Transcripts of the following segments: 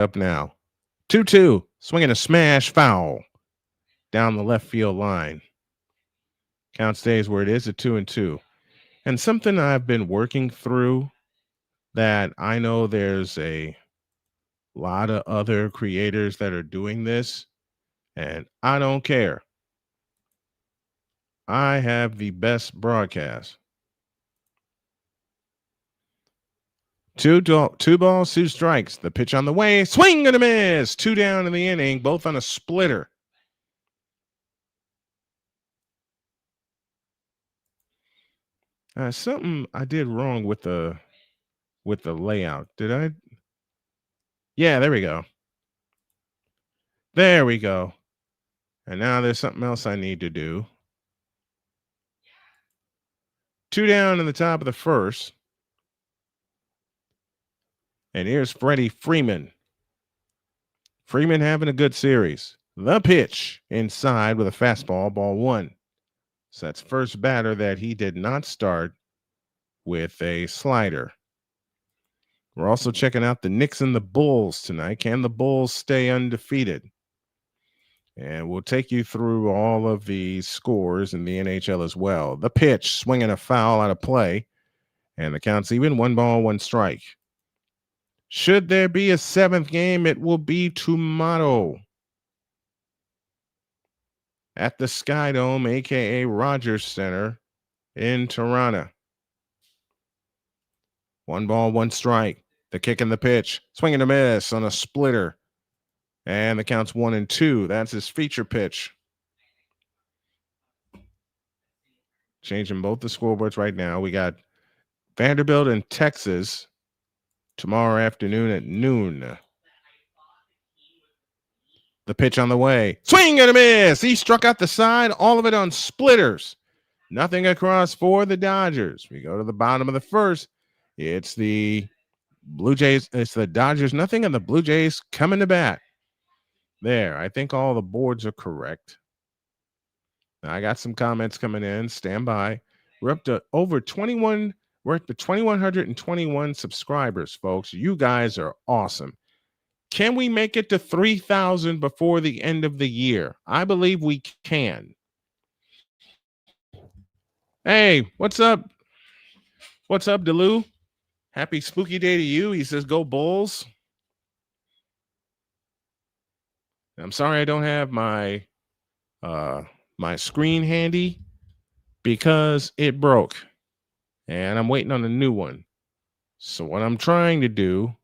Up now. 2-2. Swinging a smash foul down the left field line. Count stays where it is at 2-2. And something I've been working through that I know there's a lot of other creators that are doing this, and I don't care. I have the best broadcast. Two balls, two strikes. The pitch on the way. Swing and a miss. Two down in the inning, both on a splitter. Something I did wrong with the layout. Did I? Yeah, there we go. There we go. And now there's something else I need to do. Two down in the top of the first. And here's Freddie Freeman. Freeman having a good series. The pitch inside with a fastball, ball one. So that's first batter that he did not start with a slider. We're also checking out the Knicks and the Bulls tonight. Can the Bulls stay undefeated? And we'll take you through all of the scores in the NHL as well. The pitch, swinging a foul out of play. And the count's even, 1 ball, 1 strike. Should there be a seventh game, it will be tomorrow at the Sky Dome, a.k.a. Rogers Center in Toronto. 1 ball, 1 strike. The kick and the pitch. Swing and a miss on a splitter. And the count's 1-2. That's his feature pitch. Changing both the scoreboards right now. We got Vanderbilt and Texas tomorrow afternoon at noon. The pitch on the way. Swing and a miss. He struck out the side. All of it on splitters. Nothing across for the Dodgers. We go to the bottom of the first. It's the Blue Jays. It's the Dodgers. Nothing, and the Blue Jays coming to bat. There. I think all the boards are correct. Now, I got some comments coming in. Stand by. We're up to over 21. We're at the 2,121 subscribers, folks. You guys are awesome. Can we make it to 3,000 before the end of the year? I believe we can. Hey, what's up? What's up, Delu? Happy spooky day to you. He says, go Bulls. I'm sorry I don't have my my screen handy because it broke. And I'm waiting on a new one. So what I'm trying to do,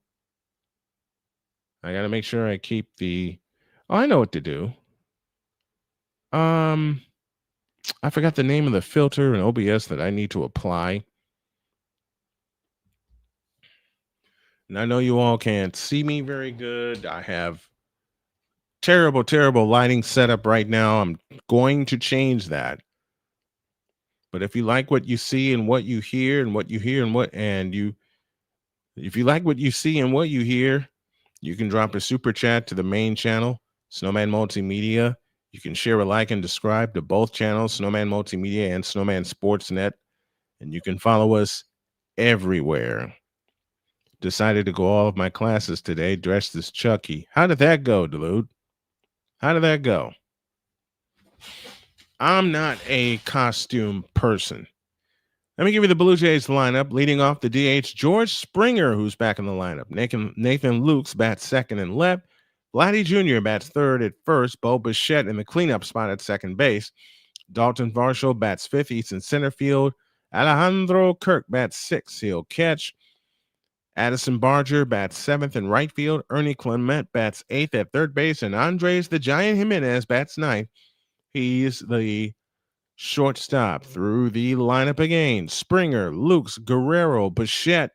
I got to make sure I keep the... Oh, I know what to do. I forgot the name of the filter in OBS that I need to apply. And I know you all can't see me very good. I have terrible lighting setup right now. I'm going to change that. But if you like what you see and what you hear and what you hear and what, and you, if you like what you see and what you hear, you can drop a super chat to the main channel, Snowman Multimedia. You can share a like and subscribe to both channels, Snowman Multimedia and Snowman Sportsnet. And you can follow us everywhere. Decided to go all of my classes today dressed as Chucky. How did that go, Duluth? How did that go? I'm not a costume person. Let me give you the Blue Jays lineup. Leading off the DH, George Springer, who's back in the lineup. Nathan Lukes bats second and left. Vladdy Jr. bats third at first. Bo Bichette in the cleanup spot at second base. Dalton Varsho bats fifth. He's in center field. Alejandro Kirk bats sixth. He'll catch. Addison Barger bats seventh in right field. Ernie Clement bats eighth at third base. And Andres the Giant Jimenez bats ninth. He's the shortstop. Through the lineup again: Springer, Lukes, Guerrero, Bichette,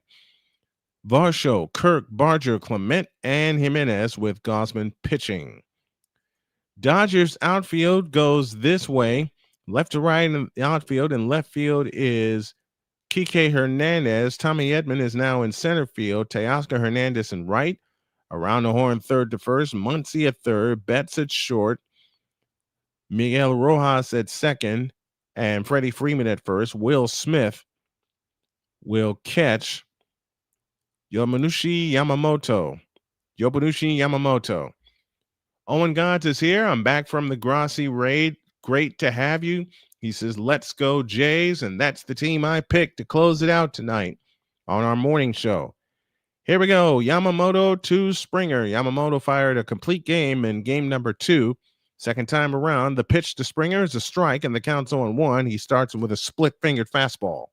Varsho, Kirk, Barger, Clement, and Jimenez, with Gausman pitching. Dodgers outfield goes this way, left to right in the outfield, and left field is Kike Hernandez. Tommy Edman is now in center field. Teoscar Hernandez in right. Around the horn, third to first. Muncy at third. Betts at short. Miguel Rojas at second. And Freddie Freeman at first. Will Smith will catch. Yomanushi Yamamoto. Yobanushi Yamamoto. Owen Gods is here. I'm back from the Grossi raid. Great to have you. He says, let's go Jays, and that's the team I picked to close it out tonight on our morning show. Here we go. Yamamoto to Springer. Yamamoto fired a complete game in game number 2. Second time around, the pitch to Springer is a strike, and the count's 0-1. He starts with a split-fingered fastball.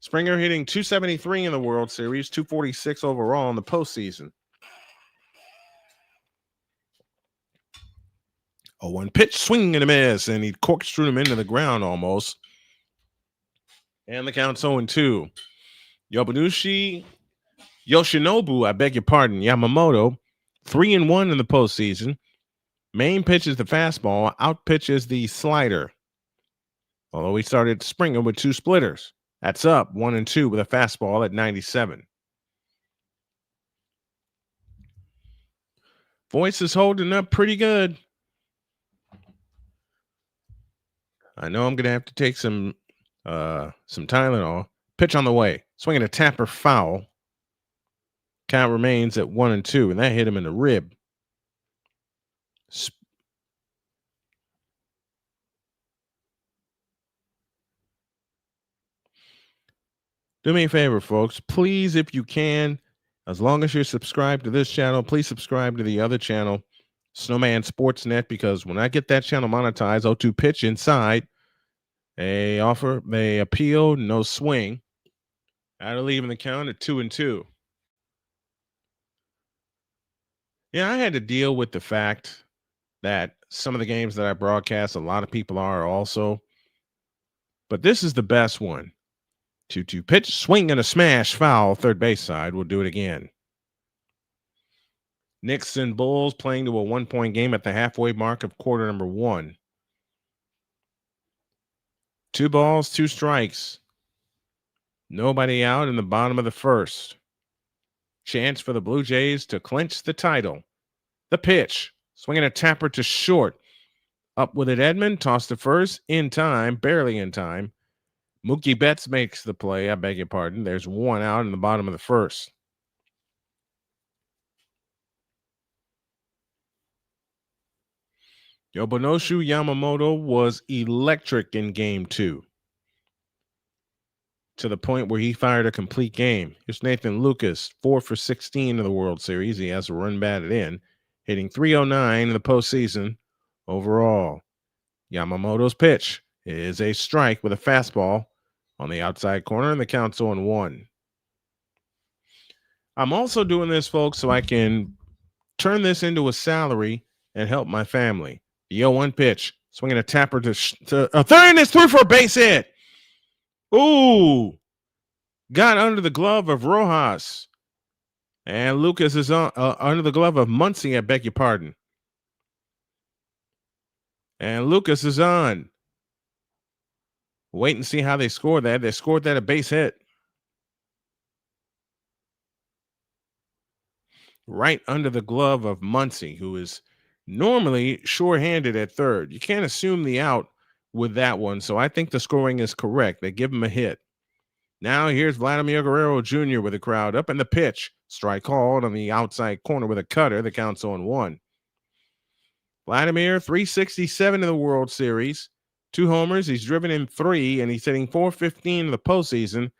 Springer hitting .273 in the World Series, .246 overall in the postseason. 0-1 pitch, swing and a miss, and he corkscrewed him into the ground almost. And the count's 0-2. Yoshinobu, I beg your pardon, Yamamoto, 3-1 in the postseason. Main pitch is the fastball, out pitch is the slider. Although he started Springer with 2 splitters. That's up 1-2 with a fastball at 97. Voice is holding up pretty good. I know I'm going to have to take some Tylenol. Pitch on the way. Swinging a tapper foul. Count remains at 1-2, and that hit him in the rib. Do me a favor, folks. Please, if you can, as long as you're subscribed to this channel, please subscribe to the other channel, Snowman Sportsnet, because when I get that channel monetized, 0-2 pitch inside, they appeal, no swing. Out of leaving the count at 2-2. Yeah, I had to deal with the fact that some of the games that I broadcast, a lot of people are also. But this is the best one. 2-2 pitch, swing and a smash, foul, third base side. We'll do it again. Knicks and Bulls playing to a 1-point game at the halfway mark of quarter number 1. 2 balls, 2 strikes. Nobody out in the bottom of the first. Chance for the Blue Jays to clinch the title. The pitch, swinging a tapper to short. Up with it, Edman, tossed to first, in time, barely in time. Mookie Betts makes the play. I beg your pardon. There's 1 out in the bottom of the first. Yobanushi Yamamoto was electric in game 2. To the point where he fired a complete game. Here's Nathan Lucas, 4 for 16 in the World Series. He has a run batted in, hitting .309 in the postseason overall. Yamamoto's pitch is a strike with a fastball on the outside corner, and the count's 0-1. I'm also doing this, folks, so I can turn this into a salary and help my family. The 0-1 pitch, swinging a tapper to a third, and it's through for a base hit. Ooh, got under the glove of Rojas. And Lucas is on under the glove of Muncy, I beg your pardon. And Lucas is on. Wait and see how they score that. They scored that a base hit. Right under the glove of Muncy, who is normally sure-handed at third. You can't assume the out with that one, so I think the scoring is correct. They give him a hit. Now here's Vladimir Guerrero Jr. with the crowd up, and the pitch. Strike called on the outside corner with a cutter. The count's 0-1. Vladimir, 367 in the World Series. 2 homers. He's driven in 3, and he's hitting .415 in the postseason.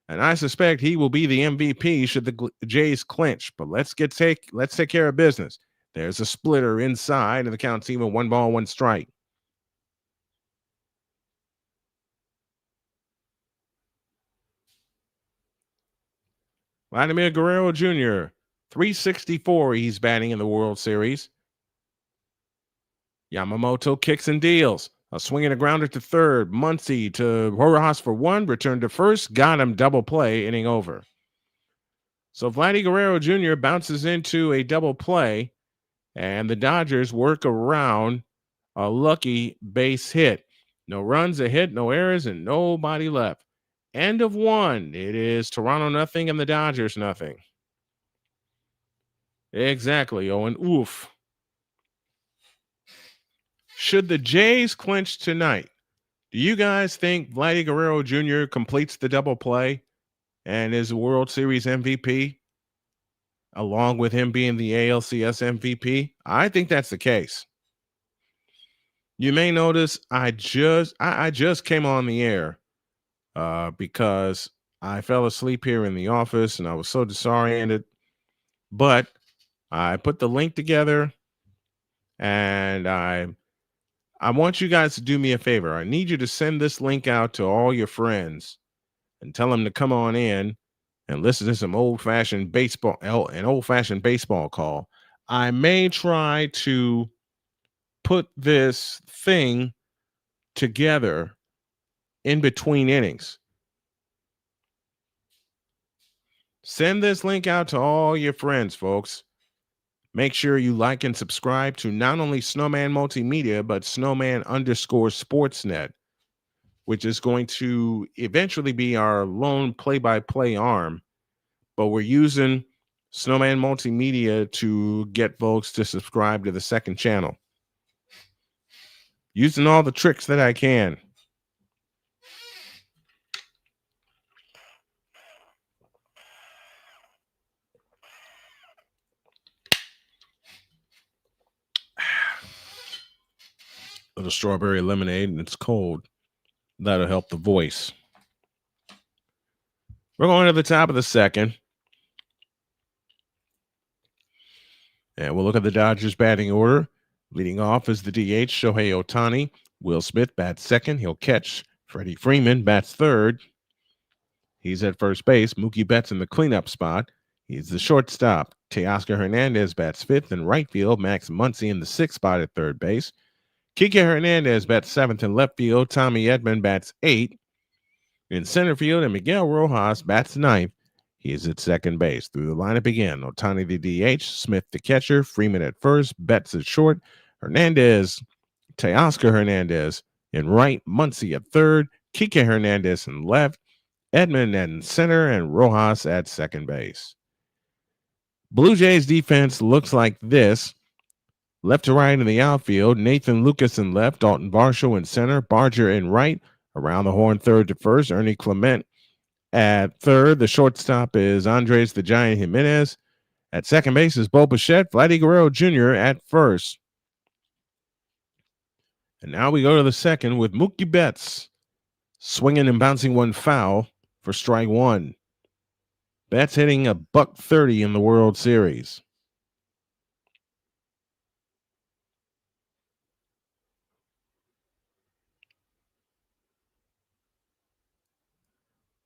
And I suspect he will be the MVP should the Jays clinch. But let's take care of business. There's a splitter inside, and the count's even 1 ball, 1 strike. Vladimir Guerrero Jr., 364 he's batting in the World Series. Yamamoto kicks and deals. A swing and a grounder to third. Muncy to Rojas for 1. Return to first. Got him. Double play. Inning over. So Vladdy Guerrero Jr. bounces into a double play, and the Dodgers work around a lucky base hit. No runs, a hit, no errors, and nobody left. End of 1. It is Toronto nothing and the Dodgers nothing. Exactly, Owen. Oof. Should the Jays clinch tonight, do you guys think Vladdy Guerrero Jr. completes the double play and is World Series MVP? along with him being the ALCS MVP? I think that's the case. You may notice I just came on the air because I fell asleep here in the office and I was so disoriented. But I put the link together and I want you guys to do me a favor. I need you to send this link out to all your friends and tell them to come on in and listen to some old-fashioned baseball, an old-fashioned baseball call. I may try to put this thing together in between innings. Send this link out to all your friends, folks. Make sure you like and subscribe to not only Snowman Multimedia, but Snowman_Sportsnet, which is going to eventually be our lone play-by-play arm. But we're using Snowman Multimedia to get folks to subscribe to the second channel. Using all the tricks that I can. Little strawberry lemonade, and it's cold. That'll help the voice. We're going to the top of the second. And we'll look at the Dodgers batting order. Leading off is the DH, Shohei Ohtani. Will Smith bats second. He'll catch. Freddie Freeman bats third. He's at first base. Mookie Betts in the cleanup spot. He's the shortstop. Teoscar Hernandez bats fifth in right field. Max Muncy in the sixth spot at third base. Kike Hernandez bats seventh in left field. Tommy Edman bats eighth in center field, and Miguel Rojas bats ninth. He is at second base. Through the lineup again: Ohtani the DH, Smith the catcher, Freeman at first, Betts at short, Hernandez, Teoscar Hernandez in right, Muncy at third, Kike Hernandez in left, Edman in center, and Rojas at second base. Blue Jays defense looks like this. Left to right in the outfield, Nathan Lucas in left, Dalton Varsho in center, Barger in right, around the horn third to first, Ernie Clement at third. The shortstop is Andres the Giant Jimenez. At second base is Bo Bichette, Vladdy Guerrero Jr. at first. And now we go to the second with Mookie Betts swinging and bouncing one foul for strike one. Betts hitting $130 in the World Series.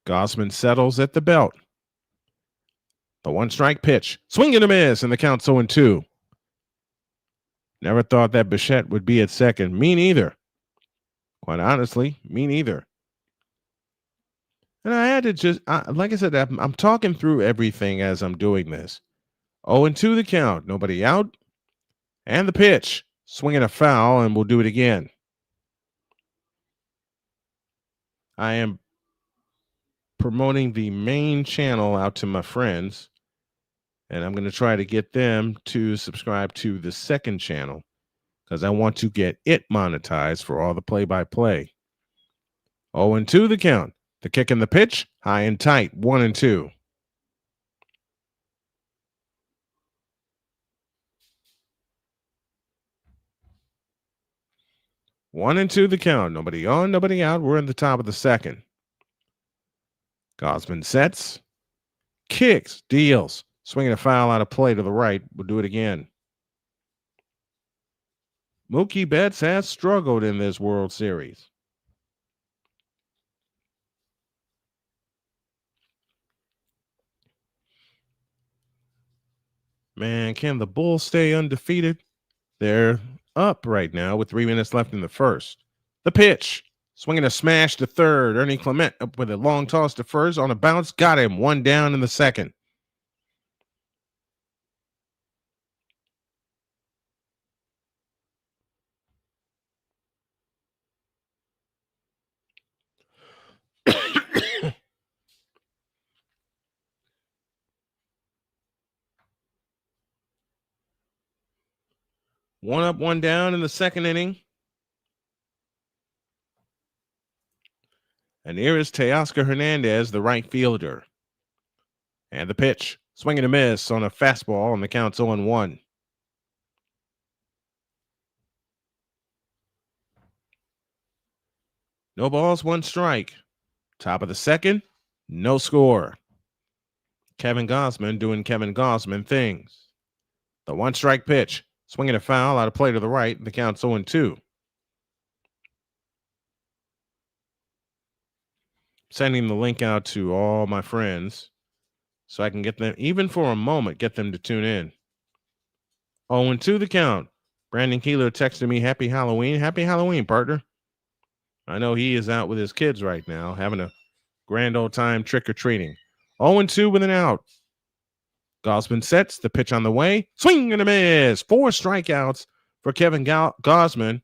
Gausman settles at the belt. The one-strike pitch. Swing and a miss, and the count's 0-2. Never thought that Bichette would be at second. Me neither. Quite honestly, me neither. And I had to just, like I said, I'm talking through everything as I'm doing this. 0-2 the count. Nobody out. And the pitch. Swinging a foul, and we'll do it again. I am promoting the main channel out to my friends, and I'm going to try to get them to subscribe to the second channel because I want to get it monetized for all the play-by-play. 0-2 the count. The kick and the pitch, high and tight, 1-2. One and two the count. Nobody on, nobody out. We're in the top of the second. Gausman sets, kicks, deals, swinging a foul out of play to the right. We'll do it again. Mookie Betts has struggled in this World Series. Man, can the Bulls stay undefeated? They're up right now with 3 minutes left in the first. The pitch. Swinging a smash to third. Ernie Clement up with a long toss to first on a bounce. Got him. One down in the second. One up, one down in the second inning. And here is Teoscar Hernandez, the right fielder. And the pitch. Swing and a miss on a fastball, and the count's 0-1. No balls, one strike. Top of the second, no score. Kevin Gausman doing Kevin Gausman things. The one strike pitch, swinging a foul out of play to the right. The count's 0-2. Sending the link out to all my friends so I can get them, even for a moment, get them to tune in. 0-2 the count. Brandon Keeler texted me, "Happy Halloween." Happy Halloween, partner. I know he is out with his kids right now, having a grand old time trick-or-treating. 0-2 with an out. Gausman sets the pitch on the way. Swing and a miss. 4 strikeouts for Kevin Gausman.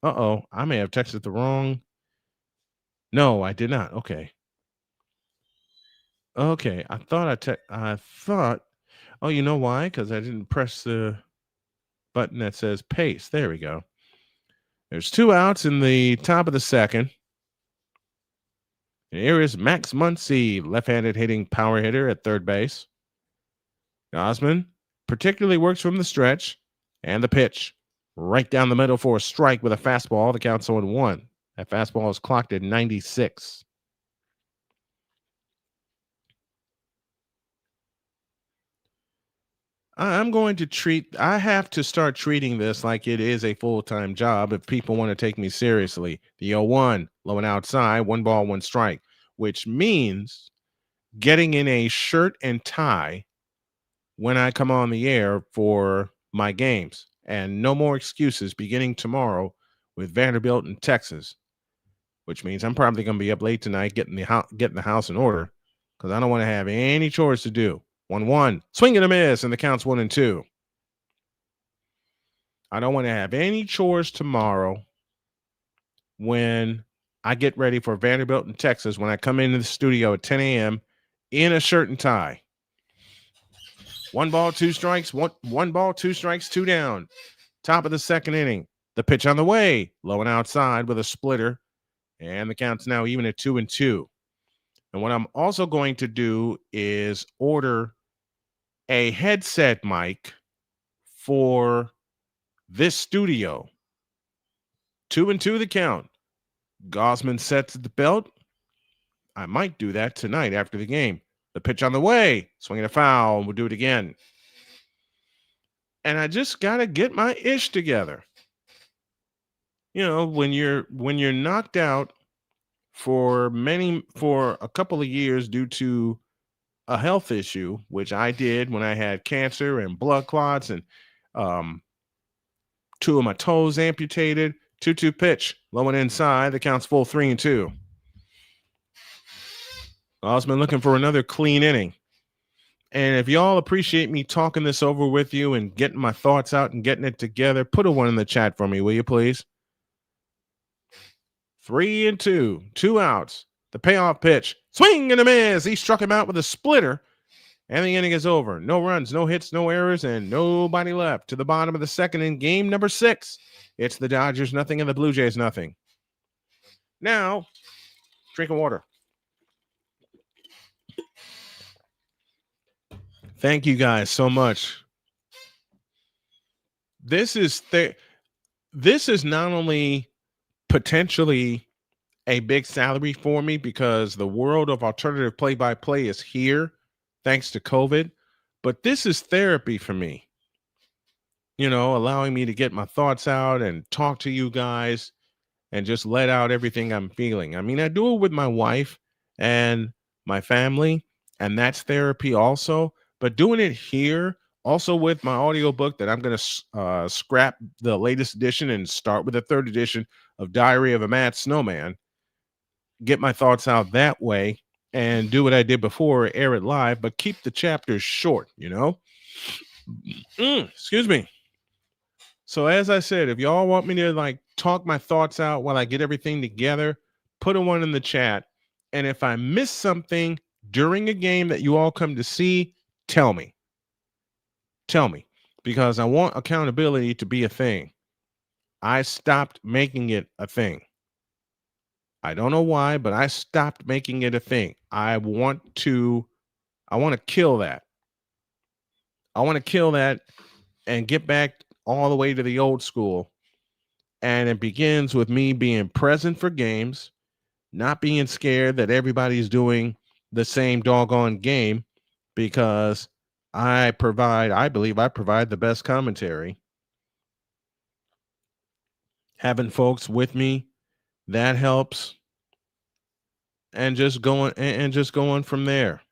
Uh-oh, I may have texted the wrong. No, I did not. Okay. I thought. Oh, you know why? Because I didn't press the button that says paste. There we go. There's 2 outs in the top of the second. And here is Max Muncy, left-handed hitting power hitter at third base. Gausman particularly works from the stretch and the pitch. Right down the middle for a strike with a fastball. The count's 0-1. That fastball is clocked at 96. I have to start treating this like it is a full-time job if people want to take me seriously. The 0-1, low and outside, 1 ball, 1 strike, which means getting in a shirt and tie when I come on the air for my games. And no more excuses beginning tomorrow with Vanderbilt in Texas, which means I'm probably going to be up late tonight getting the house in order because I don't want to have any chores to do. 1-1, swing and a miss, and the count's 1-2. I don't want to have any chores tomorrow when I get ready for Vanderbilt in Texas when I come into the studio at 10 a.m. in a shirt and tie. 1 ball, 2 strikes, one ball, 2 strikes, 2 down. Top of the second inning. The pitch on the way, low and outside with a splitter, and the count's now even at 2-2. And what I'm also going to do is order a headset mic for this studio. 2-2 the count. Gausman sets the belt. I might do that tonight after the game. The pitch on the way, swinging a foul, and we'll do it again. And I just got to get my ish together. You know, when you're knocked out for a couple of years due to a health issue, which I did when I had cancer and blood clots and 2 of my toes amputated. 2-2 pitch, low and inside. The count's full 3-2. Gausman looking for another clean inning. And if y'all appreciate me talking this over with you and getting my thoughts out and getting it together, put a 1 in the chat for me, will you please? 3-2, 2 outs. The payoff pitch, swing and a miss. He struck him out with a splitter, and the inning is over. No runs, no hits, no errors, and nobody left. To the bottom of the second in game number 6. It's the Dodgers nothing and the Blue Jays nothing. Now, drinking water. Thank you guys so much. This is not only potentially a big salary for me because the world of alternative play-by-play is here thanks to COVID, but this is therapy for me. You know, allowing me to get my thoughts out and talk to you guys and just let out everything I'm feeling. I mean, I do it with my wife and my family, and that's therapy also. But doing it here, also with my audiobook that I'm going to scrap the latest edition and start with the 3rd edition of Diary of a Mad Snowman, get my thoughts out that way and do what I did before, air it live, but keep the chapters short, you know? Excuse me. So as I said, if y'all want me to like talk my thoughts out while I get everything together, put a 1 in the chat. And if I miss something during a game that you all come to see, tell me. Tell me, because I want accountability to be a thing. I stopped making it a thing. I don't know why, but I stopped making it a thing. I want to kill that. I want to kill that and get back all the way to the old school. And it begins with me being present for games, not being scared that everybody's doing the same doggone game, because I believe I provide the best commentary. Having folks with me, that helps. And just going from there.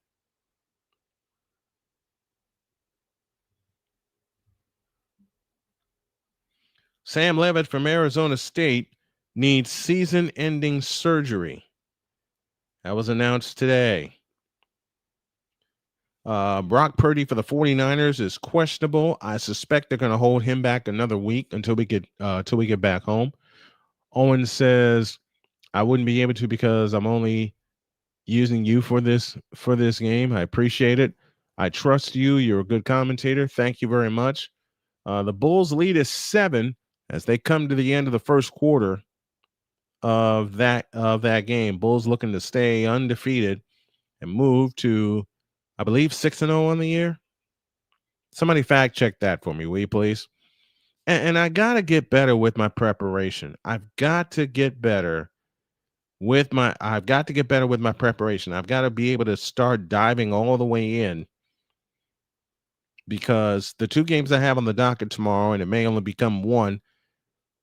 Sam Levitt from Arizona State needs season-ending surgery. That was announced today. Brock Purdy for the 49ers is questionable. I suspect they're going to hold him back another week until we get back home. Owen says, I wouldn't be able to because I'm only using you for this game. I appreciate it. I trust you. You're a good commentator. Thank you very much. The Bulls lead is 7 as they come to the end of the first quarter of that game. Bulls looking to stay undefeated and move to, I believe, 6-0 on the year. Somebody fact check that for me, will you please? And I got to get better with my preparation. I've got to get better with my preparation. I've got to be able to start diving all the way in, because the 2 games I have on the docket tomorrow, and it may only become 1,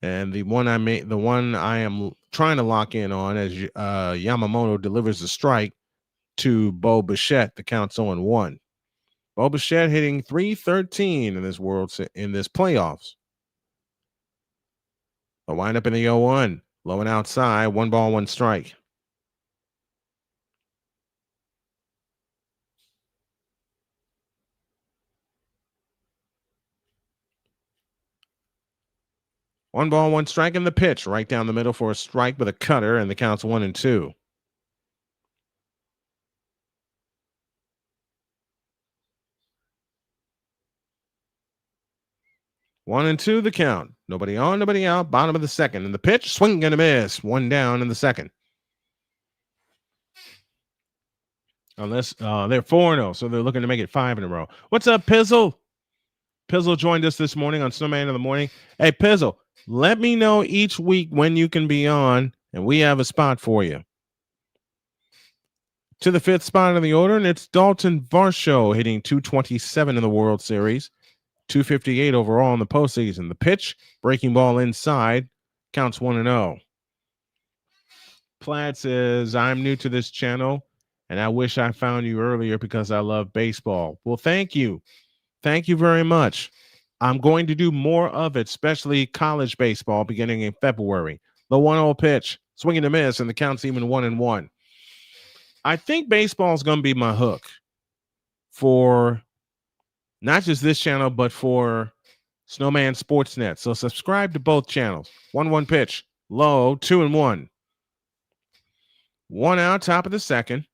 and the one I am trying to lock in on as Yamamoto delivers a strike to Bo Bichette, the count's 0-1. Bo Bichette hitting .313 in this playoffs. A wind up in the 0-1, low and outside, 1 ball, 1 strike. One ball, 1 strike, and the pitch right down the middle for a strike with a cutter, and the count's 1-2. One and two, the count. Nobody on, nobody out. Bottom of the second. And the pitch, swing and a miss. 1 down in the second. Unless they're 4-0, so they're looking to make it 5 in a row. What's up, Pizzle? Pizzle joined us this morning on Snowman in the Morning. Hey, Pizzle, let me know each week when you can be on, and we have a spot for you. To the 5th spot in the order, and it's Dalton Varsho hitting .227 in the World Series. .258 overall in the postseason. The pitch, breaking ball inside, counts 1-0. Plaid says, I'm new to this channel, and I wish I found you earlier because I love baseball. Well, thank you. Thank you very much. I'm going to do more of it, especially college baseball, beginning in February. The 1-0 pitch, swinging a miss, and the count's even 1-1. I think baseball is going to be my hook for not just this channel, but for Snowman Sportsnet. So subscribe to both channels. 1-1 pitch, low, 2-1. 1 out, top of the second.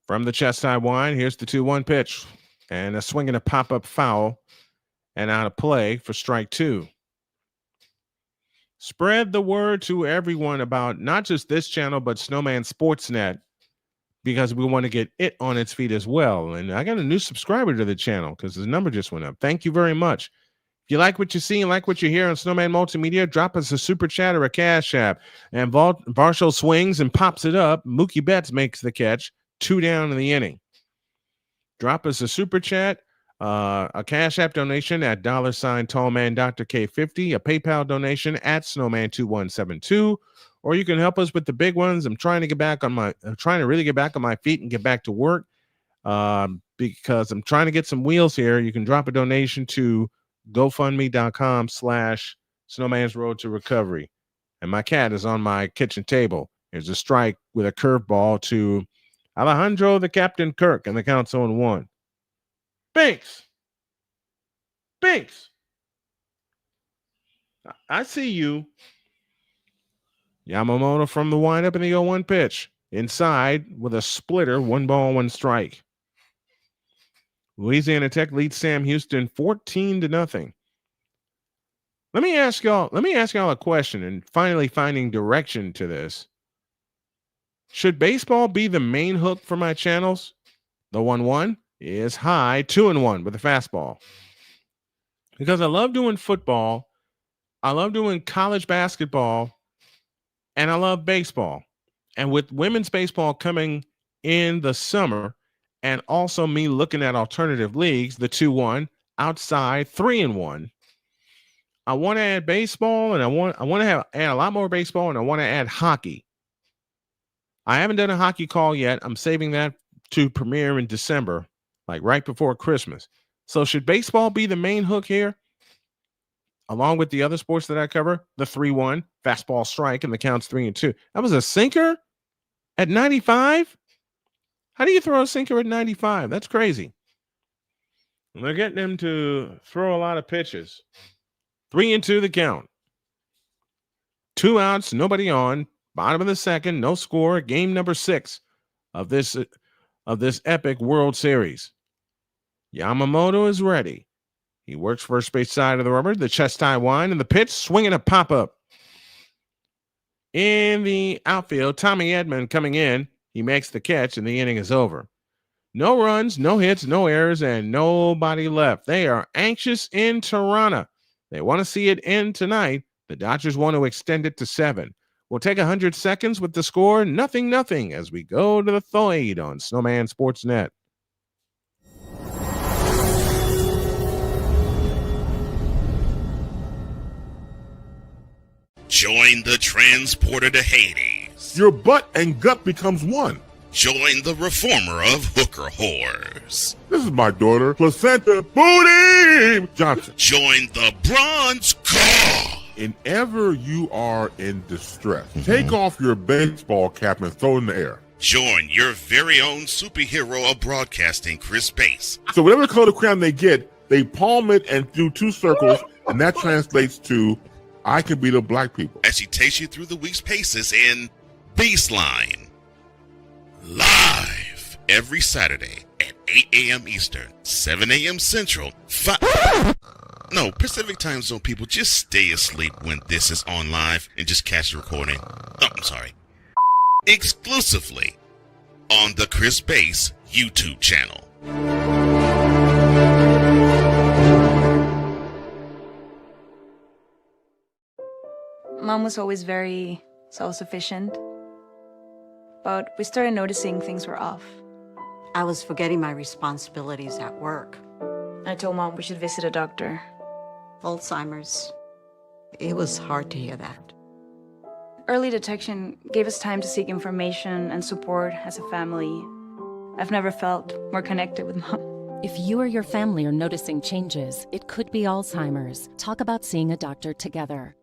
From the chest side wide, here's the 2-1 pitch. And a swing and a pop-up foul and out of play for strike 2. Spread the word to everyone about not just this channel, but Snowman Sportsnet, because we want to get it on its feet as well. And I got a new subscriber to the channel because the number just went up. Thank you very much. If you like what you see and like what you hear on Snowman Multimedia, drop us a super chat or a cash app. And Varsho swings and pops it up. Mookie Betts makes the catch. 2 down in the inning. Drop us a super chat, a cash app donation at $ Tallman Dr. K50, a PayPal donation at Snowman2172, or you can help us with the big ones. I'm trying to really get back on my feet and get back to work, because I'm trying to get some wheels here. You can drop a donation to GoFundMe.com/Snowman's Road to Recovery. And my cat is on my kitchen table. There's a strike with a curveball to Alejandro the Captain Kirk, and the count's 0-1. Binks. I see you. Yamamoto from the windup in the 0-1 pitch. Inside with a splitter, 1 ball, 1 strike. Louisiana Tech leads Sam Houston 14-0. Let me ask y'all a question, and finally finding direction to this. Should baseball be the main hook for my channels? The 1-1 is high, 2-1 with the fastball. Because I love doing football, I love doing college basketball, and I love baseball. And with women's baseball coming in the summer, and also me looking at alternative leagues, the 2-1, outside 3-1. I want to add baseball, and I want to add a lot more baseball, and I want to add hockey. I haven't done a hockey call yet. I'm saving that to premiere in December, like right before Christmas. So should baseball be the main hook here? Along with the other sports that I cover, the 3-1, fastball strike, and the counts 3-2. That was a sinker at 95? How do you throw a sinker at 95? That's crazy. And they're getting him to throw a lot of pitches. 3-2 the count. 2 outs, nobody on. Bottom of the second, no score. Game number 6 of this epic World Series. Yamamoto is ready. He works first base side of the rubber, the chest tie wind, and the pitch, swinging a pop-up. In the outfield, Tommy Edman coming in. He makes the catch, and the inning is over. No runs, no hits, no errors, and nobody left. They are anxious in Toronto. They want to see it end tonight. The Dodgers want to extend it to 7. We'll take 100 seconds with the score, 0-0, as we go to the third on Snowman Sportsnet. Join the transporter to Hades. Your butt and gut becomes one. Join the reformer of hooker whores. This is my daughter, Placenta Booty Johnson. Join the bronze car. Whenever you are in distress, take off your baseball cap and throw it in the air. Join your very own superhero of broadcasting, Chris Bass. So whatever color crayon they get, they palm it and do 2 circles, and that translates to, I can beat up black people. As he takes you through the week's paces in Baseline. Live every Saturday at 8 a.m. Eastern, 7 a.m. Central, Pacific Time Zone people, just stay asleep when this is on live and just catch the recording. Oh, I'm sorry. Exclusively on the Chris Bass YouTube channel. Mom was always very self-sufficient, but we started noticing things were off. I was forgetting my responsibilities at work. I told Mom we should visit a doctor. Alzheimer's. It was hard to hear that. Early detection gave us time to seek information and support as a family. I've never felt more connected with Mom. If you or your family are noticing changes, it could be Alzheimer's. Talk about seeing a doctor together.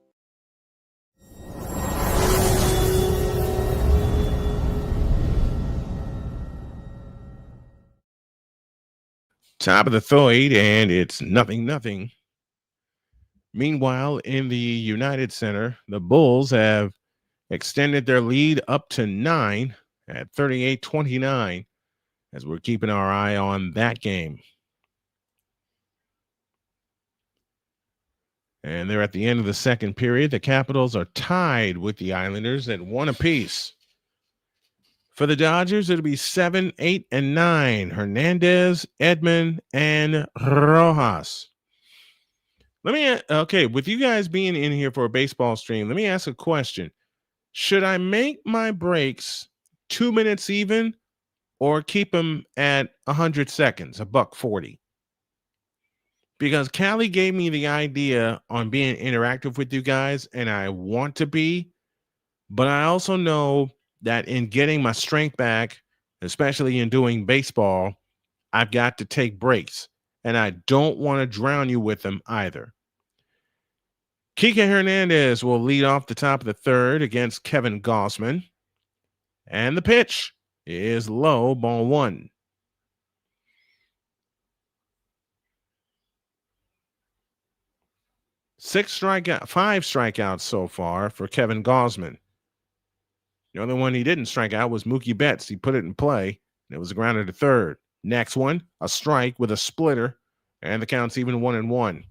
Top of the third, and it's 0-0. Meanwhile, in the United Center, the Bulls have extended their lead up to 9 at 38-29, as we're keeping our eye on that game. And they're at the end of the second period. The Capitals are tied with the Islanders at 1 apiece. For the Dodgers, it'll be 7, 8, and 9. Hernandez, Edman, and Rojas. With you guys being in here for a baseball stream, let me ask a question. Should I make my breaks 2 minutes even or keep them at 100 seconds, $1.40? Because Callie gave me the idea on being interactive with you guys, and I want to be, but I also know that in getting my strength back, especially in doing baseball, I've got to take breaks, and I don't want to drown you with them either. Kike Hernandez will lead off the top of the third against Kevin Gausman, and the pitch is low, ball 1. Five strikeouts so far for Kevin Gausman. The only one he didn't strike out was Mookie Betts. He put it in play, and it was a grounder to third. Next one, a strike with a splitter, and the count's even 1-1.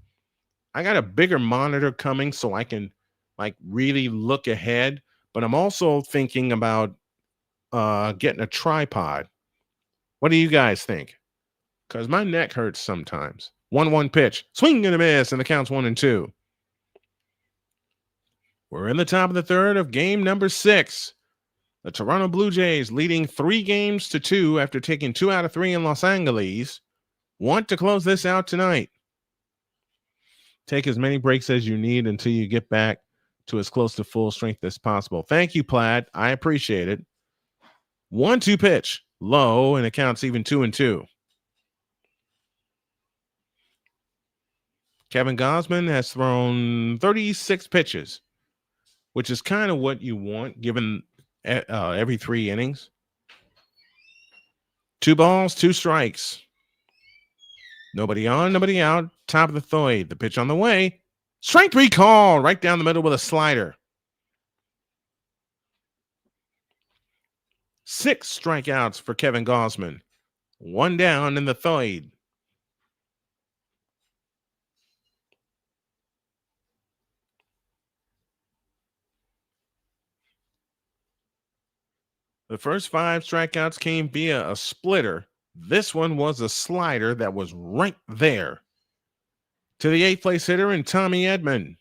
I got a bigger monitor coming so I can really look ahead, but I'm also thinking about getting a tripod. What do you guys think? Because my neck hurts sometimes. 1-1 pitch. Swing and a miss, and the count's 1-2. We're in the top of the third of game number 6. The Toronto Blue Jays, leading 3-2 after taking 2 out of 3 in Los Angeles, want to close this out tonight. Take as many breaks as you need until you get back to as close to full strength as possible. Thank you, Plaid. I appreciate it. 1-2 pitch. Low, and it counts even 2-2. Kevin Gausman has thrown 36 pitches, which is kind of what you want given every 3 innings. 2 balls, 2 strikes. Nobody on, nobody out. Top of the third. The pitch on the way. Strike 3 call right down the middle with a slider. 6 strikeouts for Kevin Gausman. 1 down in the third. The first 5 strikeouts came via a splitter. This one was a slider that was right there. To the 8th place hitter and Tommy Edman.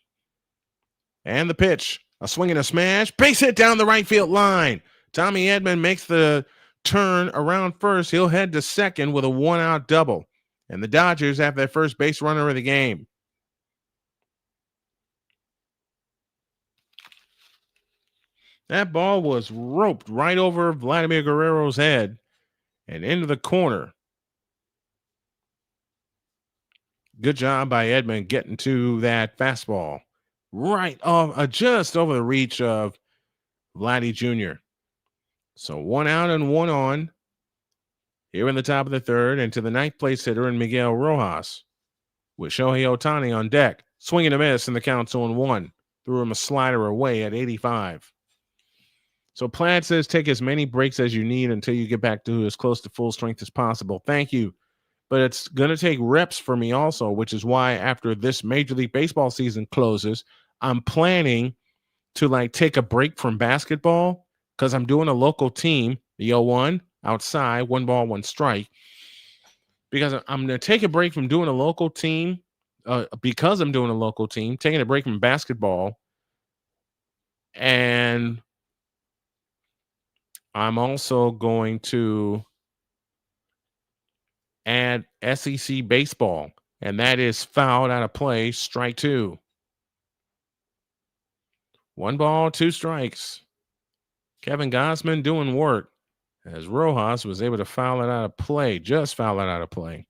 And the pitch. A swing and a smash. Base hit down the right field line. Tommy Edman makes the turn around first. He'll head to second with a 1-out double. And the Dodgers have their first base runner of the game. That ball was roped right over Vladimir Guerrero's head and into the corner. Good job by Edman getting to that fastball right off, just over the reach of Vladdy Jr. So 1 out and 1 on here in the top of the third, and to the 9th place hitter and Miguel Rojas with Shohei Ohtani on deck. Swing and a miss, and the count's 0-1. Threw him a slider away at 85. So Plaid says take as many breaks as you need until you get back to as close to full strength as possible. Thank you. But it's going to take reps for me also, which is why after this Major League Baseball season closes, I'm planning to take a break from basketball because I'm doing a local team, the 0-1, outside, 1 ball, 1 strike. Because I'm going to take a break from doing a local team because I'm doing a local team, taking a break from basketball. And I'm also going to add SEC baseball, and that is fouled out of play, strike 2. 1 ball, 2 strikes. Kevin Gausman doing work as Rojas was able to foul it out of play, just foul it out of play.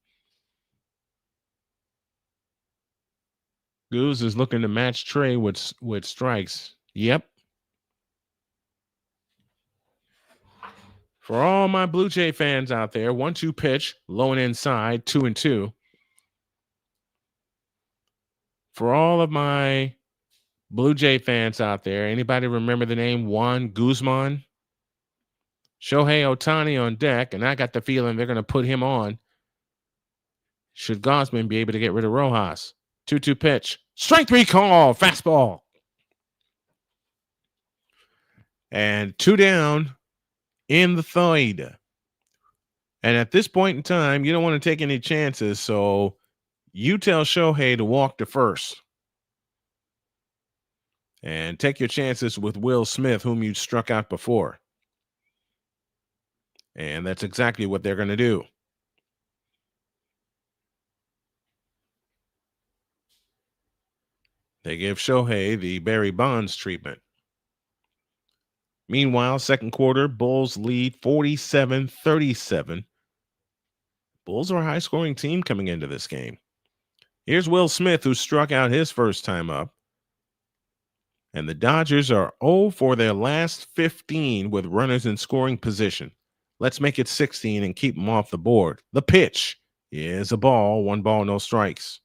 Goose is looking to match Trey with strikes. Yep. For all my Blue Jay fans out there, 1-2 pitch, low and inside, 2-2. For all of my Blue Jay fans out there, anybody remember the name Juan Guzman? Shohei Ohtani on deck, and I got the feeling they're going to put him on. Should Gausman be able to get rid of Rojas? 2-2 pitch, strike 3 call, fastball. And 2 down in the third. And at this point in time, you don't want to take any chances, so you tell Shohei to walk to first. And take your chances with Will Smith, whom you struck out before. And that's exactly what they're going to do. They give Shohei the Barry Bonds treatment. Meanwhile, second quarter, Bulls lead 47-37. Bulls are a high-scoring team coming into this game. Here's Will Smith, who struck out his first time up. And the Dodgers are 0 for their last 15 with runners in scoring position. Let's make it 16 and keep them off the board. The pitch is a ball, 1 ball, no strikes.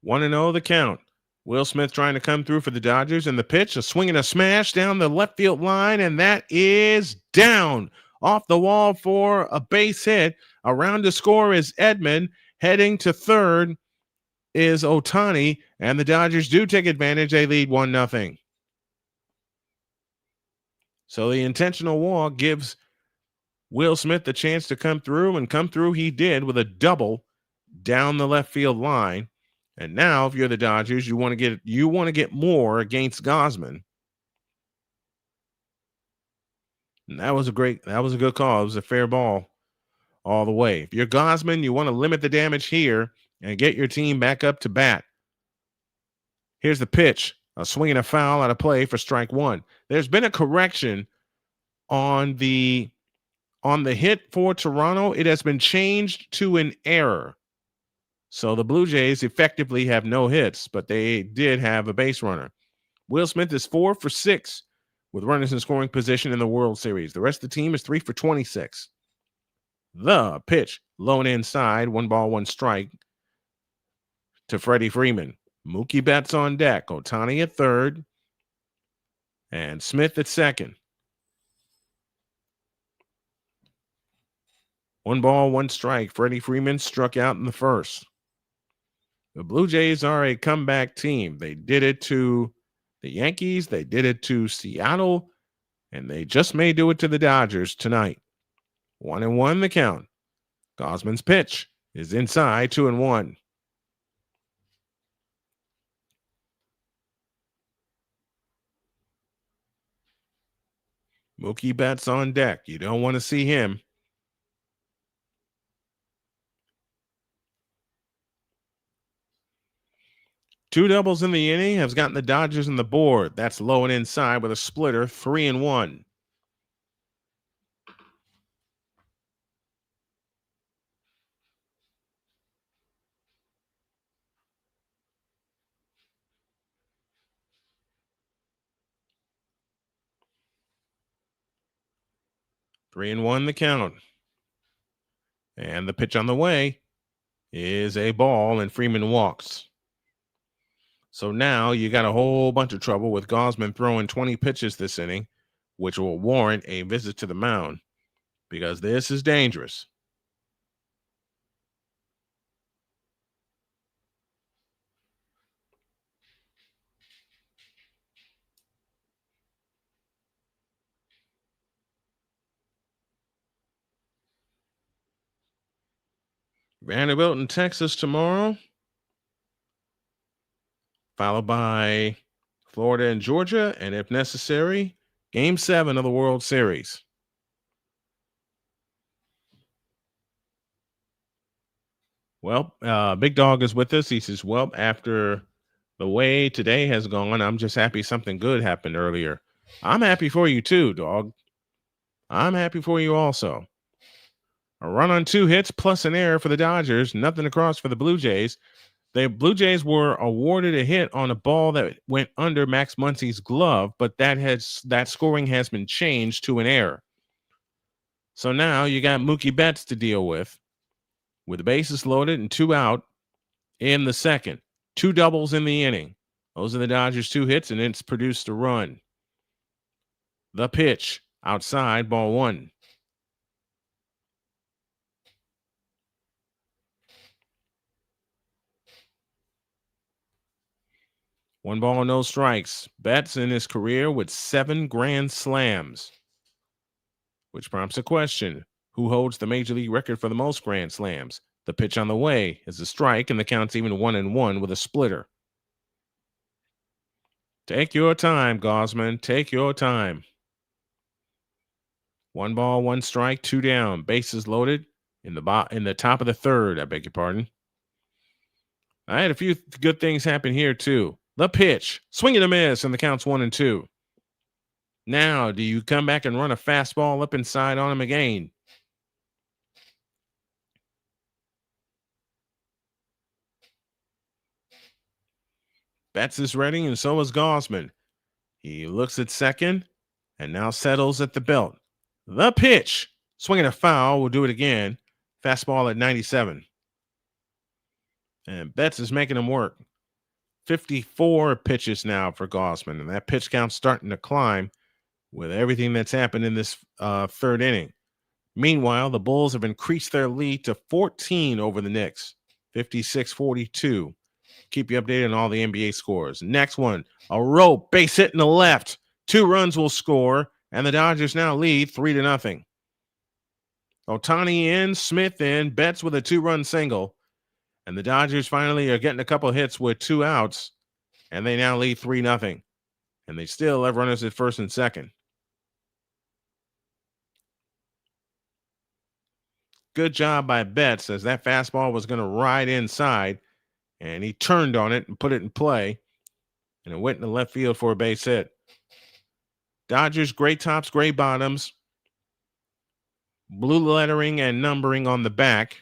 One and 0 the count. Will Smith trying to come through for the Dodgers, and the pitch, a swing and a smash down the left field line, and that is down. off the wall for a base hit. Around to score is Edman. Heading to third is Otani, and the Dodgers do take advantage. They lead 1-0. So the intentional walk gives Will Smith the chance to come through, and come through he did with a double down the left field line. And now, if you're the Dodgers, you want to get more against Gausman. And that was a good call. It was a fair ball all the way. If you're Gausman, you want to limit the damage here and get your team back up to bat. Here's the pitch. A swing and a foul out of play for strike one. There's been a correction on the hit for Toronto. It has been changed to an error. So the Blue Jays effectively have no hits, but they did have a base runner. Will Smith is 4 for 6 with runners in scoring position in the World Series. The rest of the team is 3 for 26. The pitch, low and inside, 1-1 strike to Freddie Freeman. Mookie Betts on deck. Otani at third. And Smith at second. 1-1 strike. Freddie Freeman struck out in the first. The Blue Jays are a comeback team. They did it to the Yankees. They did it to Seattle. And they just may do it to the Dodgers tonight. 1-1 the count. Gausman's pitch is inside, 2-1. Mookie Betts on deck. You don't want to see him. Two doubles in the inning has gotten the Dodgers on the board. That's low and inside with a splitter, 3-1. Three and one the count. And the pitch on the way is a ball, and Freeman walks. So now you got a whole bunch of trouble with Gausman throwing 20 pitches this inning, which will warrant a visit to the mound because this is dangerous. Vanderbilt in Texas tomorrow, followed by Florida and Georgia, and if necessary, Game 7 of the World Series. Well, Big Dog is with us. He says, well, after the way today has gone, I'm just happy something good happened earlier. I'm happy for you too, Dog. I'm happy for you also. A run on 2 hits plus an error for the Dodgers. Nothing across for the Blue Jays. The Blue Jays were awarded a hit on a ball that went under Max Muncy's glove, but that scoring has been changed to an error. So now you got Mookie Betts to deal with the bases loaded and 2 out in the second. 2 doubles in the inning. Those are the Dodgers' 2 hits, and it's produced a run. The pitch outside, ball 1. One ball, no strikes. Betts in his career with 7 grand slams, which prompts a question. Who holds the major league record for the most grand slams? The pitch on the way is a strike, and the count's even 1-1 with a splitter. Take your time, Gausman. Take your time. 1 ball, 1 strike, 2 down. Bases loaded in the top of the third. I beg your pardon. I had a few good things happen here too. The pitch, swing and a miss, and the count's 1-2. Now, do you come back and run a fastball up inside on him again? Betts is ready, and so is Gausman. He looks at second and now settles at the belt. The pitch, swing and a foul. We'll do it again. Fastball at 97. And Betts is making him work. 54 pitches now for Gausman, and that pitch count's starting to climb with everything that's happened in this third inning. Meanwhile, the Bulls have increased their lead to 14 over the Knicks, 56-42. Keep you updated on all the NBA scores. Next one, a rope, base hit in the left. 2 runs will score, and the Dodgers now lead 3-0. Ohtani in, Smith in, Betts with a 2-run single. And the Dodgers finally are getting a couple hits with 2 outs, and they now lead 3-0. And they still have runners at first and second. Good job by Betts, as that fastball was going to ride inside, and he turned on it and put it in play, and it went in the left field for a base hit. Dodgers, gray tops, gray bottoms, blue lettering and numbering on the back.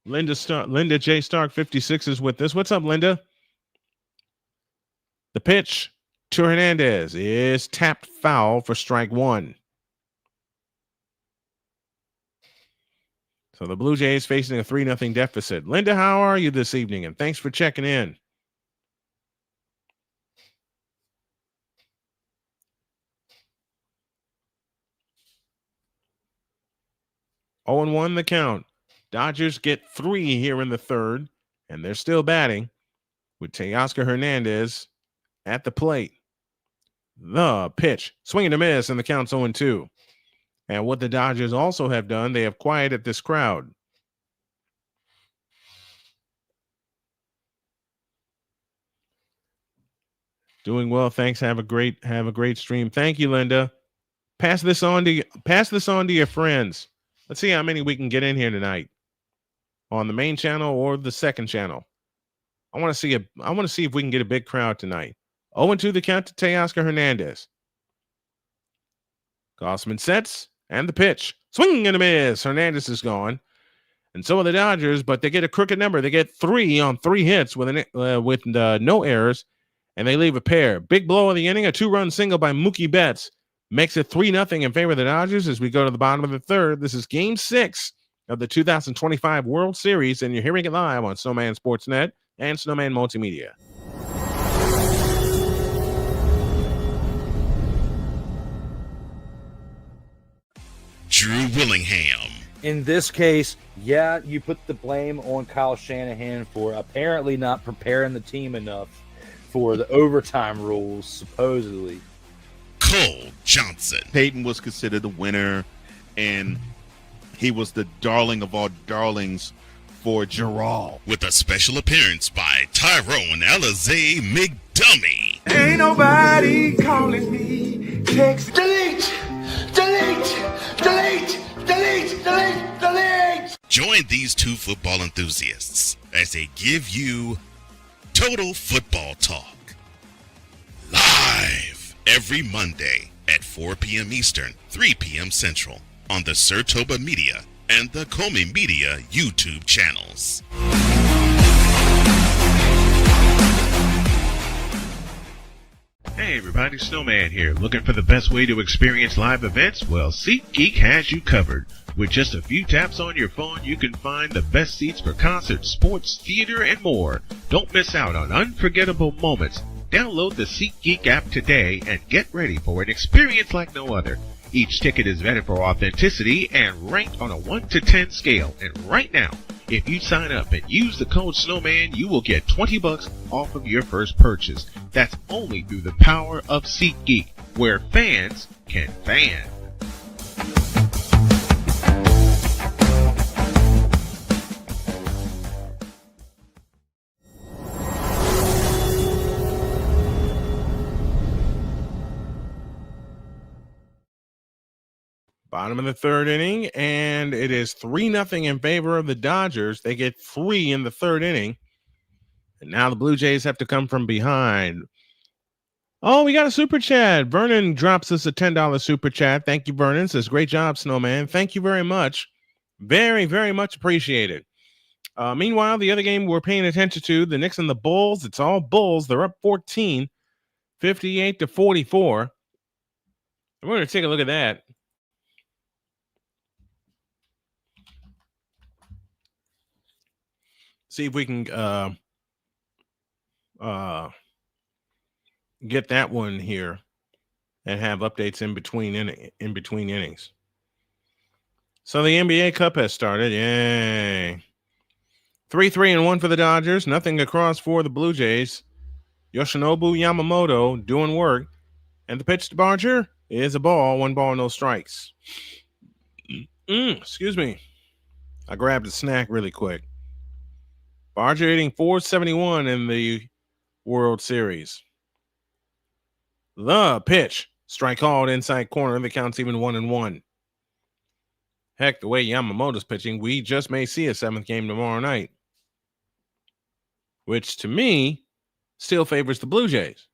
Linda J. Stark 56 is with us. What's up, Linda? The pitch to Hernandez is tapped foul for strike 1. So the Blue Jays facing a 3-0 deficit. Linda, how are you this evening? And thanks for checking in. Oh and 1 the count. Dodgers get 3 here in the third, and they're still batting with Teoscar Hernandez at the plate. The pitch, swing and a miss, and the count's 0-2. And what the Dodgers also have done, they have quieted this crowd. Doing well, thanks. Have a great stream. Thank you, Linda. Pass this on to your friends. Let's see how many we can get in here tonight on the main channel or the second channel. I want to see if we can get a big crowd tonight. 0-2 the count to Teoscar Hernandez. Gossman sets and the pitch. Swing and a miss. Hernandez is gone. And so are the Dodgers, but they get a crooked number. They get 3 on 3 hits with no errors, and they leave a pair. Big blow of the inning, a 2-run single by Mookie Betts makes it 3-0 in favor of the Dodgers as we go to the bottom of the third. This is Game 6 of the 2025 World Series, and you're hearing it live on Snowman Sportsnet and Snowman Multimedia. Drew Willingham. In this case, yeah, you put the blame on Kyle Shanahan for apparently not preparing the team enough for the overtime rules, supposedly. Cole Johnson. Peyton was considered the winner, and he was the darling of all darlings for Gerald. With a special appearance by Tyrone Alizé McDummy. Ain't nobody calling me. Text delete, delete, delete, delete, delete, delete. Join these 2 football enthusiasts as they give you Total Football Talk. Live every Monday at 4 p.m. Eastern, 3 p.m. Central on the Sertoba Media and the Comey Media YouTube channels. Hey everybody, Snowman here. Looking for the best way to experience live events? Well, SeatGeek has you covered. With just a few taps on your phone, you can find the best seats for concerts, sports, theater, and more. Don't miss out on unforgettable moments. Download the SeatGeek app today and get ready for an experience like no other. Each ticket is vetted for authenticity and ranked on a 1 to 10 scale. And right now, if you sign up and use the code Snowman, you will get $20 off of your first purchase. That's only through the power of SeatGeek, where fans can fan. Bottom of the third inning, and it is 3-0 in favor of the Dodgers. They get 3 in the third inning, and now the Blue Jays have to come from behind. Oh, we got a super chat. Vernon drops us a $10 super chat. Thank you, Vernon. Says, great job, Snowman. Thank you very much. Very, very much appreciated. Meanwhile, the other game we're paying attention to, the Knicks and the Bulls. It's all Bulls. They're up 14, 58-44. We're going to take a look at that. See if we can get that one here and have updates in between innings. So the NBA Cup has started. Yay. 3-3-1 for the Dodgers. Nothing across for the Blue Jays. Yoshinobu Yamamoto doing work. And the pitch to Barger is a ball. 1 ball, no strikes. Excuse me. I grabbed a snack really quick. Barger hitting .471 in the World Series. The pitch. Strike called inside corner. The count's even 1-1. Heck, the way Yamamoto's pitching, we just may see a 7th game tomorrow night. Which, to me, still favors the Blue Jays.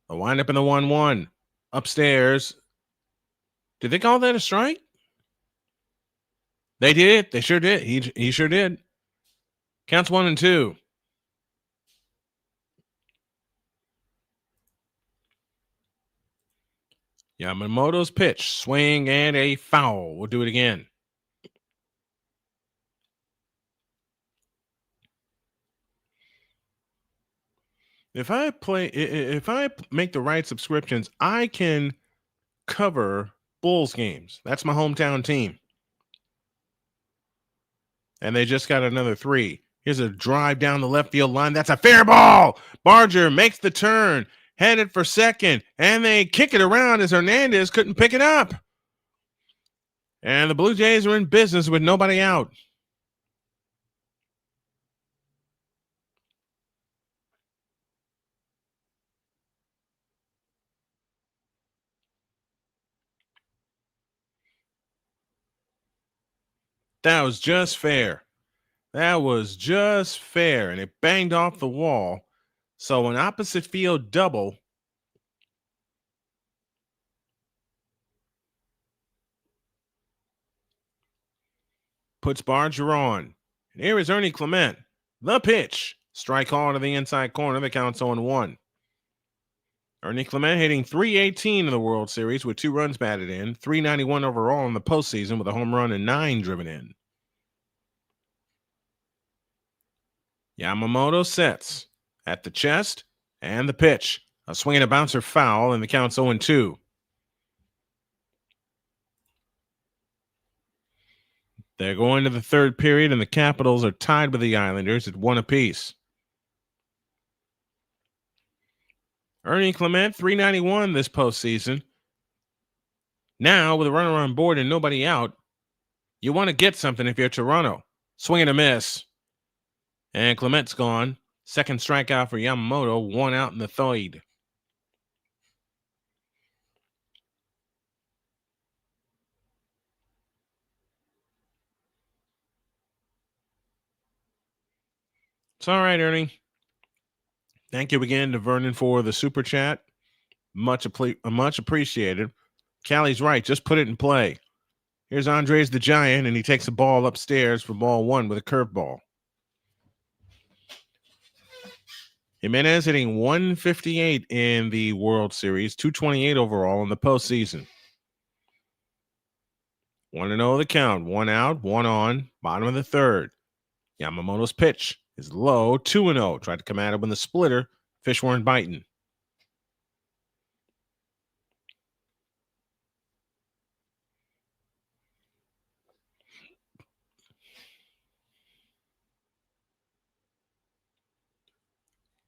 A windup in the 1-1. Upstairs. Did they call that a strike? They did. They sure did. He sure did. Counts 1-2. Yamamoto's pitch. Swing and a foul. We'll do it again. If I make the right subscriptions, I can cover Bulls games. That's my hometown team. And they just got another 3. Here's a drive down the left field line. That's a fair ball. Barger makes the turn, headed for second, and they kick it around as Hernandez couldn't pick it up. And the Blue Jays are in business with nobody out. That was just fair. That was just fair. And it banged off the wall. So an opposite field double. Puts Barger on. And here is Ernie Clement. The pitch. Strike call to the inside corner. The count's 0-1. Ernie Clement hitting .318 in the World Series with 2 runs batted in, .391 overall in the postseason with a home run and 9 driven in. Yamamoto sets at the chest and the pitch. A swing and a bouncer foul, and the count's 0-2. They're going to the 3rd period, and the Capitals are tied with the Islanders at 1 apiece. Ernie Clement, .391 this postseason. Now, with a runner on board and nobody out, you want to get something if you're Toronto. Swing and a miss. And Clement's gone. 2nd strikeout for Yamamoto. 1 out in the 3rd. It's all right, Ernie. Thank you again to Vernon for the super chat. Much appreciated. Callie's right. Just put it in play. Here's Andres the Giant, and he takes the ball upstairs for ball 1 with a curveball. Jimenez hitting .158 in the World Series, .228 overall in the postseason. 1-0 the count. 1 out, 1 on, bottom of the 3rd. Yamamoto's pitch is low, 2-0. Tried to come at him with a splitter. Fish weren't biting.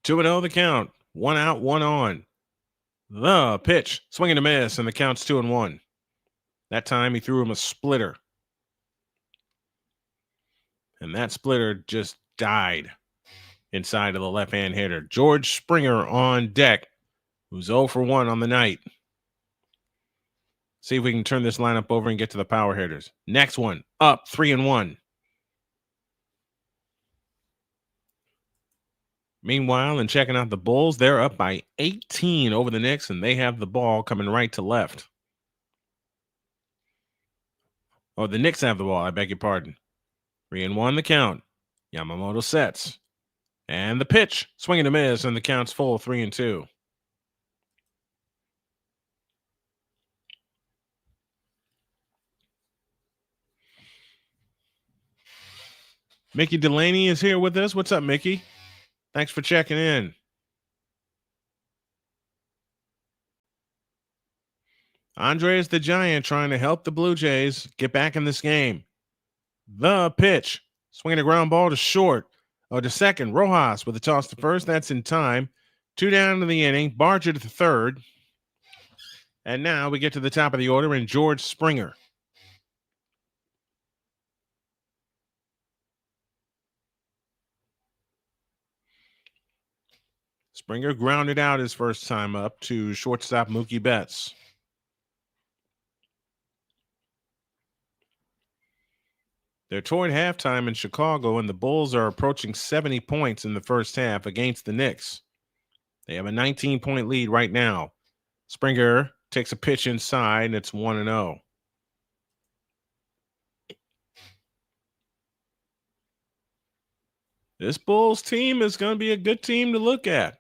Two and 0 the count. 1 out, 1 on. The pitch, swing and a miss, and the count's 2-1. That time he threw him a splitter. And that splitter just died inside of the left-hand hitter. George Springer on deck, who's 0 for 1 on the night. See if we can turn this lineup over and get to the power hitters. Next one, up 3-1. Meanwhile, in checking out the Bulls, they're up by 18 over the Knicks, and they have the ball coming right to left. Oh, the Knicks have the ball. I beg your pardon. 3-1 the count. Yamamoto sets. And the pitch. Swing and a miss, and the count's full, 3-2. Mickey Delaney is here with us. What's up, Mickey? Thanks for checking in. Andres the Giant trying to help the Blue Jays get back in this game. The pitch. Swinging a ground ball to short. To second. Rojas with a toss to first. That's in time. 2 down to the inning. Barger to the third. And now we get to the top of the order and George Springer. Springer grounded out his first time up to shortstop Mookie Betts. They're toward halftime in Chicago, and the Bulls are approaching 70 points in the first half against the Knicks. They have a 19-point lead right now. Springer takes a pitch inside, and it's 1-0. This Bulls team is going to be a good team to look at.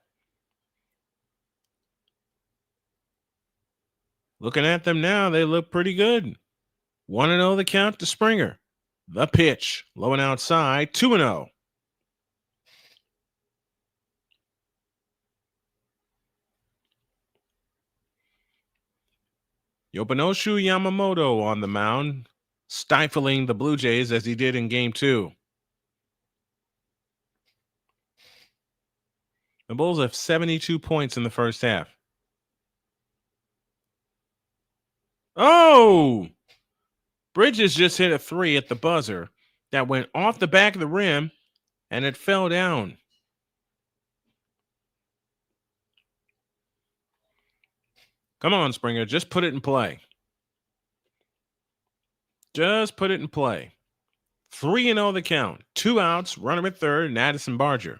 Looking at them now, they look pretty good. 1-0 the count to Springer. The pitch, low and outside, 2-0. Yopanoshu Yamamoto on the mound, stifling the Blue Jays as he did in Game 2. The Bulls have 72 points in the first half. Oh! Bridges just hit a 3 at the buzzer that went off the back of the rim, and it fell down. Come on, Springer. Just put it in play. Just put it in play. 3-0 the count. 2 outs, runner at third, and Addison Barger.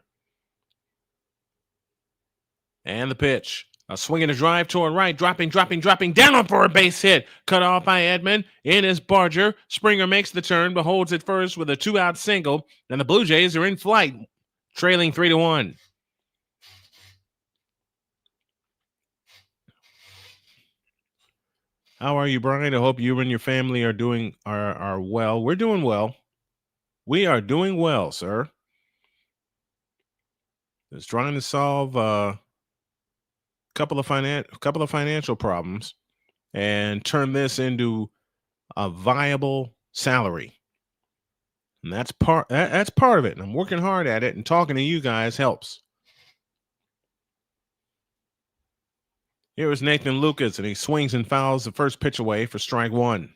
And the pitch. A swing and a drive toward right, dropping down for a base hit. Cut off by Edman. In is Barger. Springer makes the turn, but holds it first with a 2-out single. And the Blue Jays are in flight, trailing 3-1. How are you, Brian? I hope you and your family are doing are well. We're doing well. We are doing well, sir. Just trying to solve couple of financial problems and turn this into a viable salary. And that's part of it. And I'm working hard at it, and talking to you guys helps. Here is Nathan Lucas, and he swings and fouls the first pitch away for strike 1.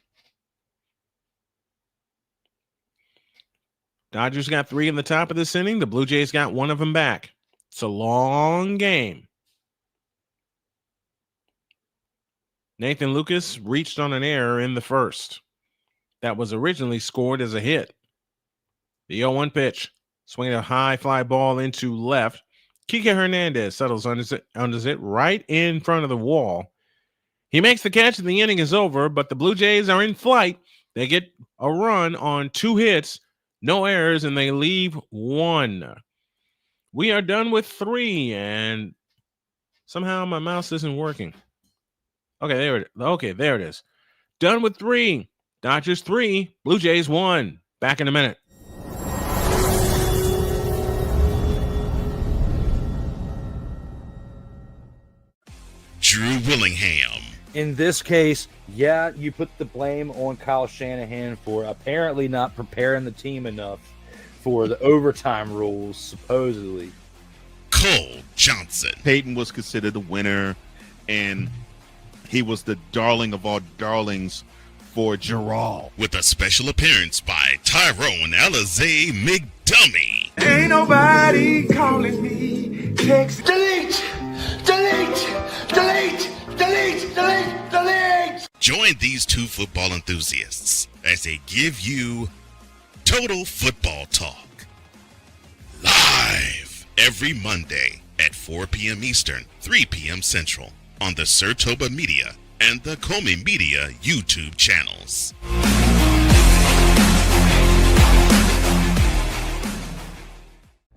Dodgers got 3 in the top of this inning. The Blue Jays got 1 of them back. It's a long game. Nathan Lucas reached on an error in the first. That was originally scored as a hit. The 0-1 pitch. Swinging a high fly ball into left. Kike Hernandez settles under it right in front of the wall. He makes the catch and the inning is over, but the Blue Jays are in flight. They get a run on 2 hits, no errors, and they leave 1. We are done with 3, and somehow my mouse isn't working. Okay, there it is. Done with 3. Dodgers 3, Blue Jays 1. Back in a minute. Drew Willingham. In this case, yeah, you put the blame on Kyle Shanahan for apparently not preparing the team enough for the overtime rules, supposedly. Cole Johnson. Peyton was considered the winner, and he was the darling of all darlings for Gerald. With a special appearance by Tyrone Alizé McDummy. Ain't nobody calling me. Text. Delete. Join these 2 football enthusiasts as they give you Total Football Talk. Live every Monday at 4 p.m. Eastern, 3 p.m. Central on the Sertoba Media and the Comey Media YouTube channels.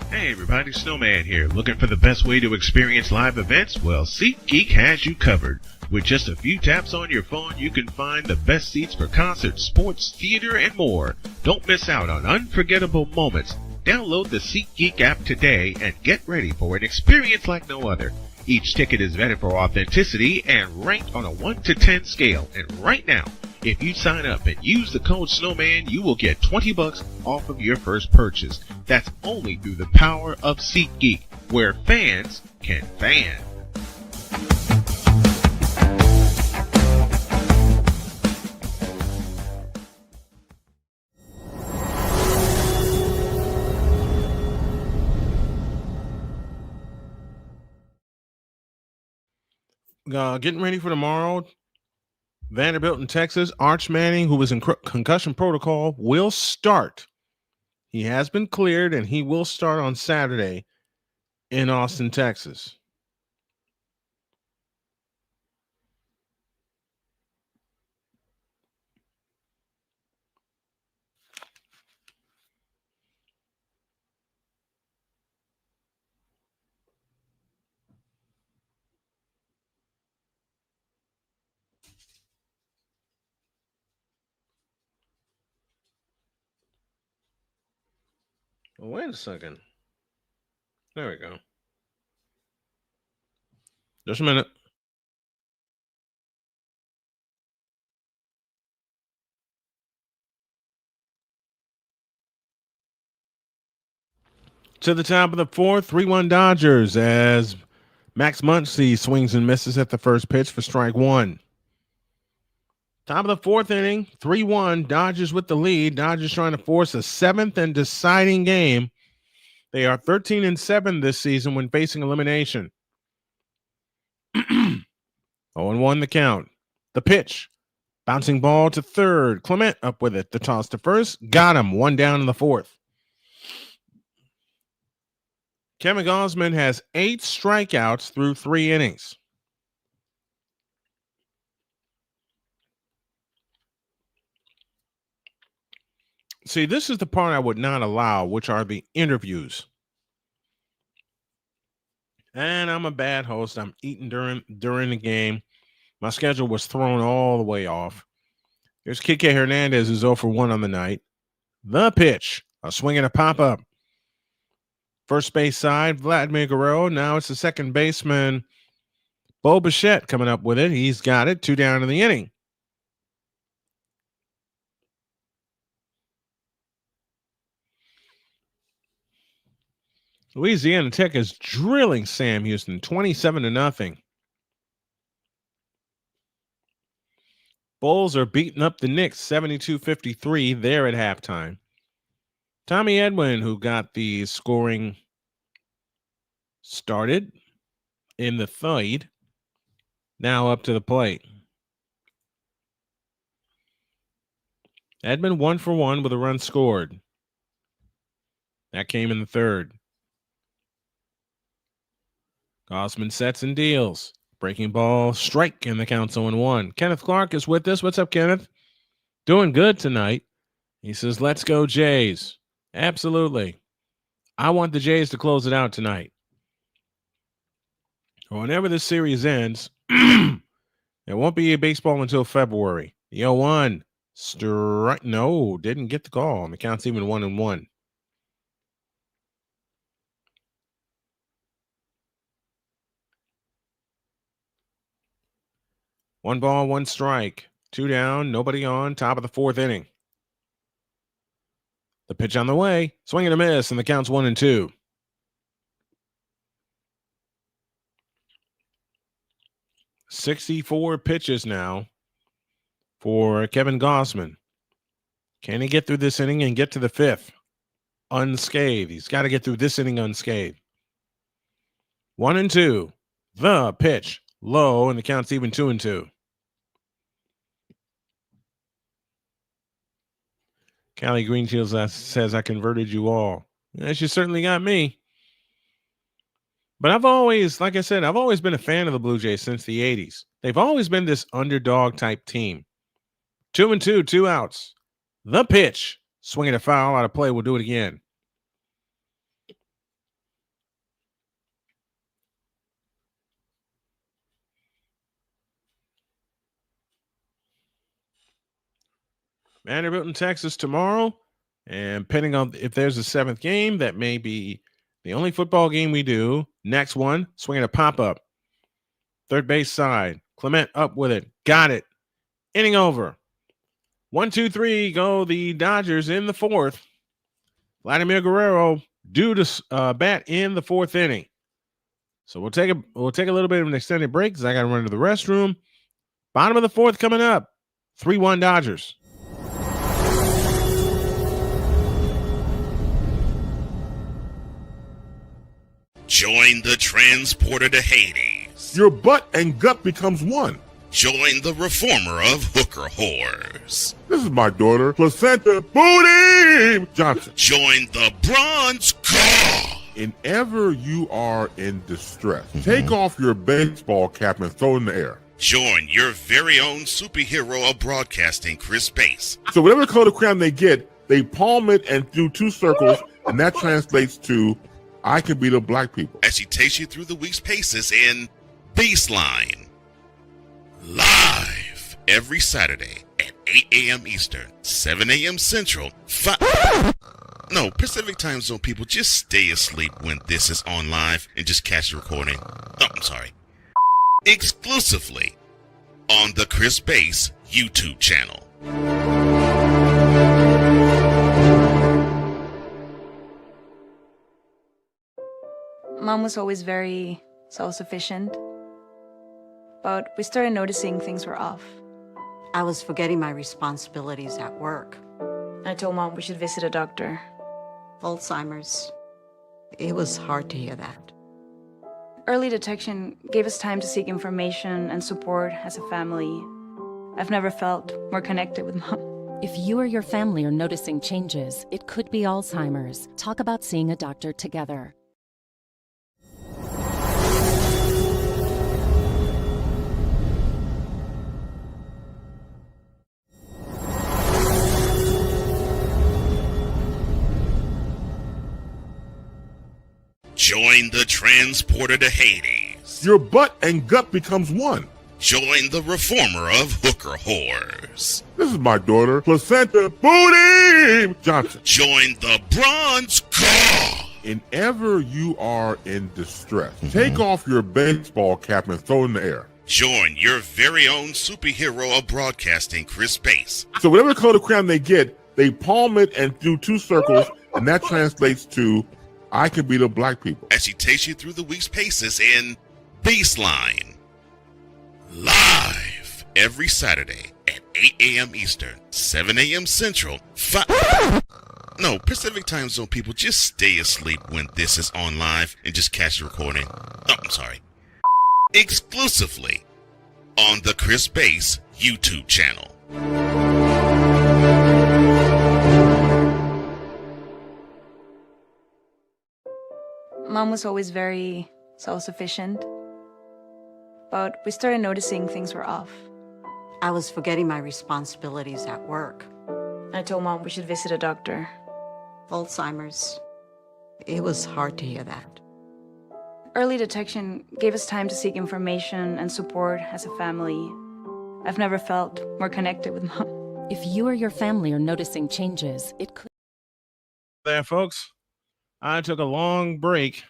Hey everybody, Snowman here. Looking for the best way to experience live events? Well, SeatGeek has you covered. With just a few taps on your phone, you can find the best seats for concerts, sports, theater, and more. Don't miss out on unforgettable moments. Download the SeatGeek app today and get ready for an experience like no other. Each ticket is vetted for authenticity and ranked on a 1 to 10 scale. And right now, if you sign up and use the code Snowman, you will get $20 off of your first purchase. That's only through the power of SeatGeek, where fans can fan. Getting ready for tomorrow. Vanderbilt in Texas. Arch Manning, who was in concussion protocol, will start. He has been cleared, and he will start on Saturday in Austin, Texas. Well, wait a second. There we go. Just a minute. To the top of the fourth, 3-1 Dodgers as Max Muncy swings and misses at the first pitch for strike one. Top of the fourth inning, 3-1, Dodgers with the lead. Dodgers trying to force a seventh and deciding game. They are 13-7 this season when facing elimination. 0-1 the count. The pitch. Bouncing ball to third. Clement up with it. The toss to first. Got him. One down in the fourth. Kevin Gausman has 8 strikeouts through 3 innings. See, this is the part I would not allow, which are the interviews. And I'm a bad host. I'm eating during the game. My schedule was thrown all the way off. Here's Kike Hernandez, who's 0 for 1 on the night. The pitch. A swing and a pop-up. First base side, Vladimir Guerrero. Now it's the second baseman, Bo Bichette, coming up with it. He's got it. 2 down in the inning. Louisiana Tech is drilling Sam Houston 27-0. Bulls are beating up the Knicks 72-53 there at halftime. Tommy Edwin, who got the scoring started in the third, now up to the plate. Edmond 1 for 1 with a run scored. That came in the third. Gausman sets and deals. Breaking ball, strike, and the count's 0-1. Kenneth Clark is with us. What's up, Kenneth? Doing good tonight. He says, let's go Jays. Absolutely. I want the Jays to close it out tonight. Whenever this series ends, it won't be a baseball until February. The 0-1. Strike. No, didn't get the call. The count's even 1-1. One ball, one strike. 2 down, nobody on. Top of the fourth inning. The pitch on the way. Swing and a miss, and the count's 1-2. $64 pitches now for Kevin Gausman. Can he get through this inning and get to the fifth unscathed? He's got to get through this inning unscathed. 1-2. The pitch. Low, and the count's even 2-2. Callie Greenfield says, I converted you all. Yes, you certainly got me. But I've always, like I said, I've always been a fan of the Blue Jays since the 80s. They've always been this underdog type team. 2-2, 2 outs. The pitch. Swinging a foul out of play. We'll do it again. Vanderbilt in Texas tomorrow. And depending on if there's a 7th game, that may be the only football game we do. Next one, swinging a pop-up. Third base side. Clement up with it. Got it. Inning over. 1-2-3 go the Dodgers in the fourth. Vladimir Guerrero due to bat in the fourth inning. So we'll take a little bit of an extended break because I got to run to the restroom. Bottom of the fourth coming up. 3-1 Dodgers. Join the transporter to Hades. Your butt and gut becomes one. Join the reformer of hooker whores. This is my daughter, Placenta Booty Johnson. Join the bronze car. Whenever you are in distress, take off your baseball cap and throw it in the air. Join your very own superhero of broadcasting, Chris Bass. So whatever color crayon they get, they palm it and do two circles, and that translates to I can beat up black people. As he takes you through the week's paces in Baseline. Live every Saturday at 8 a.m. Eastern, 7 a.m. Central, Pacific Time Zone people, just stay asleep when this is on live and just catch the recording. Exclusively on the Chris Bass YouTube channel. Mom was always very self-sufficient, but we started noticing things were off. I was forgetting my responsibilities at work. I told Mom we should visit a doctor. Alzheimer's. It was hard to hear that. Early detection gave us time to seek information and support as a family. I've never felt more connected with Mom. If you or your family are noticing changes, it could be Alzheimer's. Talk about seeing a doctor together. Join the transporter to Hades. Your butt and gut becomes one. Join the reformer of hooker whores. This is my daughter, Placenta Booty Johnson. Join the bronze car. Whenever you are in distress, take off your baseball cap and throw it in the air. Join your very own superhero of broadcasting, Chris Bass. So whatever color crayon they get, they palm it and do two circles, and that translates to I can beat up black people. As he takes you through the week's paces in Baseline. Live every Saturday at 8 a.m. Eastern, 7 a.m. Central, Pacific Time Zone people, just stay asleep when this is on live and just catch the recording. Exclusively on the Chris Bass YouTube channel. Mom was always very self-sufficient, but we started noticing things were off. I was forgetting my responsibilities at work. I told Mom we should visit a doctor. Alzheimer's. It was hard to hear that. Early detection gave us time to seek information and support as a family. I've never felt more connected with Mom. If you or your family are noticing changes, it could. There, folks. I took a long break,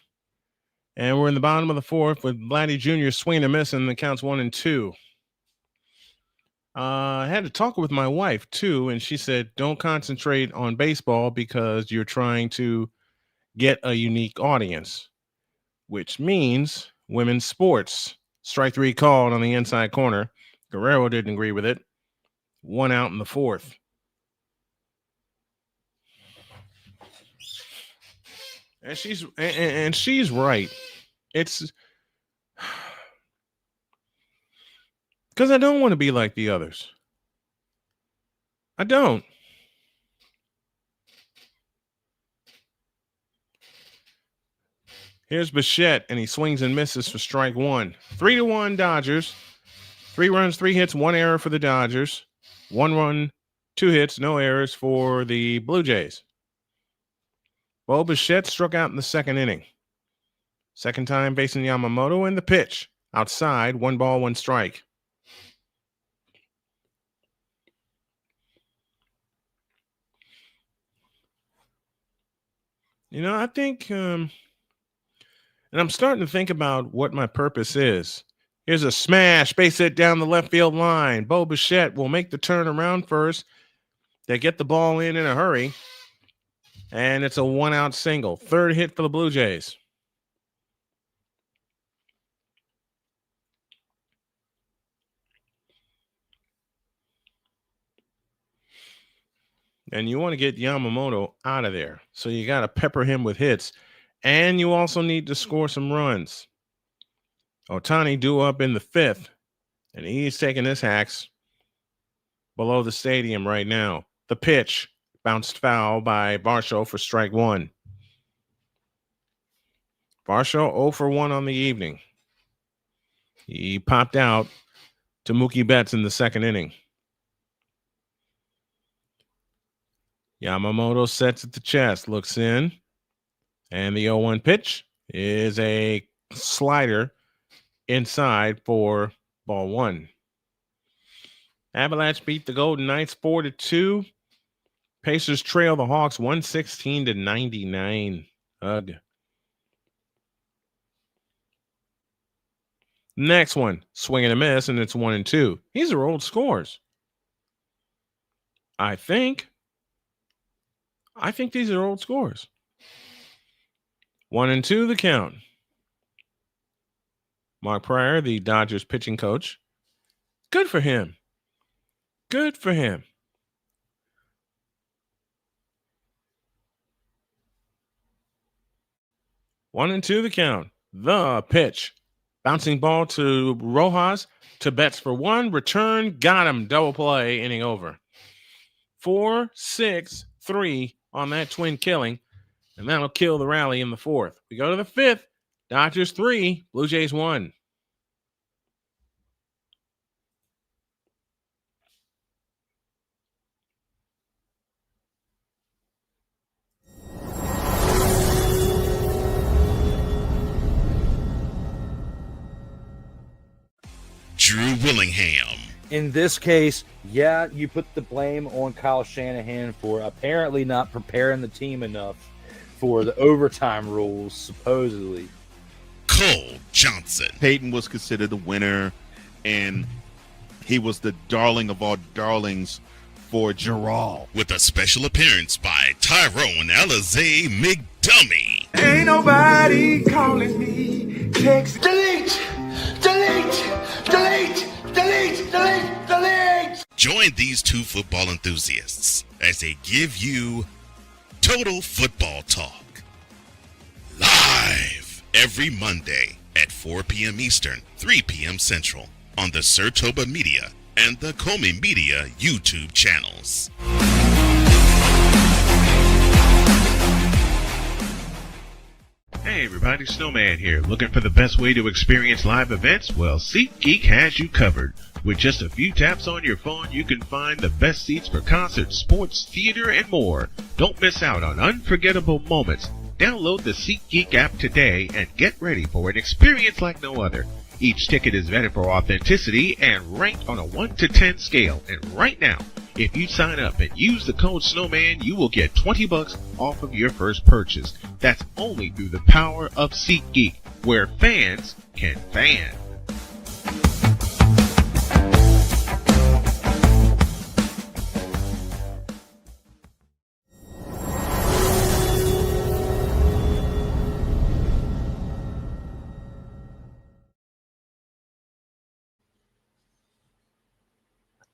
and we're in the bottom of the fourth with Vladdy Jr. swinging and missing the counts 1 and 2. I had to talk with my wife, too, and she said, don't concentrate on baseball because you're trying to get a unique audience, which means women's sports. Strike 3 called on the inside corner. Guerrero didn't agree with it. 1 out in the fourth. And she's right. It's because I don't want to be like the others. I don't. Here's Bichette, and he swings and misses for strike 1. 3-1 Dodgers. 3 runs, 3 hits, 1 error for the Dodgers. 1 run, 2 hits, no errors for the Blue Jays. Bo Bichette struck out in the second inning. Second time facing Yamamoto, and the pitch. Outside, 1 ball, 1 strike. You know, I think, and I'm starting to think about what my purpose is. Here's a smash, base hit down the left field line. Bo Bichette will make the turn around first. They get the ball in a hurry, and it's a 1-out single. Third hit for the Blue Jays. And you want to get Yamamoto out of there. So you got to pepper him with hits. And you also need to score some runs. Ohtani due up in the 5th. And he's taking this hacks below the stadium right now. The pitch bounced foul by Varsho for strike 1. Varsho 0 for 1 on the evening. He popped out to Mookie Betts in the 2nd inning. Yamamoto sets at the chest, looks in, and the 0-1 pitch is a slider inside for ball 1. Avalanche beat the Golden Knights 4-2. Pacers trail the Hawks 116-99. Ugh. Next one, swing and a miss, and it's 1-2. These are old scores. I think these are old scores. 1-2 the count. Mark Prior, the Dodgers pitching coach. Good for him. Good for him. One and two the count. The pitch. Bouncing ball to Rojas. To Betts for 1. Return. Got him. Double play. Inning over. 4-6-3 on that twin killing. And that'll kill the rally in the 4th. We go to the 5th. Dodgers 3. Blue Jays 1. Drew Willingham. In this case, yeah, you put the blame on Kyle Shanahan for apparently not preparing the team enough for the overtime rules, supposedly. Cole Johnson. Peyton was considered the winner, and he was the darling of all darlings for Gerald. With a special appearance by Tyrone Alizé McDummy. Ain't nobody calling me. Text. Delete! Delete! Delete! Delete! Delete! Delete! Join these two football enthusiasts as they give you Total Football Talk. Live every Monday at 4 p.m. Eastern, 3 p.m. Central on the Sertoba Media and the Comey Media YouTube channels. Hey everybody, Snowman here. Looking for the best way to experience live events? Well, SeatGeek has you covered. With just a few taps on your phone, you can find the best seats for concerts, sports, theater, and more. Don't miss out on unforgettable moments. Download the SeatGeek app today and get ready for an experience like no other. Each ticket is vetted for authenticity and ranked on a 1 to 10 scale. And right now, if you sign up and use the code SNOWMAN, you will get $20 off of your first purchase. That's only through the power of SeatGeek, where fans can fan.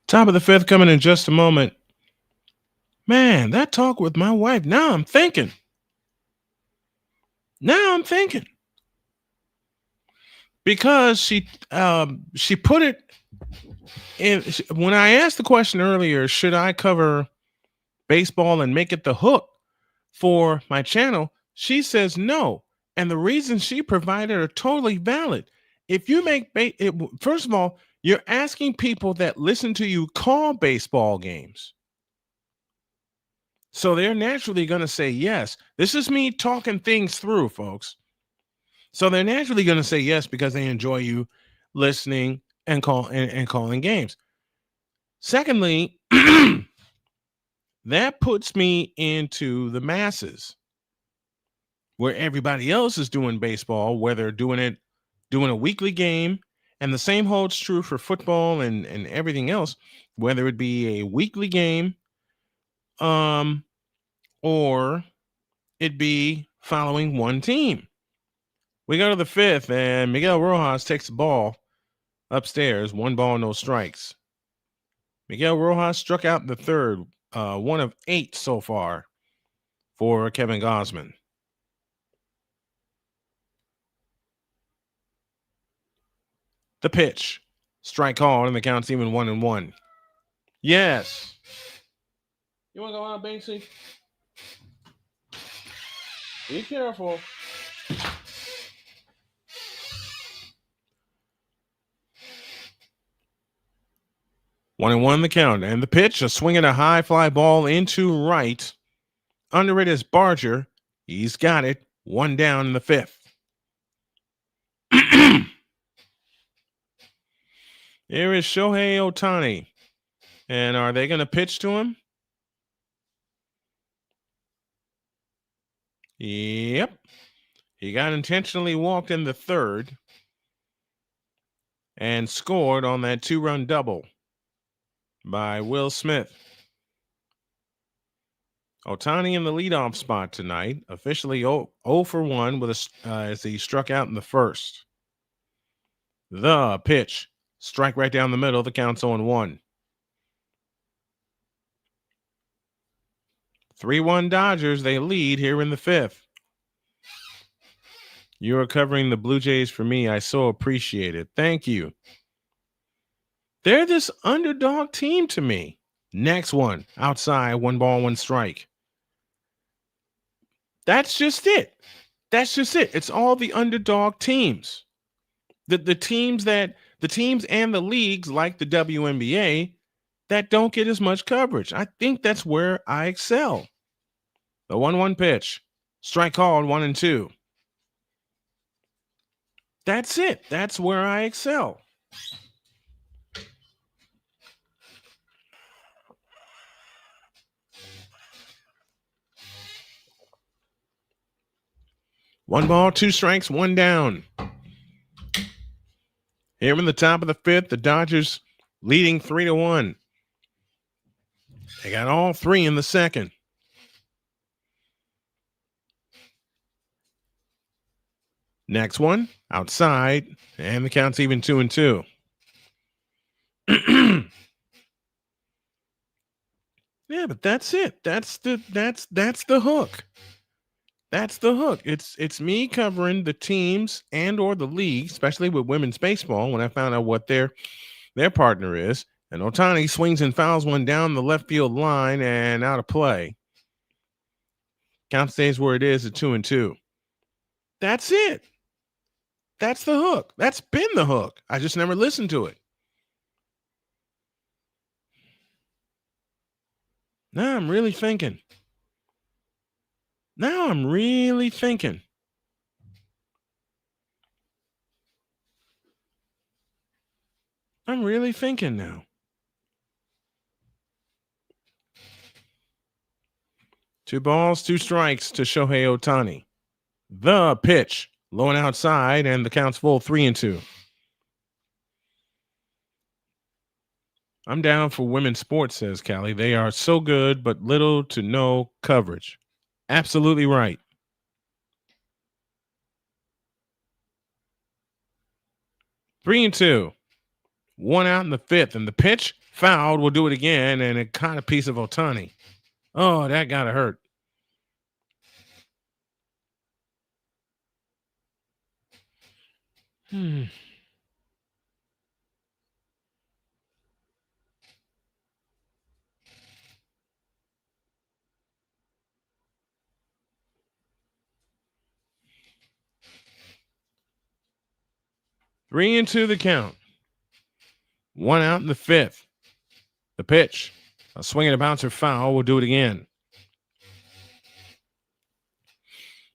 Top of the 5th coming in just a moment. Man, that talk with my wife. Now I'm thinking. Because she put it in. When I asked the question earlier, should I cover baseball and make it the hook for my channel? She says no. And the reasons she provided are totally valid. If you make first of all, you're asking people that listen to you call baseball games. So they're naturally going to say yes. This is me talking things through, folks. So they're naturally going to say yes because they enjoy you listening and calling games. Secondly, that puts me into the masses where everybody else is doing baseball, where they're doing a weekly game And the same holds true for football and everything else, whether it be a weekly game or it be following one team. We go to the fifth, and Miguel Rojas takes the ball upstairs. 1 ball, no strikes. Miguel Rojas struck out in the third, 1 of 8 so far for Kevin Gausman. The pitch. Strike called, and the count's even 1-1. Yes. You want to go out, Banksy? Be careful. One and one the count, and the pitch, a swing and a high fly ball into right. Under it is Barger. He's got it. 1 down in the fifth. Here is Shohei Ohtani. And are they going to pitch to him? Yep. He got intentionally walked in the third and scored on that 2-run double by Will Smith. Ohtani in the leadoff spot tonight, officially 0 for 1 with as he struck out in the first. The pitch, strike right down the middle. The count's 0-1. 3-1 Dodgers. They lead here in the fifth. You are covering the Blue Jays for me. I so appreciate it. Thank you. They're this underdog team to me. Next one, outside, 1 ball, 1 strike. That's just it. That's just it. It's all the underdog teams. The teams and the leagues like the WNBA that don't get as much coverage. I think that's where I excel. The 1-1 pitch. Strike called, 1-2. That's it. That's where I excel. One ball, 2 strikes, 1 down. Here in the top of the fifth, the Dodgers leading 3-1. They got all 3 in the second. Next one, outside, and the count's even 2-2. Yeah, but that's it. That's the hook. That's the hook. It's me covering the teams and or the league, especially with women's baseball, when I found out what their partner is. And Ohtani swings and fouls one down the left field line and out of play. Count stays where it is at 2-2. That's it. That's the hook. That's been the hook. I just never listened to it. Now I'm really thinking. I'm really thinking now. Two balls, 2 strikes to Shohei Ohtani. The pitch, low and outside, and the count's full, 3-2. I'm down for women's sports, says Callie. They are so good, but little to no coverage. Absolutely right. Three and two. 1 out in the fifth, and the pitch fouled. We'll do it again, and it caught a piece of Ohtani. Oh, that gotta hurt. Three and 2 the count. 1 out in the fifth. The pitch. A swing and a bouncer foul. We'll do it again.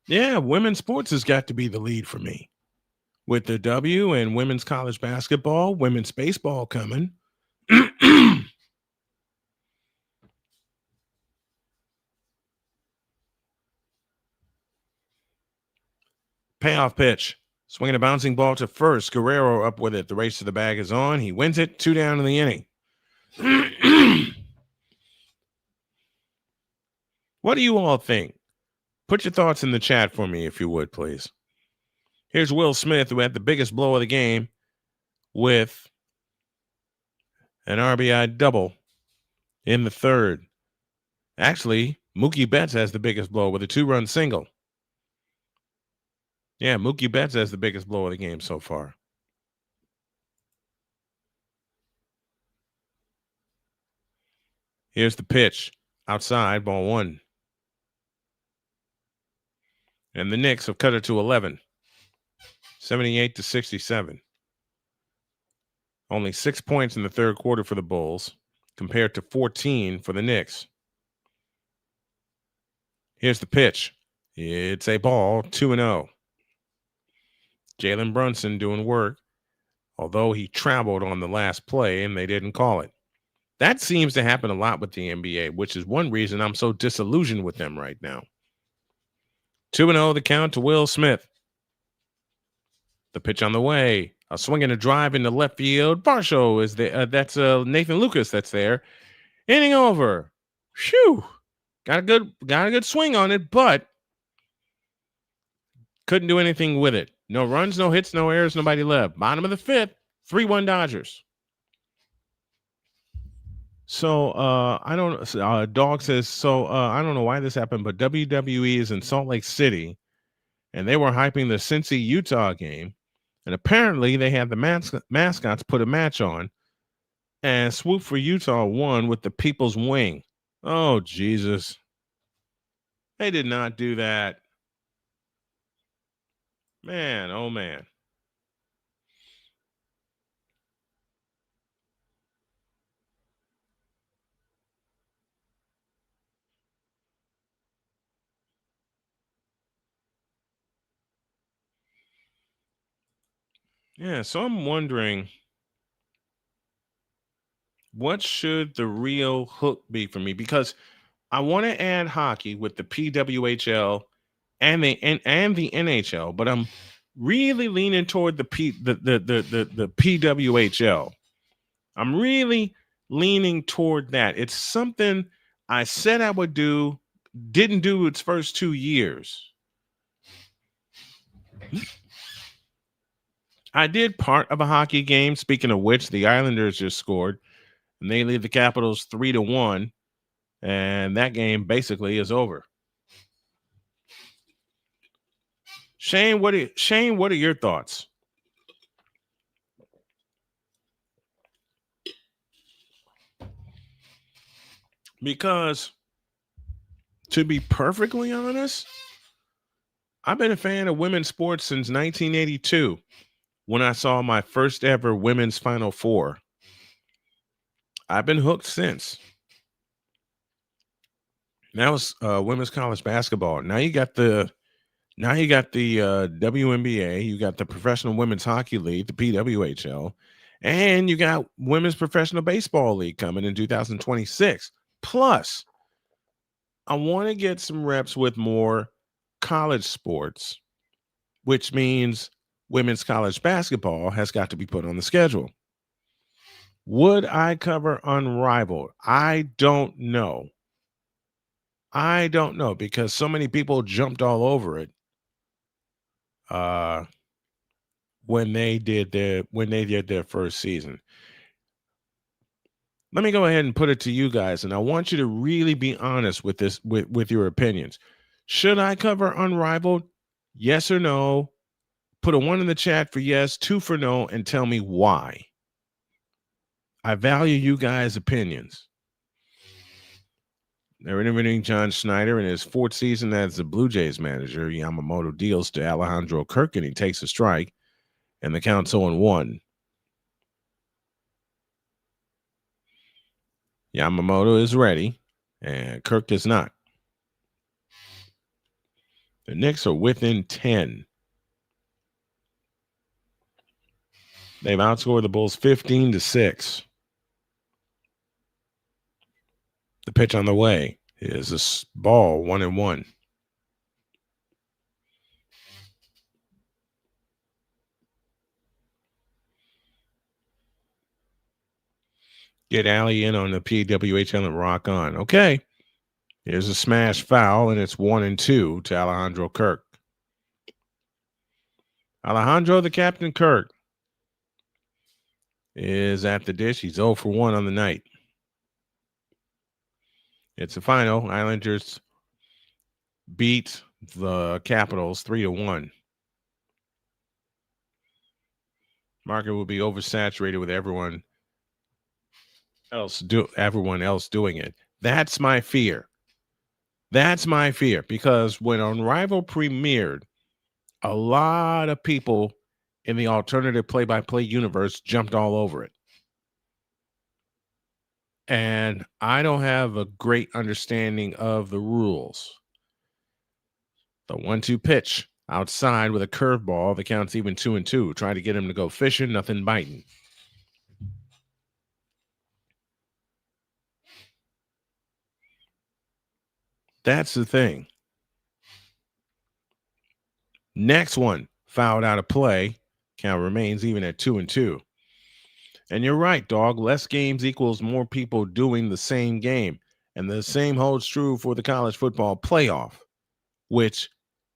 Yeah, women's sports has got to be the lead for me. With the W and women's college basketball, women's baseball coming. Payoff pitch. Swinging a bouncing ball to first. Guerrero up with it. The race to the bag is on. He wins it. 2 down in the inning. What do you all think? Put your thoughts in the chat for me, if you would, please. Here's Will Smith, who had the biggest blow of the game with an RBI double in the third. Actually, Mookie Betts has the biggest blow with a 2-run single. Yeah, Mookie Betts has the biggest blow of the game so far. Here's the pitch. Outside, ball 1. And the Knicks have cut it to 11. 78-67. Only 6 points in the third quarter for the Bulls, compared to 14 for the Knicks. Here's the pitch. It's a ball, 2-0. Jalen Brunson doing work, although he traveled on the last play and they didn't call it. That seems to happen a lot with the NBA, which is one reason I'm so disillusioned with them right now. 2-0, the count to Will Smith. The pitch on the way. A swing and a drive into left field. Varsho is there. That's Nathan Lucas that's there. Inning over. Phew. Got a good swing on it, but couldn't do anything with it. No runs, no hits, no errors, nobody left. Bottom of the 5th, 3-1 Dodgers. So I don't. Dog says so. I don't know why this happened, but WWE is in Salt Lake City, and they were hyping the Cincy Utah game, and apparently they had the mascots put a match on, and Swoop for Utah won with the People's Wing. Oh Jesus! They did not do that. Man, oh man. Yeah, so I'm wondering, what should the real hook be for me? Because I want to add hockey with the PWHL and the NHL, but I'm really leaning toward the PWHL. I'm really leaning toward that. It's something I said I would do, didn't do its first 2 years. I did part of a hockey game. Speaking of which, the Islanders just scored, and they lead the Capitals 3-1, and that game basically is over. Shane, what are your thoughts? Because, to be perfectly honest, I've been a fan of women's sports since 1982, when I saw my first ever women's Final Four. I've been hooked since. That was women's college basketball. Now you got the WNBA, you got the Professional Women's Hockey League, the PWHL, and you got Women's Professional Baseball League coming in 2026. Plus, I want to get some reps with more college sports, which means women's college basketball has got to be put on the schedule. Would I cover Unrivaled? I don't know. Because so many people jumped all over it when they did their first season. Let me go ahead and put it to you guys, and I want you to really be honest with this, with your opinions. Should I cover Unrivaled? Yes or no? Put a 1 in the chat for yes, 2 for no, and tell me why. I value you guys' opinions. They're interviewing John Schneider in his 4th season as the Blue Jays manager. Yamamoto deals to Alejandro Kirk, and he takes a strike, and the count's 0-1. Yamamoto is ready, and Kirk is not. The Knicks are within 10. They've outscored the Bulls 15-6. The pitch on the way is a ball, 1-1. Get Allie in on the PWHL and rock on. Okay. Here's a smash foul, and it's 1-2 to Alejandro Kirk. Alejandro, the captain Kirk, is at the dish. He's 0 for 1 on the night. It's a final. Islanders beat the Capitals 3-1. Market will be oversaturated with everyone else doing it. That's my fear. That's my fear, because when Unrivaled premiered, a lot of people in the alternative play-by-play universe jumped all over it. And I don't have a great understanding of the rules. The 1-2 pitch outside with a curveball that counts even 2-2. Try to get him to go fishing, nothing biting. That's the thing. Next one, fouled out of play. Count remains even at 2-2. And you're right, dog. Less games equals more people doing the same game. And the same holds true for the college football playoff, which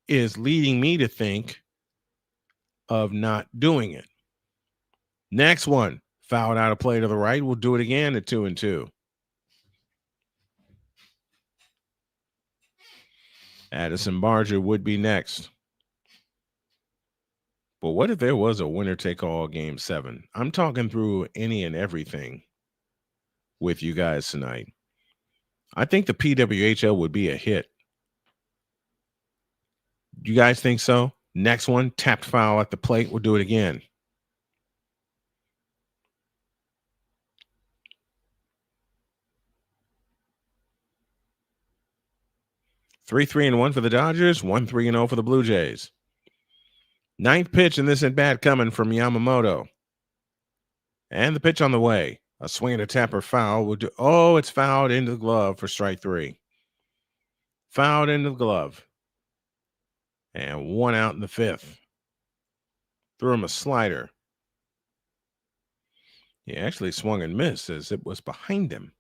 is leading me to think of not doing it. Next one, fouled out of play to the right. We'll do it again at 2-2. Addison Barger would be next. But what if there was a winner-take-all game 7? I'm talking through any and everything with you guys tonight. I think the PWHL would be a hit. You guys think so? Next one, tapped foul at the plate. We'll do it again. Three, 3-1 for the Dodgers. 1-3-0 for the Blue Jays. Ninth pitch in this at bat coming from Yamamoto. And the pitch on the way. A swing and a tapper foul. It's fouled into the glove for strike 3. Fouled into the glove. And 1 out in the 5th. Threw him a slider. He actually swung and missed as it was behind him.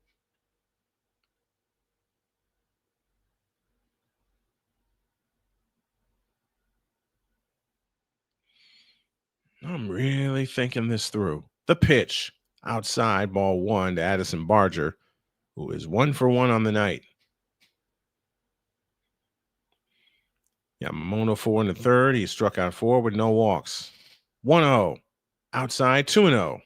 I'm really thinking this through. The pitch. Outside, ball 1 to Addison Barger, who is 1 for 1 on the night. Yamamoto 4 in the 3rd. He struck out 4 with no walks. 1-0. Outside, 2-0.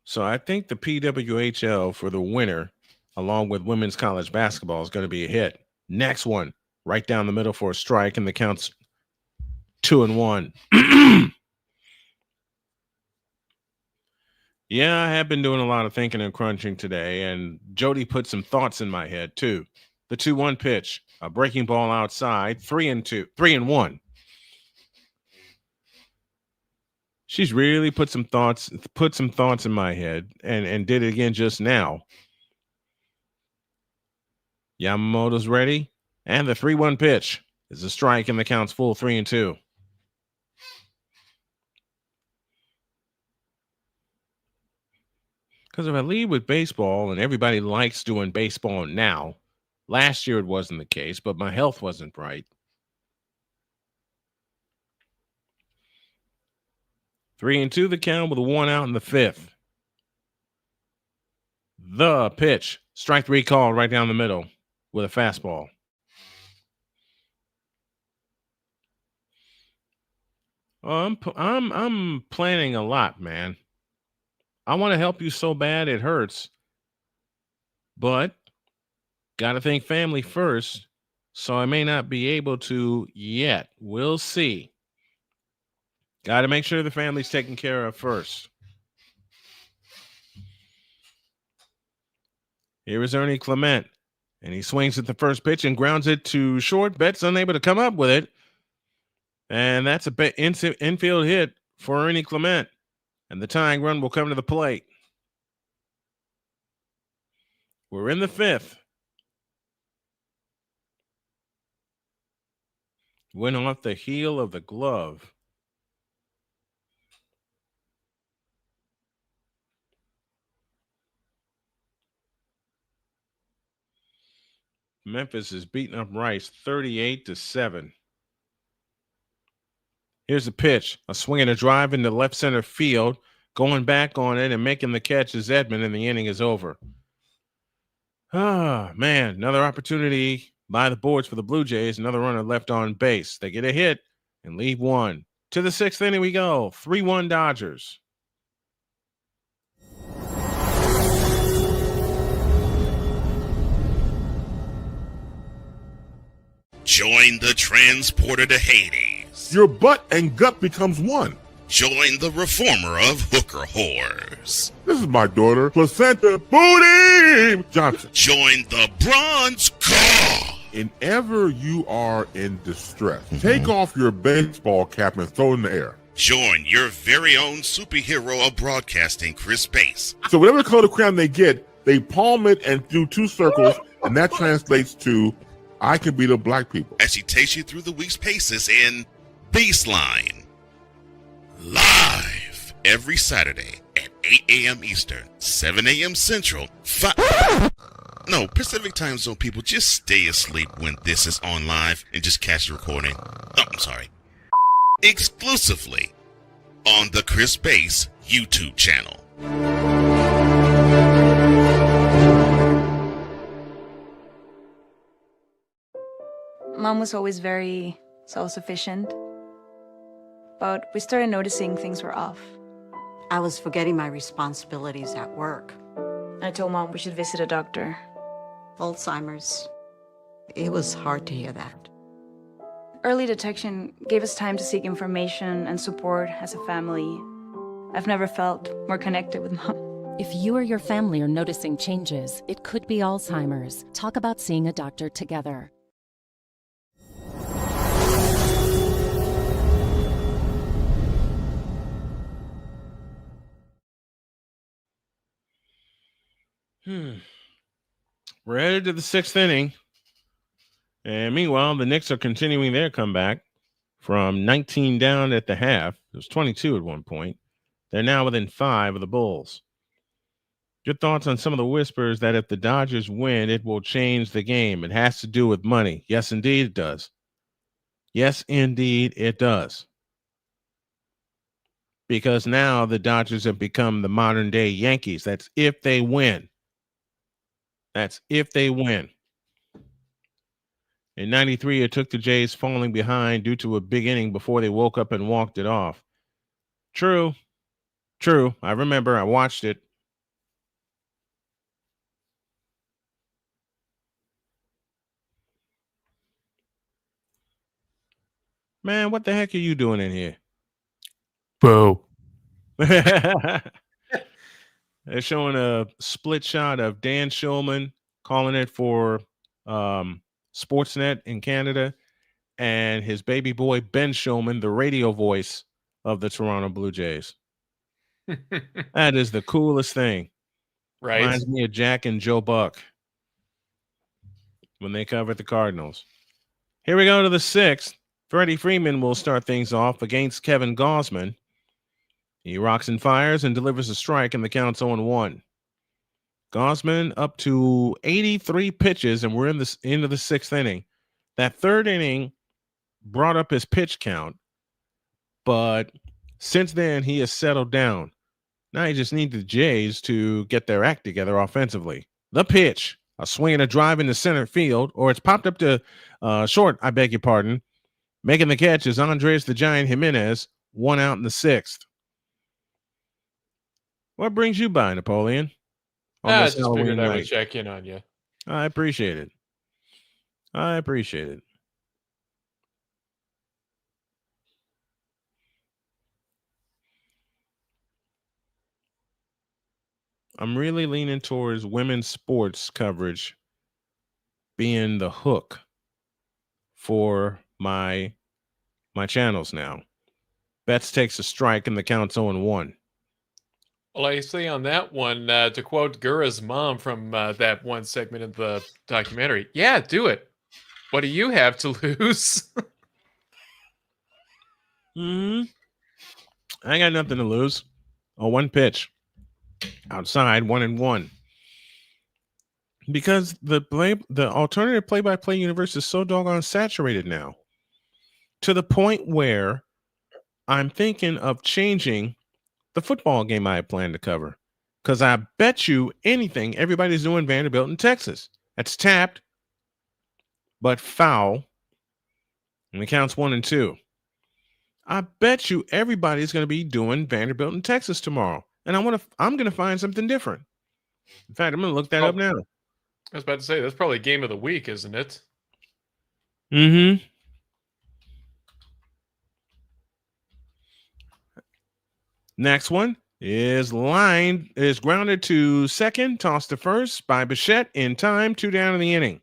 So I think the PWHL for the winner, along with women's college basketball, is going to be a hit. Next one, right down the middle for a strike, and the count's 2-1. Yeah, I have been doing a lot of thinking and crunching today, and Jody put some thoughts in my head too. The 2-1 pitch, a breaking ball outside, 3-1. She's really put some thoughts in my head and did it again just now. Yamamoto's ready, and the 3-1 pitch is a strike, and the count's full 3-2. Because if I lead with baseball and everybody likes doing baseball now, last year it wasn't the case, but my health wasn't right. 3-2 the count with a 1 out in the 5th. The pitch, strike 3 call right down the middle with a fastball. I'm planning a lot, man. I want to help you so bad it hurts, but got to think family first, so I may not be able to yet. We'll see. Got to make sure the family's taken care of first. Here is Ernie Clement, and he swings at the first pitch and grounds it to short. Betts unable to come up with it, and that's a infield hit for Ernie Clement. And the tying run will come to the plate. We're in the 5th. Went off the heel of the glove. Memphis is beating up Rice 38-7. Here's the pitch. A swing and a drive into left center field. Going back on it and making the catch is Edman, and the inning is over. Ah, man. Another opportunity by the boards for the Blue Jays. Another runner left on base. They get a hit and leave one. To the sixth inning we go. 3-1 Dodgers. Join the transporter to Hades. Your butt and gut becomes one. Join the reformer of hooker whores. This is my daughter, Placenta Booty Johnson. Join the bronze car. Whenever you are in distress, take off your baseball cap and throw it in the air. Join your very own superhero of broadcasting, Chris Bass. So whatever color crayon they get, they palm it and do two circles, and that translates to I can beat up black people. As she takes you through the week's paces in Baseline. Live every Saturday at 8 a.m. Eastern, 7 a.m. Central, No, Pacific Time Zone people, just stay asleep when this is on live and just catch the recording. Oh, I'm sorry. Exclusively on the Chris Bass YouTube channel. Mom was always very self-sufficient, but we started noticing things were off. I was forgetting my responsibilities at work. I told Mom we should visit a doctor. Alzheimer's. It was hard to hear that. Early detection gave us time to seek information and support as a family. I've never felt more connected with Mom. If you or your family are noticing changes, it could be Alzheimer's. Talk about seeing a doctor together. We're headed to the sixth inning. And meanwhile, the Knicks are continuing their comeback from 19 down at the half. It was 22 at one point. They're now within 5 of the Bulls. Your thoughts on some of the whispers that if the Dodgers win, it will change the game? It has to do with money. Yes, indeed, it does. Yes, indeed, it does. Because now the Dodgers have become the modern day Yankees. That's if they win. That's if they win. In 93, it took the Jays falling behind due to a big inning before they woke up and walked it off. True. True. I remember. I watched it. Man, what the heck are you doing in here? Boo. They're showing a split shot of Dan Shulman calling it for Sportsnet in Canada, and his baby boy Ben Shulman, the radio voice of the Toronto Blue Jays. That is the coolest thing. Right. Reminds me of Jack and Joe Buck when they covered the Cardinals. Here we go to the sixth. Freddie Freeman will start things off against Kevin Gausman. He rocks and fires and delivers a strike, and the count's 0-1. Gausman up to 83 pitches, and we're into the sixth inning. That third inning brought up his pitch count, but since then he has settled down. Now he just needs the Jays to get their act together offensively. The pitch, a swing and a drive into center field, or it's popped up to short, I beg your pardon. Making the catch is Andres the Giant Jimenez, 1 out in the sixth. What brings you by, Napoleon? I just figured I would check in on you. I appreciate it. I appreciate it. I'm really leaning towards women's sports coverage being the hook for my channels now. Betts takes a strike and the count's 0-1. Well, I see on that one, to quote Gura's mom from that one segment of the documentary, yeah, do it. What do you have to lose? I ain't got nothing to lose. Oh, one pitch. Outside, 1-1. Because the alternative play-by-play universe is so doggone saturated now, to the point where I'm thinking of changing the football game I had planned to cover. Because I bet you anything, everybody's doing Vanderbilt in Texas. That's tapped, but foul. And it counts 1-2. I bet you everybody's going to be doing Vanderbilt in Texas tomorrow. And I'm going to find something different. In fact, I'm going to look that up now. I was about to say, that's probably game of the week, isn't it? Mm-hmm. Next one is grounded to second, tossed to first by Bichette in time, 2 down in the inning.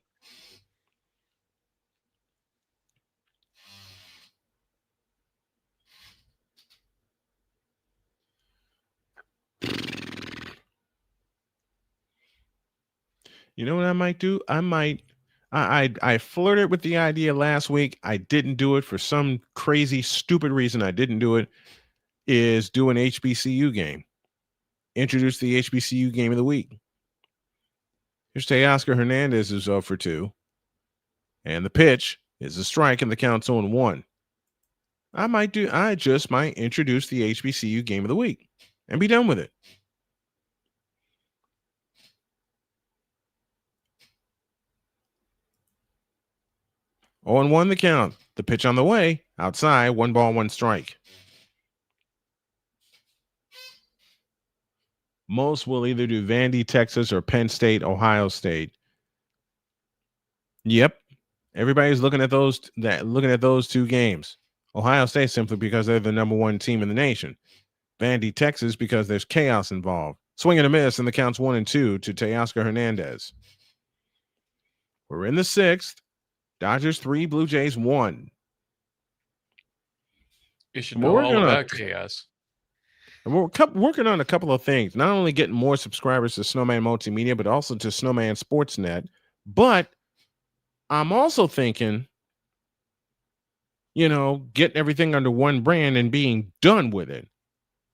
You know what I might do? I flirted with the idea last week. I didn't do it for some crazy, stupid reason. I didn't do it. Is do an HBCU game. Introduce the HBCU game of the week. Here's Teoscar Hernandez, who's 0 for 2. And the pitch is a strike, and the count's 0-1. I just might introduce the HBCU game of the week and be done with it. Oh, and 1 the count. The pitch on the way. Outside, 1 ball, 1 strike. Most will either do Vandy, Texas, or Penn State, Ohio State. Yep. Everybody's looking at those 2 games. Ohio State simply because they're the number 1 team in the nation. Vandy, Texas, because there's chaos involved. Swing and a miss, and the count's 1-2 to Teoscar Hernandez. We're in the 6th. Dodgers 3, Blue Jays 1. You should know all about chaos. And we're working on a couple of things. Not only getting more subscribers to Snowman Multimedia, but also to Snowman Sportsnet. But I'm also thinking, getting everything under one brand and being done with it.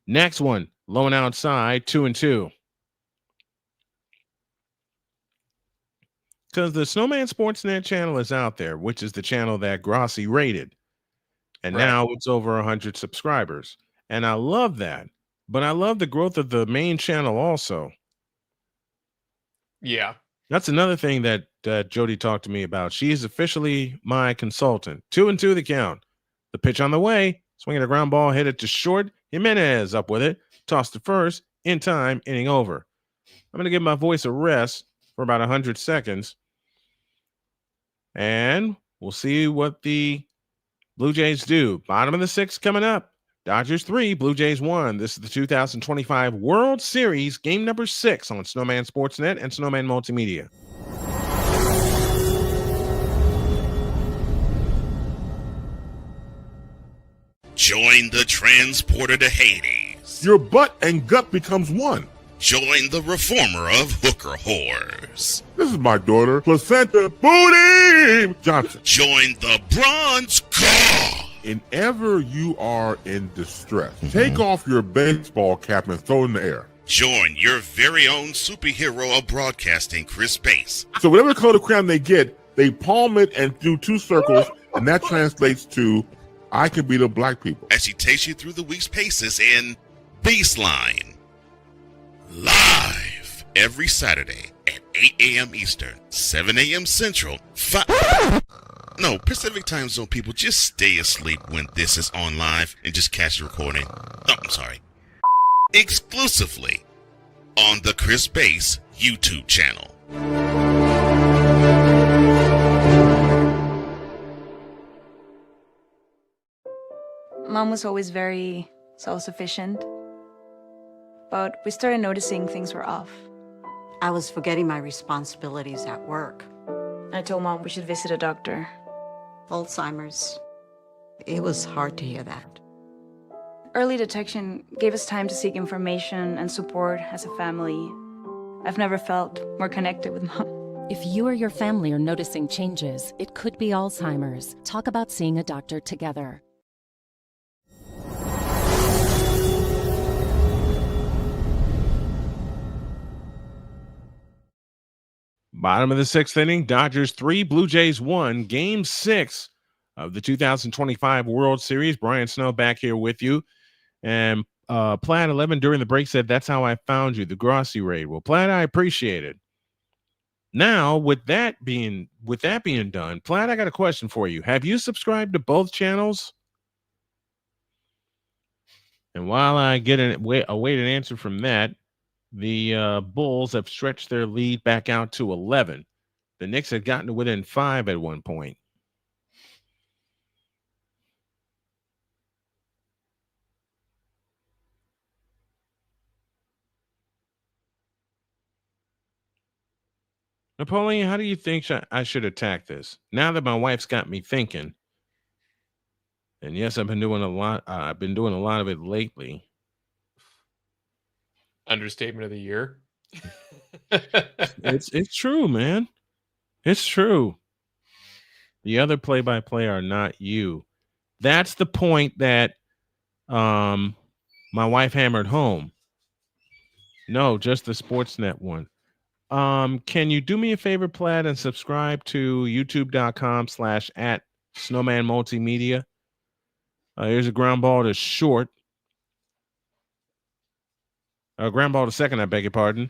Next one, low and outside, 2-2. Because the Snowman Sportsnet channel is out there, which is the channel that Grossi rated. And now it's over 100 subscribers. And I love that. But I love the growth of the main channel also. Yeah. That's another thing that Jody talked to me about. She is officially my consultant. 2-2 the count. The pitch on the way. Swinging a ground ball, hit it to short. Jimenez up with it. Tossed to first. In time, inning over. I'm going to give my voice a rest for about 100 seconds. And we'll see what the Blue Jays do. Bottom of the 6th coming up. Dodgers 3, Blue Jays 1. This is the 2025 World Series, game number 6 on Snowman Sportsnet and Snowman Multimedia. Join the transporter to Hades. Your butt and gut becomes one. Join the reformer of hooker whores. This is my daughter, Placenta Booty Johnson. Join the bronze car. Whenever you are in distress, take off your baseball cap and throw it in the air. Join your very own superhero of broadcasting, Chris Bass. So whatever color crayon they get, they palm it and do 2 circles, and that translates to, I can beat up black people. As she takes you through the week's paces in Baseline. Live every Saturday at 8 a.m. Eastern, 7 a.m. Central, Pacific time zone people, just stay asleep when this is on live and just catch the recording. Oh, I'm sorry. Exclusively on the Chris Bass YouTube channel. Mom was always very self-sufficient, but we started noticing things were off. I was forgetting my responsibilities at work. I told Mom we should visit a doctor. Alzheimer's. It was hard to hear that. Early detection gave us time to seek information and support as a family. I've never felt more connected with Mom. If you or your family are noticing changes, it could be Alzheimer's. Talk about seeing a doctor together. Bottom of the sixth inning, Dodgers 3, Blue Jays 1, game 6 of the 2025 World Series. Brian Snow back here with you. And Plaid 11 during the break said, that's how I found you, the Grossi raid. Well, Plaid, I appreciate it. Now, with that being done, Plaid, I got a question for you. Have you subscribed to both channels? And while I get await an answer from that, the Bulls have stretched their lead back out to 11. The Knicks had gotten to within 5 at one point. Napoleon, how do you think I should attack this? Now that my wife's got me thinking, and yes, I've been doing a lot. I've been doing a lot of it lately. Understatement of the year. It's true, man. It's true. The other play-by-play are not you. That's the point that my wife hammered home. No, just the Sportsnet one. Can you do me a favor, Plaid, and subscribe to youtube.com/@snowman multimedia? Here's a ground ball to short. Ground ball to second, I beg your pardon.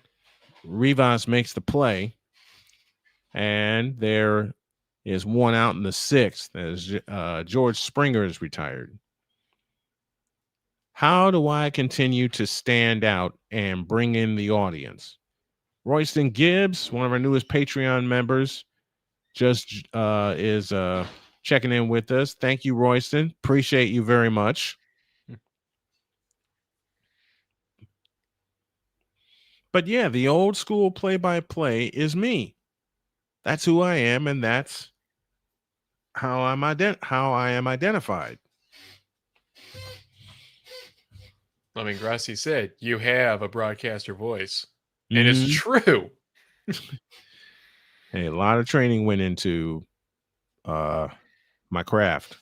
Rivas makes the play. And there is one out in the sixth as George Springer is retired. How do I continue to stand out and bring in the audience? Royston Gibbs, one of our newest Patreon members, just is checking in with us. Thank you, Royston. Appreciate you very much. But yeah, the old school play-by-play is me. That's who I am, and that's how I am identified. I mean, Grassi said you have a broadcaster voice, and it's true. Hey, a lot of training went into my craft.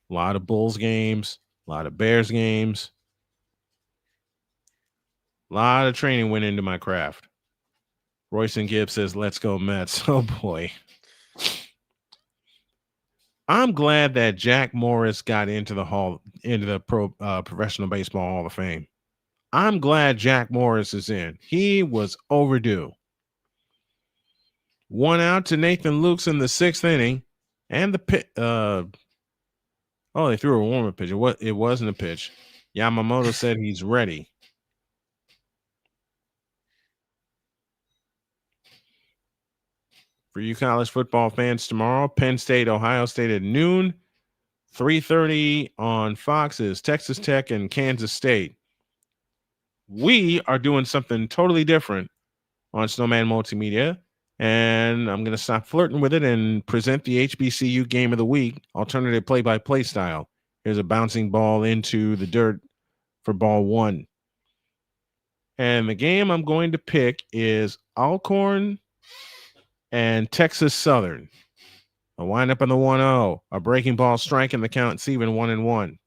A lot of Bulls games, a lot of Bears games. A lot of training went into my craft. Royston Gibbs says, let's go Mets. Oh, boy. I'm glad that Jack Morris got into the Professional Baseball Hall of Fame. I'm glad Jack Morris is in. He was overdue. One out to Nathan Lukes in the sixth inning. And the they threw a warm-up pitch. It wasn't a pitch. Yamamoto said he's ready. For you college football fans tomorrow, Penn State, Ohio State at noon. 3:30 on Fox is Texas Tech and Kansas State. We are doing something totally different on Snowman Multimedia, and I'm going to stop flirting with it and present the HBCU Game of the Week, alternative play-by-play style. Here's a bouncing ball into the dirt for ball one. And the game I'm going to pick is Alcorn and Texas Southern. A windup on the 1-0. A breaking ball strike in the count. It's even 1-1.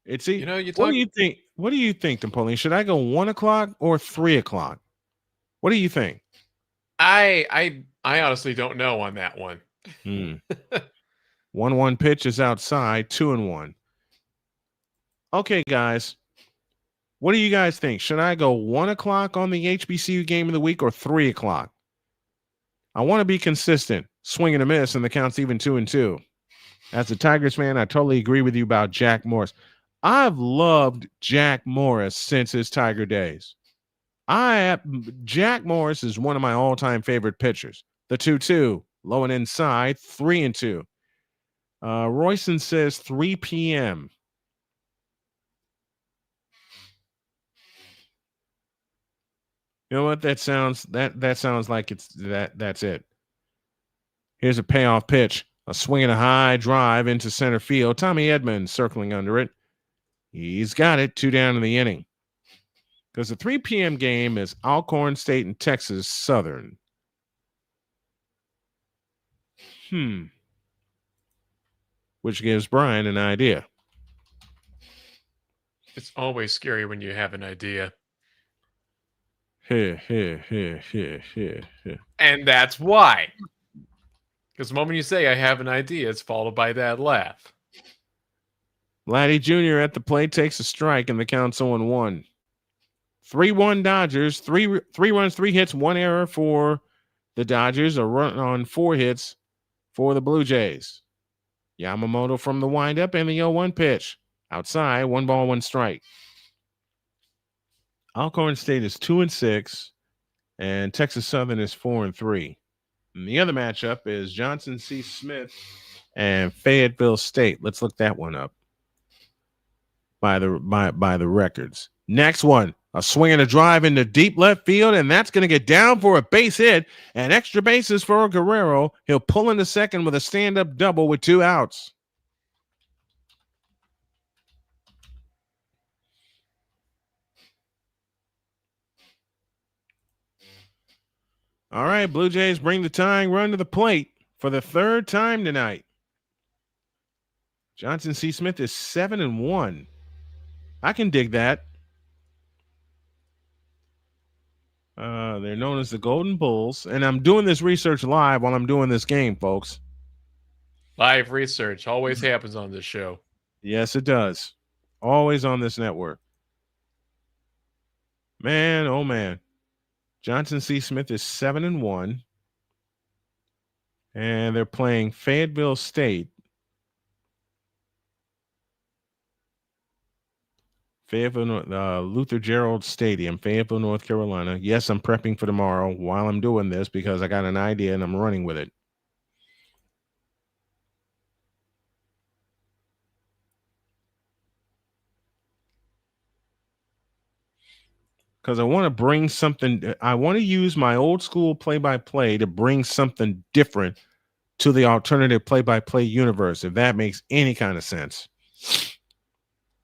What do you think? What do you think, Napoleon? Should I go 1 o'clock or 3 o'clock? What do you think? I honestly don't know on that one. 1-1 pitch is outside. 2-1. Okay, guys. What do you guys think? Should I go 1 o'clock on the HBCU Game of the Week or 3 o'clock? I want to be consistent. Swing and a miss, and the count's even 2-2. As a Tigers fan, I totally agree with you about Jack Morris. I've loved Jack Morris since his Tiger days. Jack Morris is one of my all-time favorite pitchers. The 2-2, low and inside, 3-2. Royston says 3 p.m. You know what? That sounds like that's it. Here's a payoff pitch. A swing and a high drive into center field. Tommy Edmonds circling under it. He's got it. 2 down in the inning. Because the 3 p.m. game is Alcorn State and Texas Southern. Which gives Brian an idea. It's always scary when you have an idea. And that's why. Because the moment you say I have an idea, it's followed by that laugh. Vladdy Jr. at the plate takes a strike, and the count's 0-1. 3-1 Dodgers. Three runs, 3 hits, 1 error for the Dodgers. A run on 4 hits for the Blue Jays. Yamamoto from the windup and the 0-1 pitch. Outside, 1 ball, 1 strike. Alcorn State is 2-6, and Texas Southern is 4-3. And the other matchup is Johnson C. Smith and Fayetteville State. Let's look that one up by the records. Next one, a swing and a drive into deep left field, and that's going to get down for a base hit and extra bases for Guerrero. He'll pull into second with a stand-up double with 2 outs. All right, Blue Jays bring the tying run to the plate for the 3rd time tonight. Johnson C. Smith is 7-1. I can dig that. They're known as the Golden Bulls, and I'm doing this research live while I'm doing this game, folks. Live research always happens on this show. Yes, it does. Always on this network. Man, oh man. Johnson C. Smith is 7-1, and they're playing Fayetteville State. Fayetteville, Luther Gerald Stadium, Fayetteville, North Carolina. Yes, I'm prepping for tomorrow while I'm doing this because I got an idea and I'm running with it. Because I want to bring something. I want to use my old school play-by-play to bring something different to the alternative play-by-play universe, if that makes any kind of sense.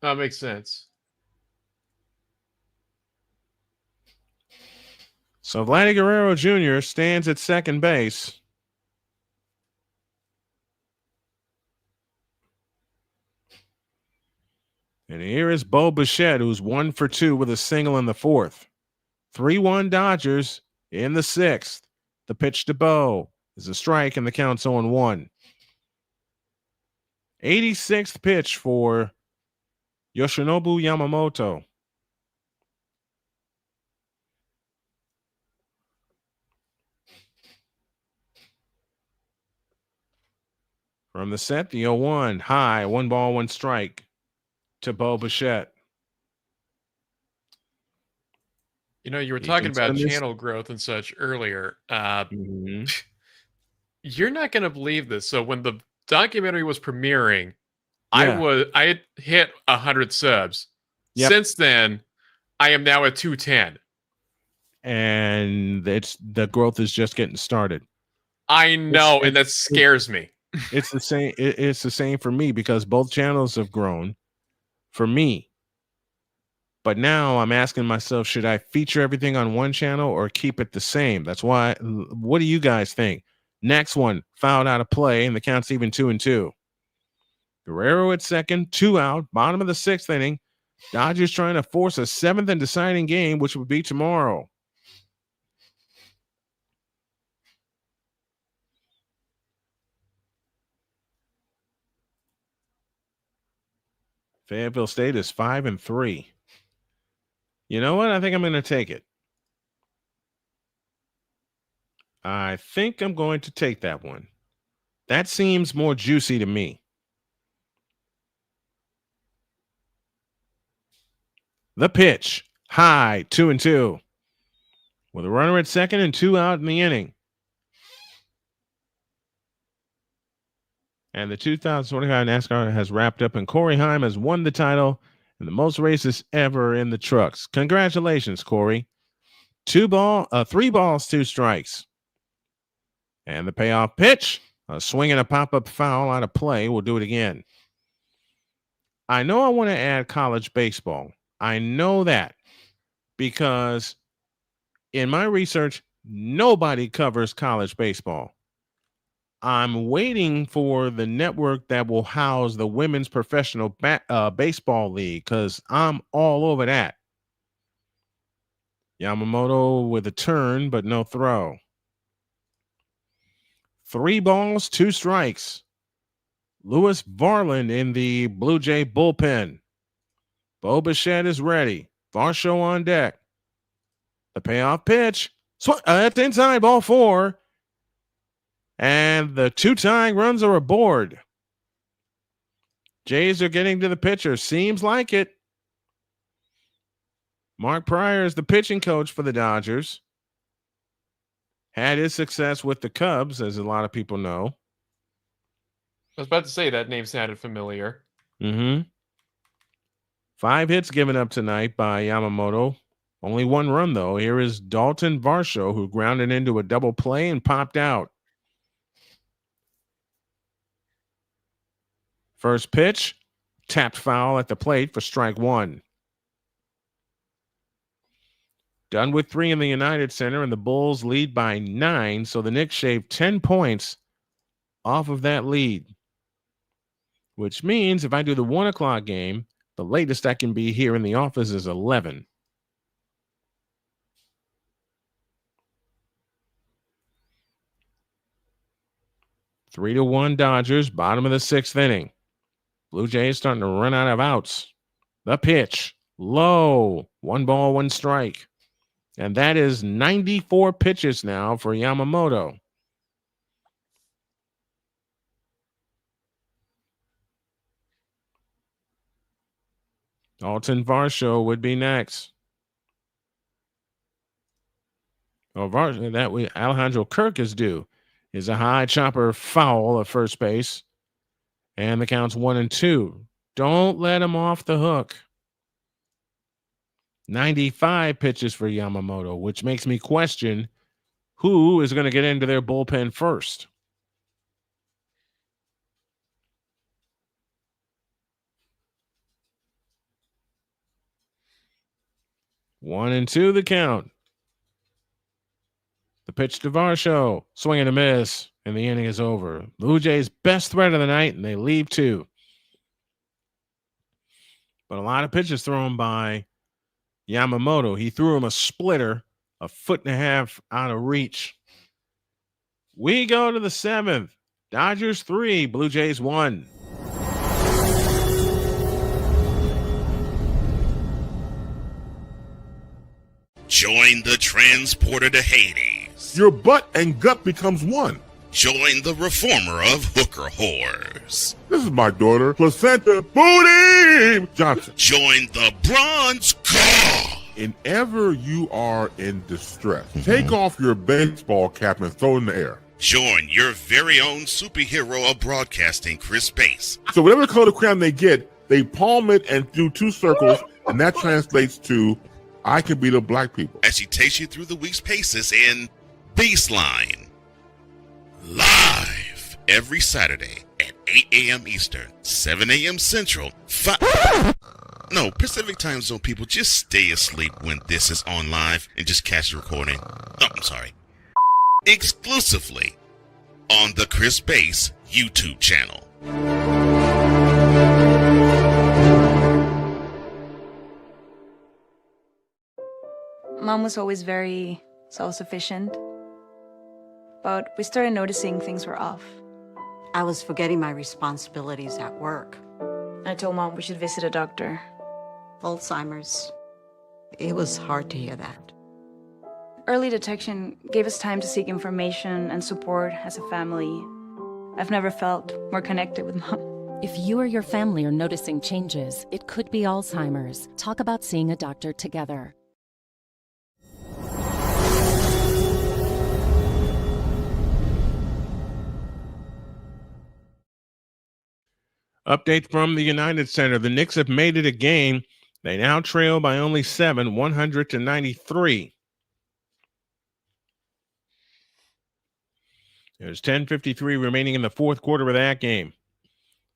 That makes sense. So Vladdy Guerrero Jr. stands at second base. And here is Bo Bichette, who's 1 for 2 with a single in the 4th. 3-1 Dodgers in the 6th. The pitch to Bo is a strike, and the count's 0-1. 86th pitch for Yoshinobu Yamamoto. From the set, the 0-1, high, 1 ball, 1 strike to Bo Bichette. You know, you were talking about channel growth and such earlier. You're not going to believe this. So when the documentary was premiering, I had hit 100 subs. Yep. Since then, I am now at 210. And the growth is just getting started. I know, and that scares me. It's the same. It's the same for me because both channels have grown for me. But now I'm asking myself, should I feature everything on one channel or keep it the same? That's why. What do you guys think? Next one, fouled out of play, and the count's even 2-2. Guerrero at second, 2 out, bottom of the 6th inning. Dodgers trying to force a 7th and deciding game, which would be tomorrow. Fayetteville State is 5-3. You know what? I think I'm going to take it. I think I'm going to take that one. That seems more juicy to me. The pitch, high, 2-2. With a runner at second and 2 out in the inning. And the 2025 NASCAR has wrapped up, and Corey Heim has won the title and the most races ever in the trucks. Congratulations, Corey. 3 balls, 2 strikes. And the payoff pitch, a swing and a pop-up foul out of play. We'll do it again. I know I want to add college baseball. I know that because in my research, nobody covers college baseball. I'm waiting for the network that will house the women's professional baseball league because I'm all over that. Yamamoto with a turn, but no throw. 3 balls, 2 strikes. Lewis Varland in the Blue Jay bullpen. Bo Bichette is ready. Varsho on deck. The payoff pitch. That's inside, ball 4. And the 2 tying runs are aboard. Jays are getting to the pitcher. Seems like it. Mark Pryor is the pitching coach for the Dodgers. Had his success with the Cubs, as a lot of people know. I was about to say that name sounded familiar. 5 hits given up tonight by Yamamoto. Only 1 run, though. Here is Dalton Varsho, who grounded into a double play and popped out. First pitch, tapped foul at the plate for strike 1. Done with 3 in the United Center, and the Bulls lead by 9, so the Knicks shaved 10 points off of that lead. Which means if I do the 1 o'clock game, the latest I can be here in the office is 11. Three to 1 Dodgers, bottom of the 6th inning. Blue Jays starting to run out of outs. The pitch, low, 1 ball, 1 strike. And that is 94 pitches now for Yamamoto. Dalton Varsho would be next. Alejandro Kirk is due. Is a high chopper foul at first base. And the count's 1-2. Don't let him off the hook. 95 pitches for Yamamoto, which makes me question who is going to get into their bullpen first. One and two, the count. The pitch to Varsho, swing and a miss, and the inning is over. Blue Jays' best threat of the night, and they leave 2. But a lot of pitches thrown by Yamamoto. He threw him a splitter, a 1.5 feet out of reach. We go to the 7th. Dodgers 3, Blue Jays 1. Join the transporter to Hades. Your butt and gut becomes one. Join the reformer of hooker whores. This is my daughter, Placenta Booty Johnson. Join the bronze car. Whenever you are in distress, take off your baseball cap and throw it in the air. Join your very own superhero of broadcasting, Chris Bass. So whatever color crayon they get, they palm it and do 2 circles, and that translates to I can beat up black people. As he takes you through the week's paces in Baseline. Live every Saturday at 8 a.m. Eastern, 7 a.m. Central, Pacific time zone people, just stay asleep when this is on live and just catch the recording. Oh, I'm sorry. Exclusively on the Chris Bass YouTube channel. Mom was always very self-sufficient, but we started noticing things were off. I was forgetting my responsibilities at work. I told Mom we should visit a doctor. Alzheimer's. It was hard to hear that. Early detection gave us time to seek information and support as a family. I've never felt more connected with Mom. If you or your family are noticing changes, it could be Alzheimer's. Talk about seeing a doctor together. Update from the United Center. The Knicks have made it a game. They now trail by only 7, 100-93. There's 10:53 remaining in the 4th quarter of that game.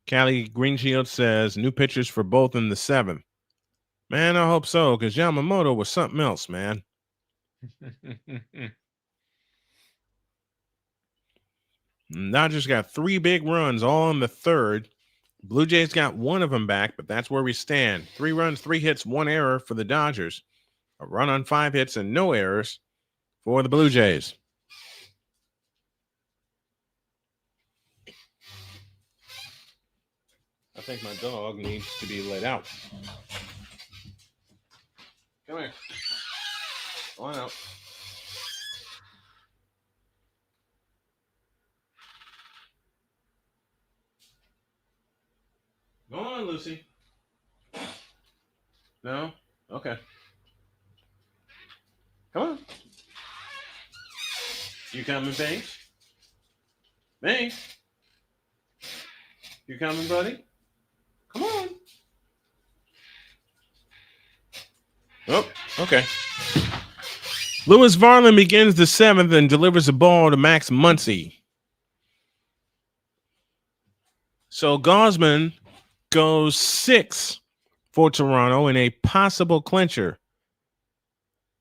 Callie Greenshield says new pitchers for both in the 7th. Man, I hope so, because Yamamoto was something else, man. Dodgers got 3 big runs all in the 3rd. Blue Jays got 1 of them back, but that's where we stand. 3 runs, 3 hits, 1 error for the Dodgers. A run on 5 hits and no errors for the Blue Jays. I think my dog needs to be let out. Come here. Come on out. Go on, Lucy. No? Okay. Come on. You coming, Banks? Banks? You coming, buddy? Come on. Oh, okay. Lewis Varland begins the 7th and delivers the ball to Max Muncy. So Gausman goes 6 for Toronto in a possible clincher.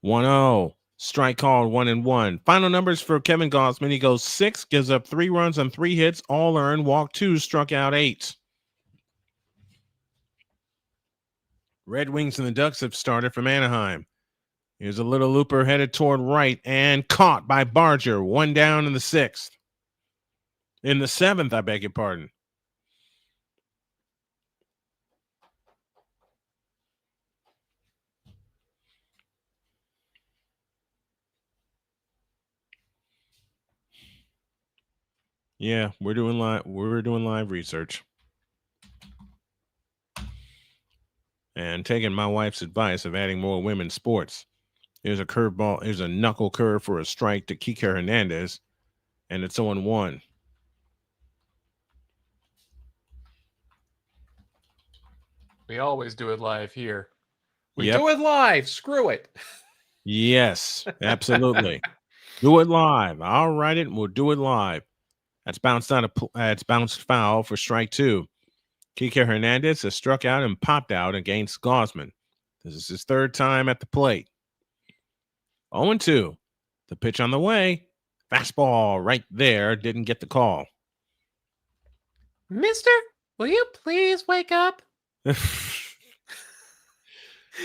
1-0. Strike called 1-1. Final numbers for Kevin Gausman. He goes 6, gives up 3 runs on 3 hits, all earned, walked 2, struck out 8. Red Wings and the Ducks have started from Anaheim. Here's a little looper headed toward right and caught by Barger. 1 down in the 6th. In the 7th, I beg your pardon. Yeah, we're doing live research. And taking my wife's advice of adding more women's sports. Here's a curveball. Here's a knuckle curve for a strike to Kike Hernandez. And it's 0-1. We always do it live here. We Yep. do it live. Screw it. Yes, absolutely. Do it live. I'll write it and we'll do it live. That's bounced out. It's bounced foul for strike 2. Kike Hernandez has struck out and popped out against Gausman. This is his 3rd time at the plate. 0-2. The pitch on the way. Fastball right there. Didn't get the call. Mister, will you please wake up?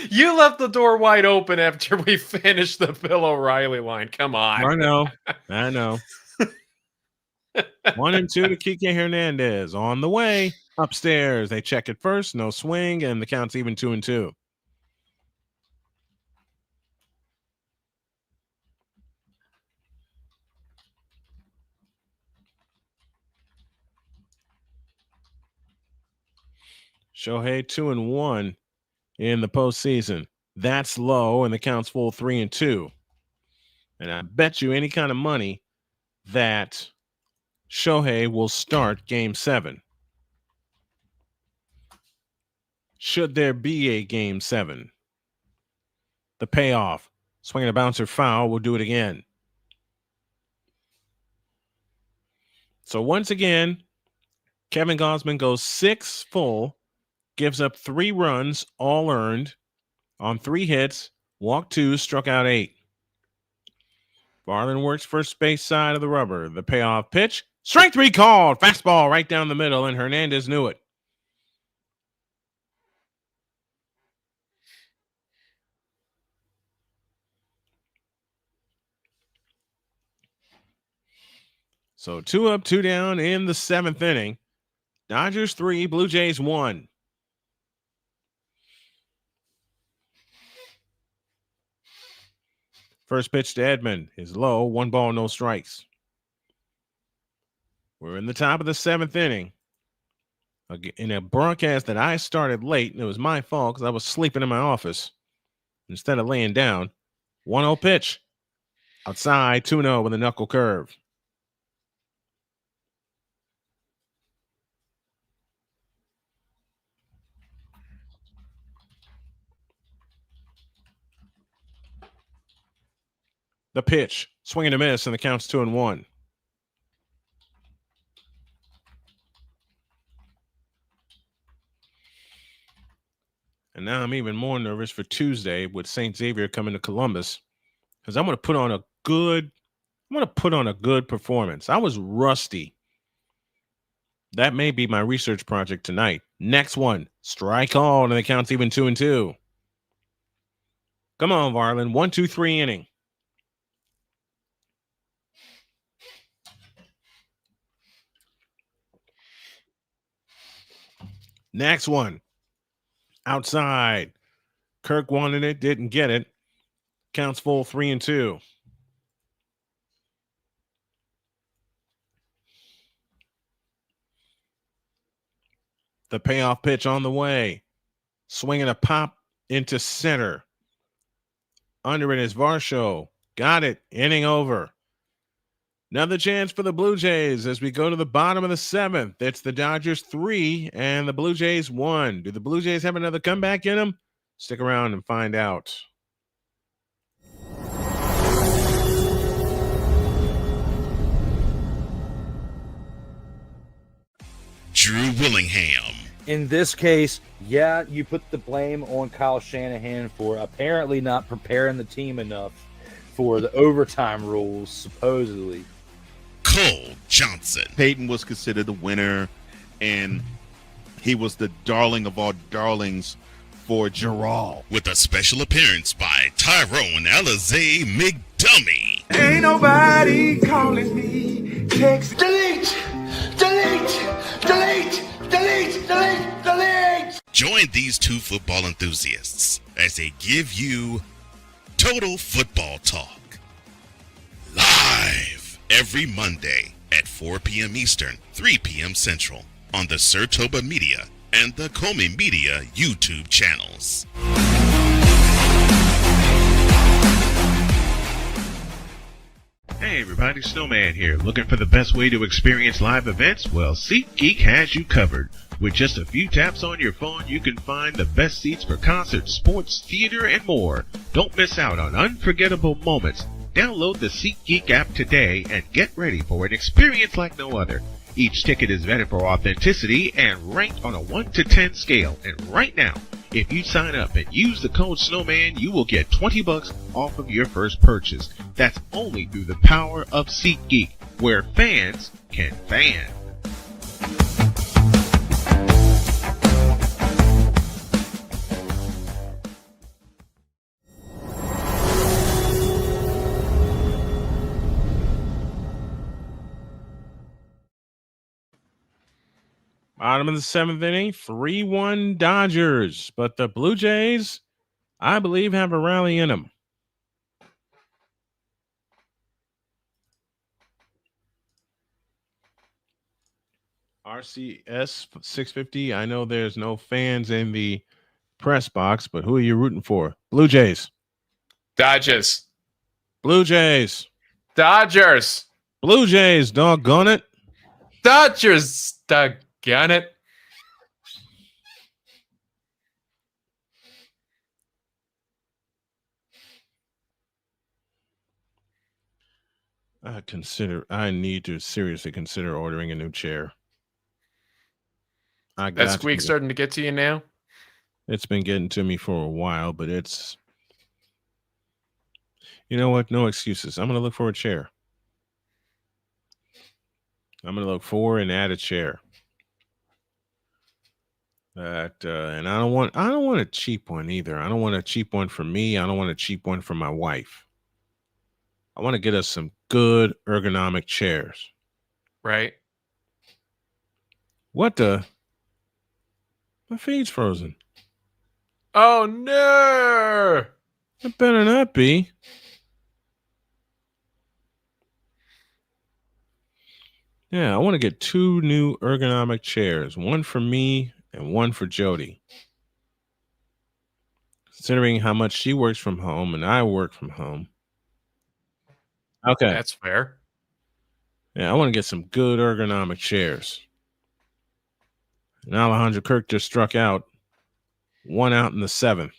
You left the door wide open after we finished the Bill O'Reilly line. Come on. I know. 1-2 to Kike Hernandez. On the way. Upstairs. They check it first. No swing. And the count's even 2-2. Shohei 2-1 in the postseason. That's low, and the count's full 3-2. And I bet you any kind of money that Shohei will start Game 7. Should there be a Game 7? The payoff. Swinging a bouncer foul. We'll do it again. So once again, Kevin Gausman goes 6 full. Gives up 3 runs, all earned, on 3 hits, walked 2, struck out 8. Varland works first base side of the rubber. The payoff pitch. Strike 3 called. Fastball right down the middle, and Hernandez knew it. So 2 up, 2 down in the 7th inning. Dodgers 3, Blue Jays 1. First pitch to Edman is low. 1 ball, no strikes. We're in the top of the 7th inning. In a broadcast that I started late, and it was my fault because I was sleeping in my office instead of laying down. 1-0 pitch. Outside, 2-0 with a knuckle curve. The pitch, swing and a miss, and the count's 2-1. And now I'm even more nervous for Tuesday with St. Xavier coming to Columbus because I'm going to put on a good performance. I was rusty. That may be my research project tonight. Next one, strike called, and the count's even 2-2. Come on, Varlin. 1-2-3 inning. Next one. Outside. Kirk wanted it, didn't get it. Counts full 3-2. The payoff pitch on the way. Swinging a pop into center. Under it is Varsho. Got it. Inning over. Another chance for the Blue Jays as we go to the bottom of the 7th. It's the Dodgers 3 and the Blue Jays 1. Do the Blue Jays have another comeback in them? Stick around and find out. Drew Willingham. In this case, yeah, you put the blame on Kyle Shanahan for apparently not preparing the team enough for the overtime rules, supposedly. Cole Johnson. Peyton was considered the winner, and he was the darling of all darlings for Gerald. With a special appearance by Tyrone Alizé McDummy. Ain't nobody calling me. Text delete, delete, delete, delete, delete, delete. Join these two football enthusiasts as they give you Total Football Talk. Live every Monday at 4 p.m. Eastern, 3 p.m. Central on the Sertoba Media and the Comey Media YouTube channels. Hey everybody, Snowman here. Looking for the best way to experience live events? Well, SeatGeek has you covered. With just a few taps on your phone, you can find the best seats for concerts, sports, theater, and more. Don't miss out on unforgettable moments. Download the SeatGeek app today and get ready for an experience like no other. Each ticket is vetted for authenticity and ranked on a 1 to 10 scale. And right now, if you sign up and use the code SNOWMAN, you will get $20 off of your first purchase. That's only through the power of SeatGeek, where fans can fan. Bottom of the 7th inning, 3-1 Dodgers. But the Blue Jays, I believe, have a rally in them. RCS 650. I know there's no fans in the press box, but who are you rooting for? Blue Jays. Dodgers. Blue Jays. Dodgers. Blue Jays, doggone it. Dodgers. Doggone it. I need to seriously consider ordering a new chair. That squeak starting to get to you now? It's been getting to me for a while, but it's, you know what? No excuses. I'm going to look for a chair. I'm going to look for and add a chair. And I don't want a cheap one either. I don't want a cheap one for me. I don't want a cheap one for my wife. I want to get us some good ergonomic chairs. Right. What the? My feed's frozen. Oh no! It better not be. Yeah, I want to get 2 new ergonomic chairs. One for me and one for Jody. Considering how much she works from home and I work from home. Okay. That's fair. Yeah, I want to get some good ergonomic chairs. And Alejandro Kirk just struck out. 1 out in the 7th.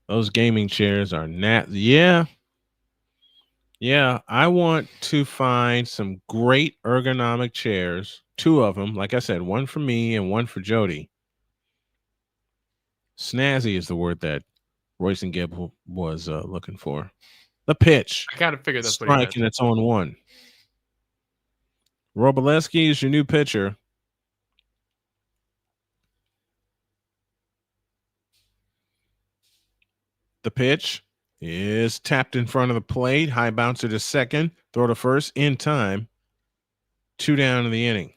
Those gaming chairs are Yeah, I want to find some great ergonomic chairs. 2 of them. Like I said, one for me and one for Jody. Snazzy is the word that Royce and Gibb was looking for. The pitch. I kind of figured that's what he Strike, and it's on 1. Robleski is your new pitcher. The pitch is tapped in front of the plate. High bouncer to second. Throw to first in time. 2 down in the inning.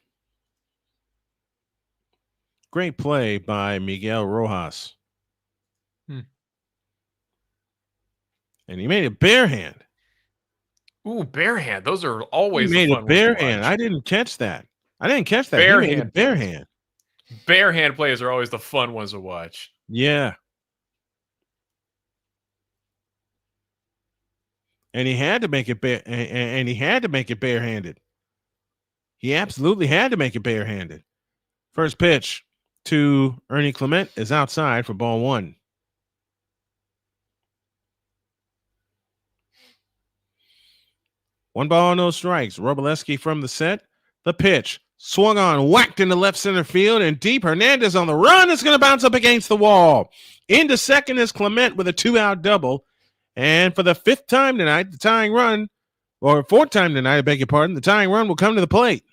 Great play by Miguel Rojas. And he made a bare hand. Ooh, bare hand. Those are always He made the a fun ones to bare watch. hand. I didn't catch that. Bare He made a hand bare plays. hand. Bare hand plays are always the fun ones to watch. Yeah. And he had to make it and he had to make it barehanded. He absolutely had to make it barehanded. First pitch to Ernie Clement is outside for ball 1. One ball, no strikes. Robleski from the set. The pitch swung on, whacked into left center field and deep. Hernandez on the run. It's going to bounce up against the wall. Into second is Clement with a 2-out double. And for the 5th time tonight, the tying run, or 4th time tonight, I beg your pardon, the tying run will come to the plate.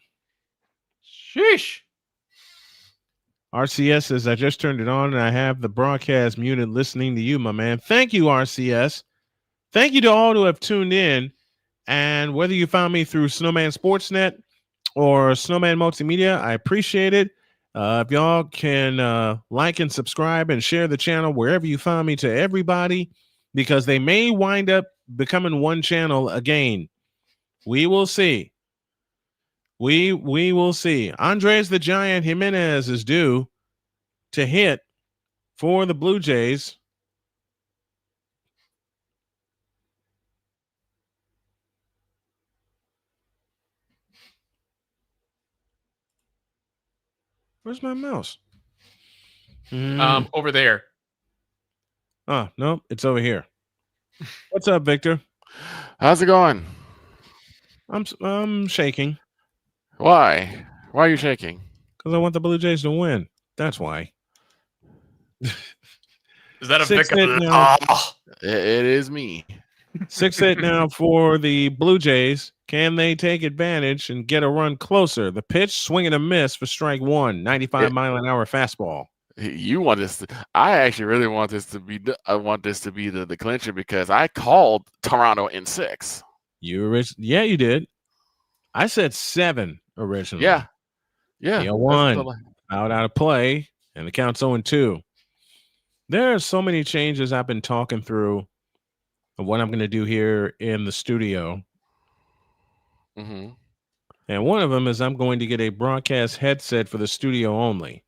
Sheesh. RCS says, I just turned it on and I have the broadcast muted listening to you, my man. Thank you, RCS. Thank you to all who have tuned in. And whether you found me through Snowman Sportsnet or Snowman Multimedia, I appreciate it. If y'all can like and subscribe and share the channel wherever you found me to everybody, because they may wind up becoming one channel again. We will see. We will see. Andres the Giant Jimenez is due to hit for the Blue Jays. Where's my mouse? Over there. Oh, no, it's over here. What's up, Victor? How's it going? I'm shaking. Why? Why are you shaking? Because I want the Blue Jays to win. That's why. Is that a 6 victory? hit now. It is me. 6 hit now for the Blue Jays. Can they take advantage and get a run closer? The pitch, swing and a miss for strike 1. 95-mile-an-hour fastball. You want this? I actually really want this to be. I want this to be the clincher because I called Toronto in 6. Yeah, you did. I said 7 originally. Yeah. Yeah, 1 out of play, and the count's 0-2. There are so many changes I've been talking through of what I'm going to do here in the studio. Mm-hmm. And one of them is I'm going to get a broadcast headset for the studio only.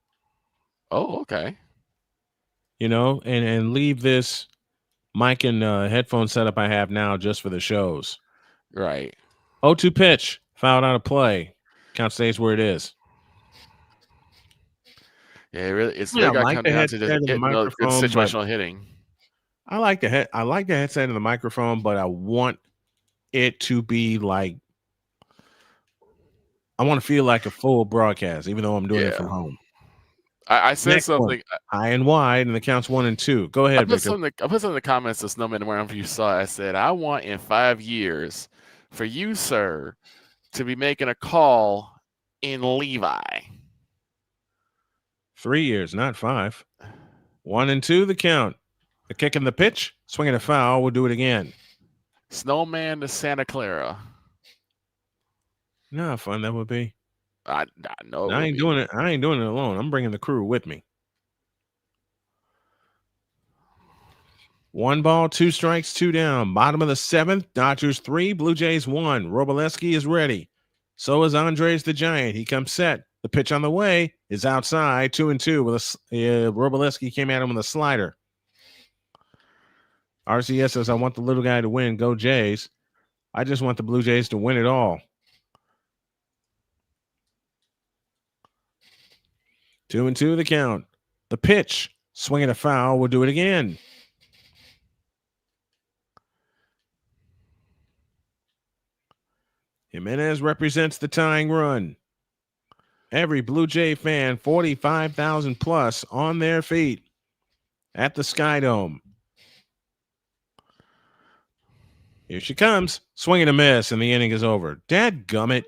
Oh, okay. You know, and leave this mic and headphone setup I have now just for the shows. Right. 0-2 pitch, fouled out of play. Count stays where it is. Yeah, it really. It's Yeah, got to like come the down to headset and the good microphone, but- situational hitting. I like the headset and the microphone, but I want it to be like, I want to feel like a full broadcast, even though I'm doing it from home. I said Next something. one, high and wide, and the count's 1-2. Go ahead, I put Victor. something in the comments of Snowman wherever you saw it. I said, I want in 5 years for you, sir, to be making a call in Levi. 3 years, not 5. 1-2, the count. The kick and the pitch, swinging a foul. We'll do it again. Snowman to Santa Clara. You know how fun that would be. I know. I ain't doing it. I ain't doing it alone. I'm bringing the crew with me. 1 ball, 2 strikes, 2 down. Bottom of the 7th. Dodgers 3, Blue Jays 1. Robleski is ready. So is Andres the Giant. He comes set. The pitch on the way is outside. 2-2 with Robleski came at him with a slider. RCS says, I want the little guy to win. Go Jays. I just want the Blue Jays to win it all. 2-2 the count. The pitch, swinging a foul. We'll do it again. Jimenez represents the tying run. Every Blue Jay fan, 45,000 plus on their feet at the Sky Dome. Here she comes. Swing and a miss, and the inning is over. Dadgummit.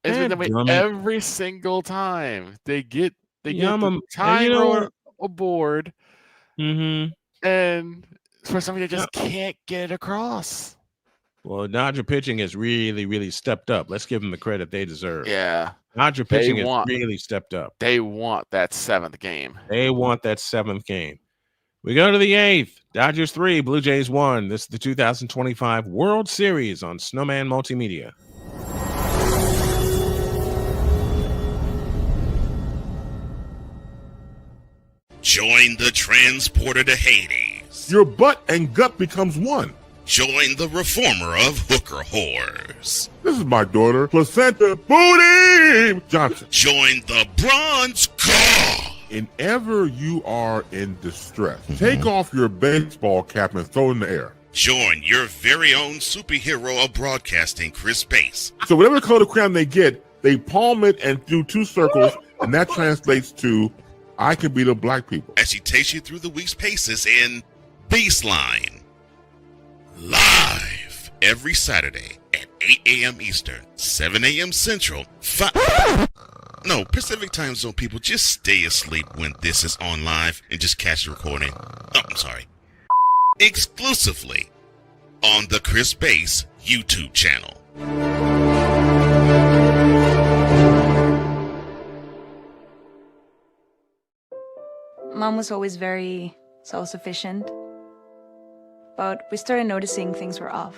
It's been that way every single time. They get They Yeah, get the and time you know what? aboard, Mm-hmm. and for some reason, they just can't get it across. Well, Dodger pitching has really, really stepped up. Let's give them the credit they deserve. Yeah, Dodger pitching has really stepped up. They want that 7th game. They want that 7th game. We go to the 8th. Dodgers 3, Blue Jays 1. This is the 2025 World Series on Snowman Multimedia. Join the transporter to Hades. Your butt and gut becomes one. Join the reformer of hooker whores. This is my daughter, Placenta Booty Johnson. Join the bronze car. Whenever you are in distress, take off your baseball cap and throw it in the air. Join your very own superhero of broadcasting, Chris Bass. So whatever color crayon they get, they palm it and do 2 circles, and that translates to I can beat the black people. As he takes you through the week's paces in Baseline. Live every Saturday at 8 a.m. Eastern, 7 a.m. Central, Pacific time zone people, just stay asleep when this is on live and just catch the recording. Exclusively on the Chris Bass YouTube channel. Mom was always very self-sufficient, but we started noticing things were off.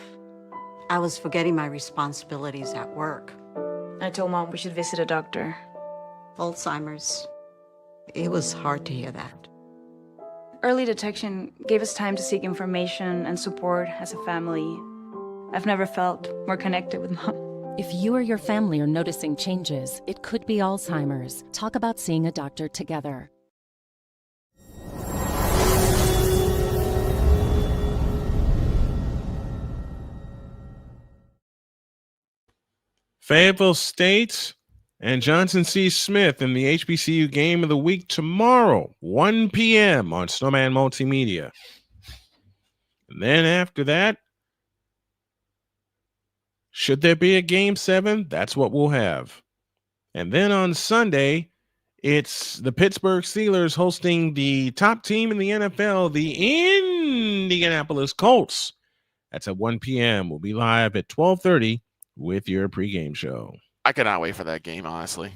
I was forgetting my responsibilities at work. I told Mom we should visit a doctor. Alzheimer's. It was hard to hear that. Early detection gave us time to seek information and support as a family. I've never felt more connected with Mom. If you or your family are noticing changes, it could be Alzheimer's. Talk about seeing a doctor together. Fayetteville State and Johnson C. Smith in the HBCU Game of the Week tomorrow, 1 p.m. on Snowman Multimedia. And then after that, should there be a Game 7, that's what we'll have. And then on Sunday, it's the Pittsburgh Steelers hosting the top team in the NFL, the Indianapolis Colts. That's at 1 p.m. We'll be live at 12:30 with your pregame show. I cannot wait for that game, honestly.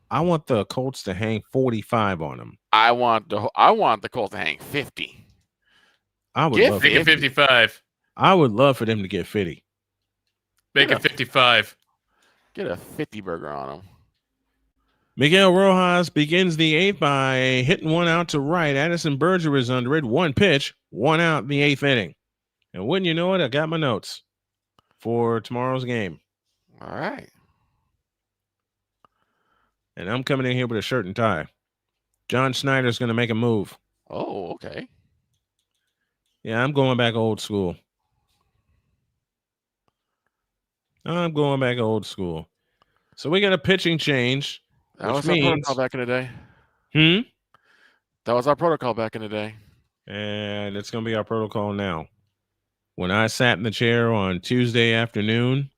I want the Colts to hang 45 on them. I want the Colts to hang 50. I would love Make it 55. I would love for them to get 50. Make it 55. Get a 50 burger on them. Miguel Rojas begins the 8th by hitting one out to right. Addison Berger is under it. 1 pitch, 1 out in the 8th inning. And wouldn't you know it, I got my notes for tomorrow's game. All right. And I'm coming in here with a shirt and tie. John Schneider's going to make a move. Oh, okay. Yeah, I'm going back old school. I'm going back old school. So we got a pitching change. That was our protocol back in the day. That was our protocol back in the day. And it's going to be our protocol now. When I sat in the chair on Tuesday afternoon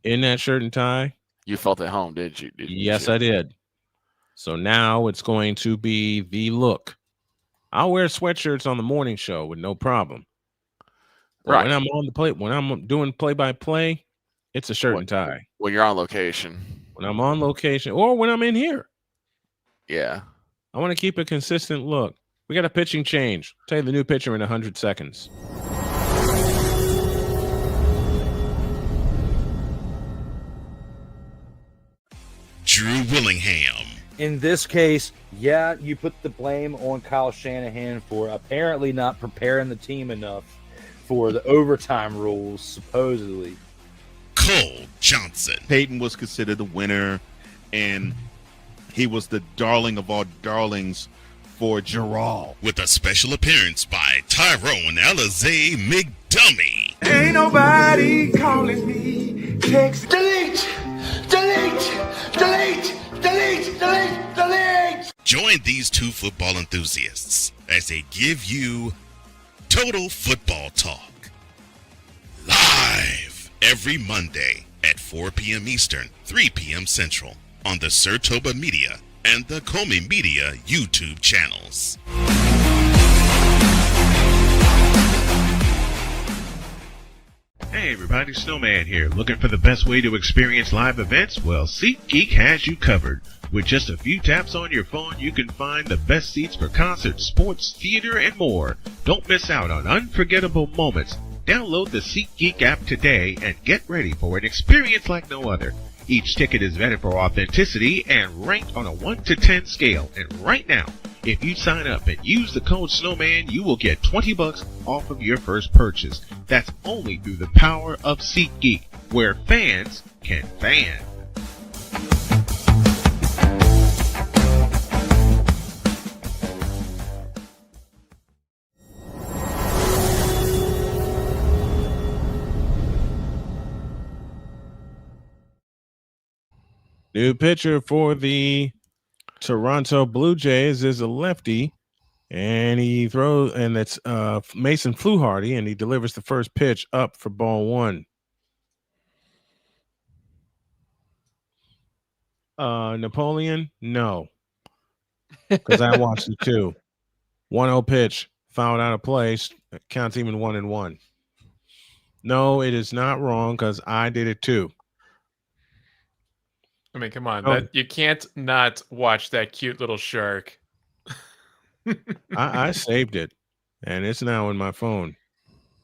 in that shirt and tie. You felt at home, didn't you? Yes, I did. So now it's going to be the look. I'll wear sweatshirts on the morning show with no problem. Right. When I'm on the plate, when I'm doing play-by-play, it's a shirt and tie. When you're on location. When I'm on location or when I'm in here. Yeah. I want to keep a consistent look. We got a pitching change. I'll tell you the new pitcher in 100 seconds. Drew Willingham. In this case, yeah, you put the blame on Kyle Shanahan for apparently not preparing the team enough for the overtime rules, supposedly. Cole Johnson. Peyton was considered the winner, and he was the darling of all darlings for Gerald. With a special appearance by Tyrone Alizé McDummy. Ain't nobody calling me. Text delete, delete, delete, delete, delete, delete. Join these two football enthusiasts as they give you Total Football Talk. Live every Monday at 4 p.m. Eastern, 3 p.m. Central on the Sertoba Media and the Comey Media YouTube channels. Hey everybody, Snowman here. Looking for the best way to experience live events? Well, SeatGeek has you covered. With just a few taps on your phone, you can find the best seats for concerts, sports, theater, and more. Don't miss out on unforgettable moments. Download the SeatGeek app today and get ready for an experience like no other. Each ticket is vetted for authenticity and ranked on a 1 to 10 scale. And right now, if you sign up and use the code Snowman, you will get $20 off of your first purchase. That's only through the power of SeatGeek, where fans can fan. New pitcher for the Toronto Blue Jays is a lefty, and he throws, and it's Mason Fluharty, and he delivers the first pitch up for ball one. Napoleon, no, because I watched it too. 1-0 pitch, fouled out of place, counts even 1-1. No, it is not wrong because I did it too. I mean, come on, Oh. that you can't not watch that cute little shark. I saved it, and it's now in my phone.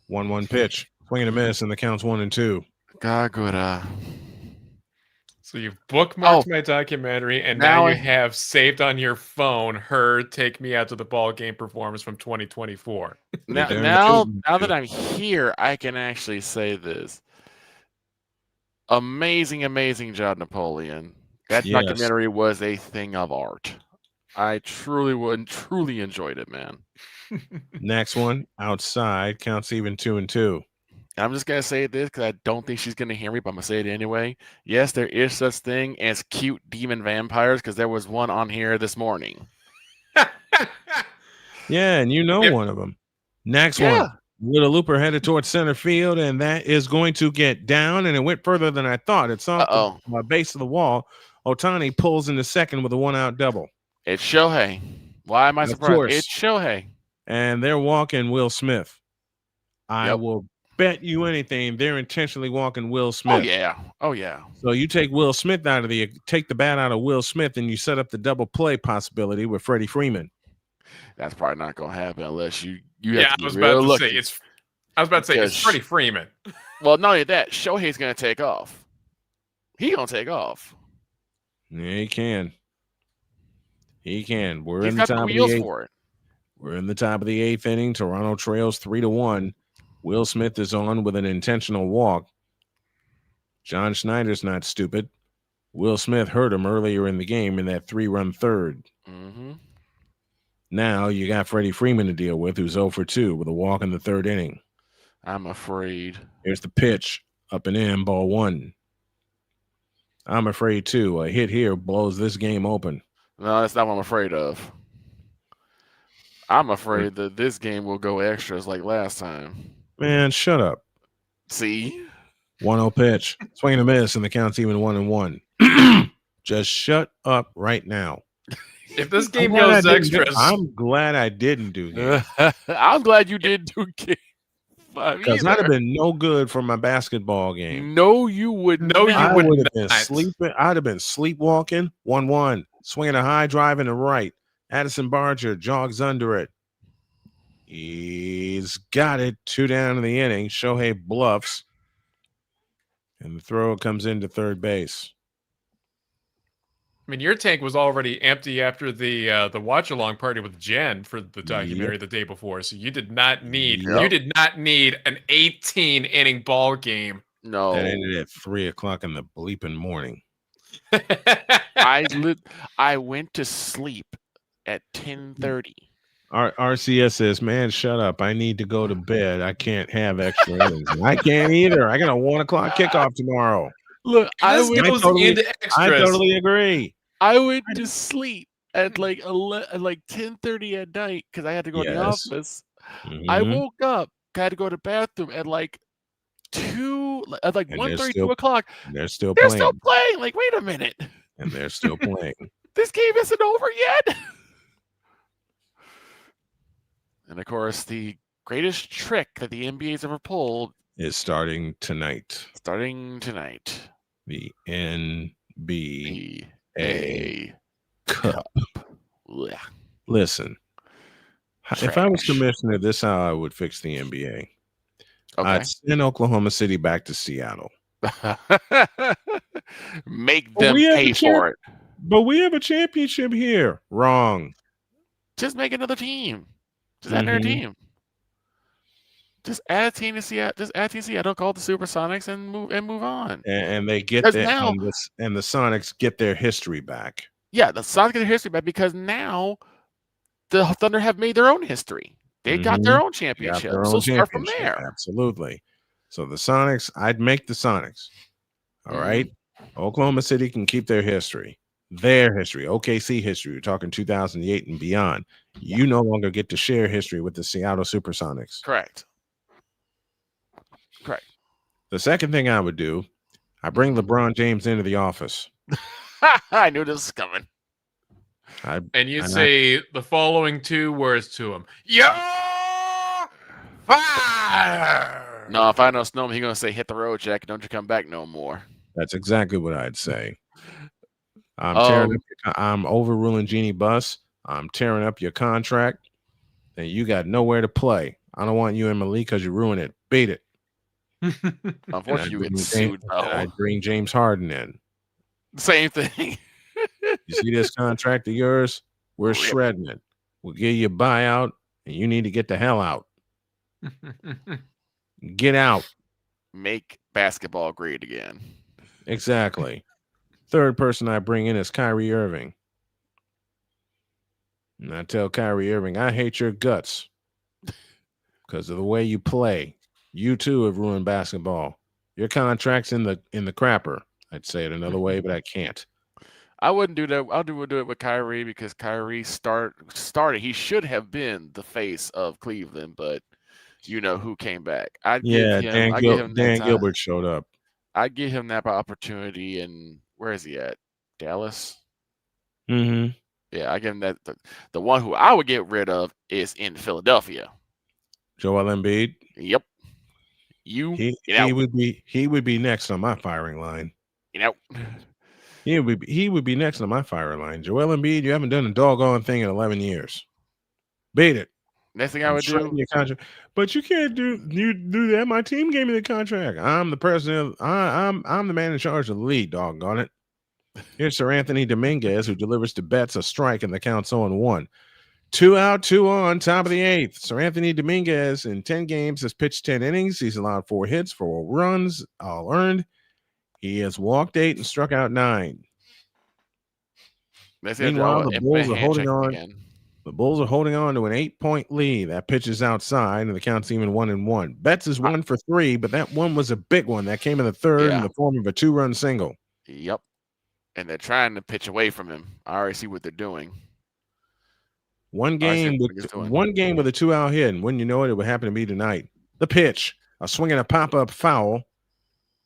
1-1 pitch, swing and a miss, and the count's 1-2. Kagura. So you've bookmarked my documentary, and now you have saved on your phone her "Take Me Out to the Ball Game" performance from 2024. Now that I'm here, I can actually say this. Amazing job, Napoleon. That documentary was a thing of art. I truly enjoyed it, man. Next one, outside, counts even 2-2. I'm just gonna say this because I don't think she's gonna hear me, but I'm gonna say it anyway. Yes, there is such thing as cute demon vampires because there was one on here this morning. Yeah, and you know one of them. Next one, Little Looper headed towards center field, and that is going to get down, and it went further than I thought. It's off the base of the wall. Otani pulls into second with a 1-out double. It's Shohei. Why am I surprised? course. It's Shohei. And they're walking Will Smith. I will bet you anything they're intentionally walking Will Smith. Oh yeah. So you take Will Smith out of take the bat out of Will Smith, and you set up the double play possibility with Freddie Freeman. That's probably not gonna happen unless you Yeah, have to I was be about real to lucky. say it's Freddie Freeman. Well, not only that, Shohei's gonna take off. He gonna take off. Yeah, he can. He can. We're He's in the got top the of the wheels eighth. for it. We're in the top of the eighth inning. Toronto trails 3-1. Will Smith is on with an intentional walk. John Schneider's not stupid. Will Smith hurt him earlier in the game in that 3-run third. Mm-hmm. Now you got Freddie Freeman to deal with, who's 0-2 with a walk in the third inning. I'm afraid. Here's the pitch, up and in, ball one. I'm afraid too. A hit here blows this game open. No, that's not what I'm afraid of. I'm afraid that this game will go extras like last time. Man, shut up. See? 1-0 pitch. Swing and a miss, and the count's even 1-1. Just shut up right now. If this game goes extras, I'm glad I didn't do that. I'm glad you didn't do game 5 Because I'd have been no good for my basketball game. No, you would No, you I would would have been not. sleeping. I'd have been sleepwalking. 1-1. Swinging a high drive in the right. Addison Barger jogs under it. He's got it. 2 down in the inning. Shohei bluffs. And the throw comes into third base. I mean, your tank was already empty after the watch along party with Jen for the documentary the day before, so you did not need an 18 inning ball game. No, That ended at 3:00 in the bleeping morning. I went to sleep at 10:30. RCS says, "Man, shut up! I need to go to bed. I can't have extra innings. And I can't either. I got a 1:00 kickoff tomorrow." Look, I totally agree. I went to sleep at like 10:30 at night because I had to go to the office. I woke up, had to go to the bathroom at like 1:30, 2 o'clock. They're still They're playing. still playing. Like, wait a minute. And they're still playing. This game isn't over yet. And of course, the greatest trick that the NBA's ever pulled is starting tonight. The NBA Cup. Yeah. Listen, if I was commissioner, this is how I would fix the NBA. Okay. I'd send Oklahoma City back to Seattle. Make them pay for it. But we have a championship here. Wrong. Just make another team. Just add another team. Just add a team to Seattle. Just add a team to Seattle called the Supersonics and move on. And they get that, and the Sonics get their history back. Yeah, the Sonics get their history back because now the Thunder have made their own history. They got their own championship. So start from there. Absolutely. So the Sonics, I'd make the Sonics. All right. Oklahoma City can keep their history. Their history, OKC history. We're talking 2008 and beyond. You no longer get to share history with the Seattle Supersonics. Correct. The second thing I would do, I bring LeBron James into the office. I knew this was coming. And you say the following 2 words to him. You're fired. No, if I know Snowman, he's going to say, hit the road, Jack. Don't you come back no more. That's exactly what I'd say. I'm overruling Jeannie Buss. I'm tearing up your contract, and you got nowhere to play. I don't want you in my league because you ruined it. Beat it. Unfortunately, you get sued, though. I bring James Harden in. Same thing. You see this contract of yours? We're shredding it. We'll give you a buyout, and you need to get the hell out. Get out. Make basketball great again. Exactly. Third person I bring in is Kyrie Irving. And I tell Kyrie Irving, I hate your guts because of the way you play. You too have ruined basketball. Your contract's in the crapper. I'd say it another way, but I can't. I wouldn't do that. I'll do it with Kyrie because Kyrie started. He should have been the face of Cleveland, but you know who came back. Dan Gilbert showed up. I'd give him that opportunity. And where is he at? Dallas? Mm-hmm. Yeah, I give him that. The one who I would get rid of is in Philadelphia. Joel Embiid. Yep. He would be next on my firing line. He would be next on my firing line. Joel Embiid, you haven't done a doggone thing in 11 years. Beat it. Next thing I would do. Your contract. But you can't do that. My team gave me the contract. I'm the president. I'm the man in charge of the league, doggone it. Here's Sir Anthony Dominguez, who delivers to Betts a strike and the count's 0-1. 2 out, 2 on, top of the 8th. Sir Anthony Dominguez in 10 games has pitched 10 innings. He's allowed 4 hits, 4 runs, all earned. He has walked 8 and struck out 9. Meanwhile, the Bulls are holding on. The Bulls are holding on to an 8-point lead. That pitch is outside, and the count's even 1-1. Betts is 1 for 3, but that one was a big one. That came in the third in the form of a 2-run single. Yep. And they're trying to pitch away from him. I already see what they're doing. One game with a 2-out hit, and when you know it, it would happen to be tonight. The pitch, a swing and a pop-up foul,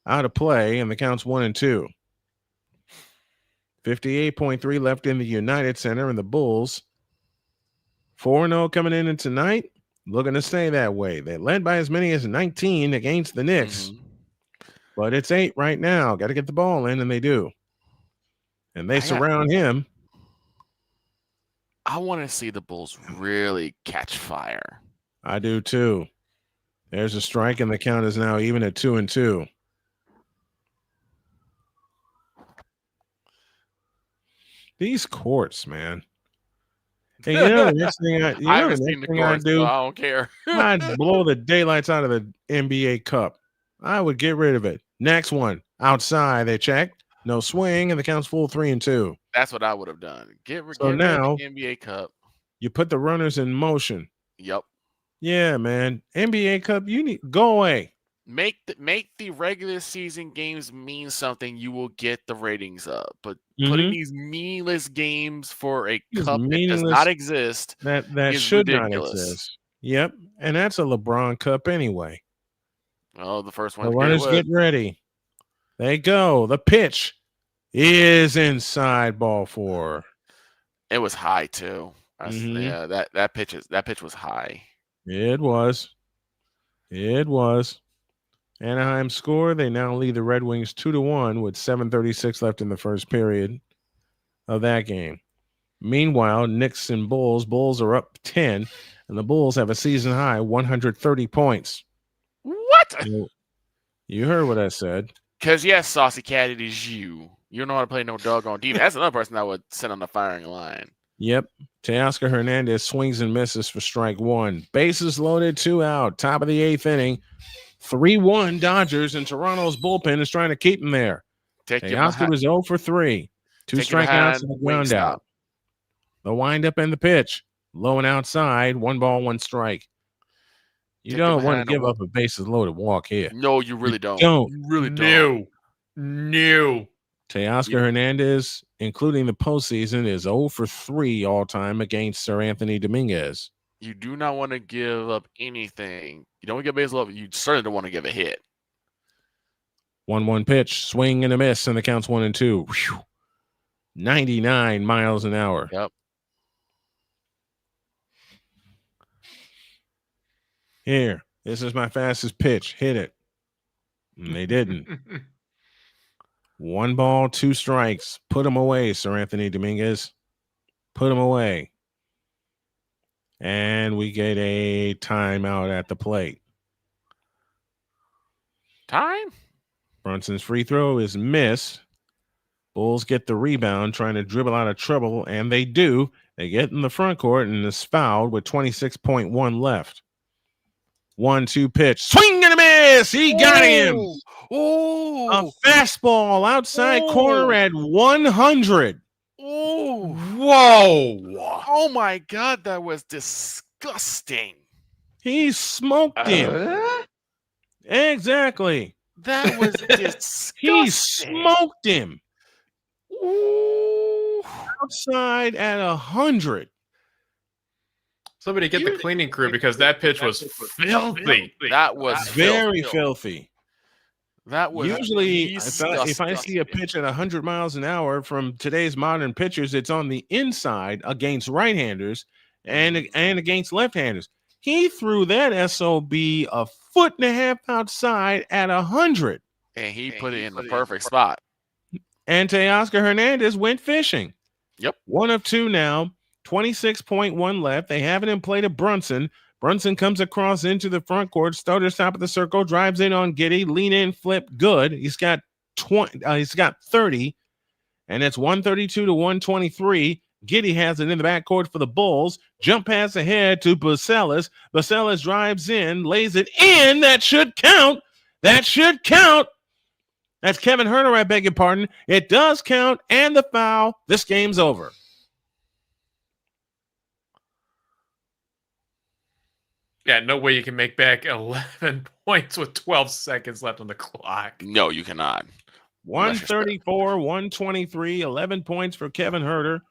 out of play, and the count's 1-2. 58.3 left in the United Center, and the Bulls 4-0 coming in tonight, looking to stay that way. They led by as many as 19 against the Knicks, but it's 8 right now. Got to get the ball in, and they do. And they surround him. I want to see the Bulls really catch fire. I do too. There's a strike, and the count is now even at 2-2. These courts, man. Hey, you know the next thing I do? I don't care. I'd blow the daylights out of the NBA Cup. I would get rid of it. Next outside, they checked. No swing, and the count's full 3-2. That's what I would have done. Get rid of the NBA Cup. You put the runners in motion. Yep. Yeah, man. NBA Cup, you need go away. Make the regular season games mean something. You will get the ratings up. But putting these meaningless games for a cup that does not exist that is should ridiculous. Not exist. Yep, and that's a LeBron Cup anyway. Oh, the first one. The runners get ready. They go. The pitch is inside ball 4. It was high too. Mhm. Yeah, that pitch was high. It was. It was. Anaheim score. They now lead the Red Wings 2-1 with 7:36 left in the first period of that game. Meanwhile, Knicks and Bulls. Bulls are up 10, and the Bulls have a season high 130 points. What? You heard what I said. Because yes, Saucy Cat, it is you. You don't know how to play no doggone defense. That's another person I would send on the firing line. Yep. Teoscar Hernandez swings and misses for strike one. Bases loaded, 2 out. Top of the 8th inning. 3-1 Dodgers, and Toronto's bullpen is trying to keep him there. Teoscar was 0 for 3. 2 strikeouts and a ground out. The windup and the pitch. Low and outside. 1 ball, 1 strike. You don't want to give up a bases loaded walk here. No, you really don't. Don't. You really don't. No. Teoscar Hernandez, including the postseason, is 0 for 3 all time against Sir Anthony Dominguez. You do not want to give up anything. You don't want to give base love. You certainly don't want to give a hit. 1-1 pitch, swing and a miss, and the count's 1-2. Whew. 99 miles an hour. Yep. Here, this is my fastest pitch. Hit it. And they didn't. 1 ball, 2 strikes. Put him away, Sir Anthony Dominguez. Put him away. And we get a timeout at the plate. Time? Brunson's free throw is missed. Bulls get the rebound, trying to dribble out of trouble, and they do. They get in the front court and is fouled with 26.1 left. 1-2 pitch. Swing and a miss. He got him. Oh, A fastball outside corner at 100. Oh, whoa. Oh my God, that was disgusting. He smoked him. Exactly. That was disgusting. He smoked him. Ooh. Outside at 100. Somebody get the cleaning crew because that pitch was filthy. That was very filthy. That was usually if I see a pitch at 100 miles an hour from today's modern pitchers, it's on the inside against right-handers and against left-handers. He threw that SOB a foot and a half outside at 100. And he put it in the perfect spot. And Teoscar Hernandez went fishing. Yep. 1 of 2 now. 26.1 left. They have it in play to Brunson. Brunson comes across into the front court. Starters top of the circle. Drives in on Giddy. Lean in, flip. Good. He's got 20. He's got 30. And it's 132 to 123. Giddy has it in the backcourt for the Bulls. Jump pass ahead to Bacelis. Bacelis drives in, lays it in. That should count. That should count. That's Kevin Herter, I beg your pardon. It does count, and the foul. This game's over. Yeah, no way you can make back 11 points with 12 seconds left on the clock. No, you cannot. 134, 123, 11 points for Kevin Herter.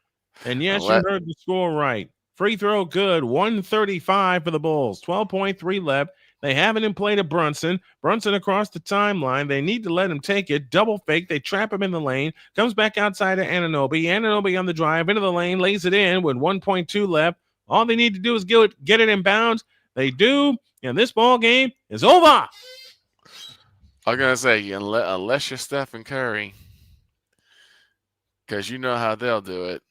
And yes, you heard the score right. Free throw good, 135 for the Bulls, 12.3 left. They have it in play to Brunson. Brunson across the timeline. They need to let him take it. Double fake. They trap him in the lane. Comes back outside to Anunoby. Anunoby on the drive into the lane. Lays it in with 1.2 left. All they need to do is get it in bounds. They do. And this ball game is over. I was going to say, unless you're Stephen Curry, because you know how they'll do it.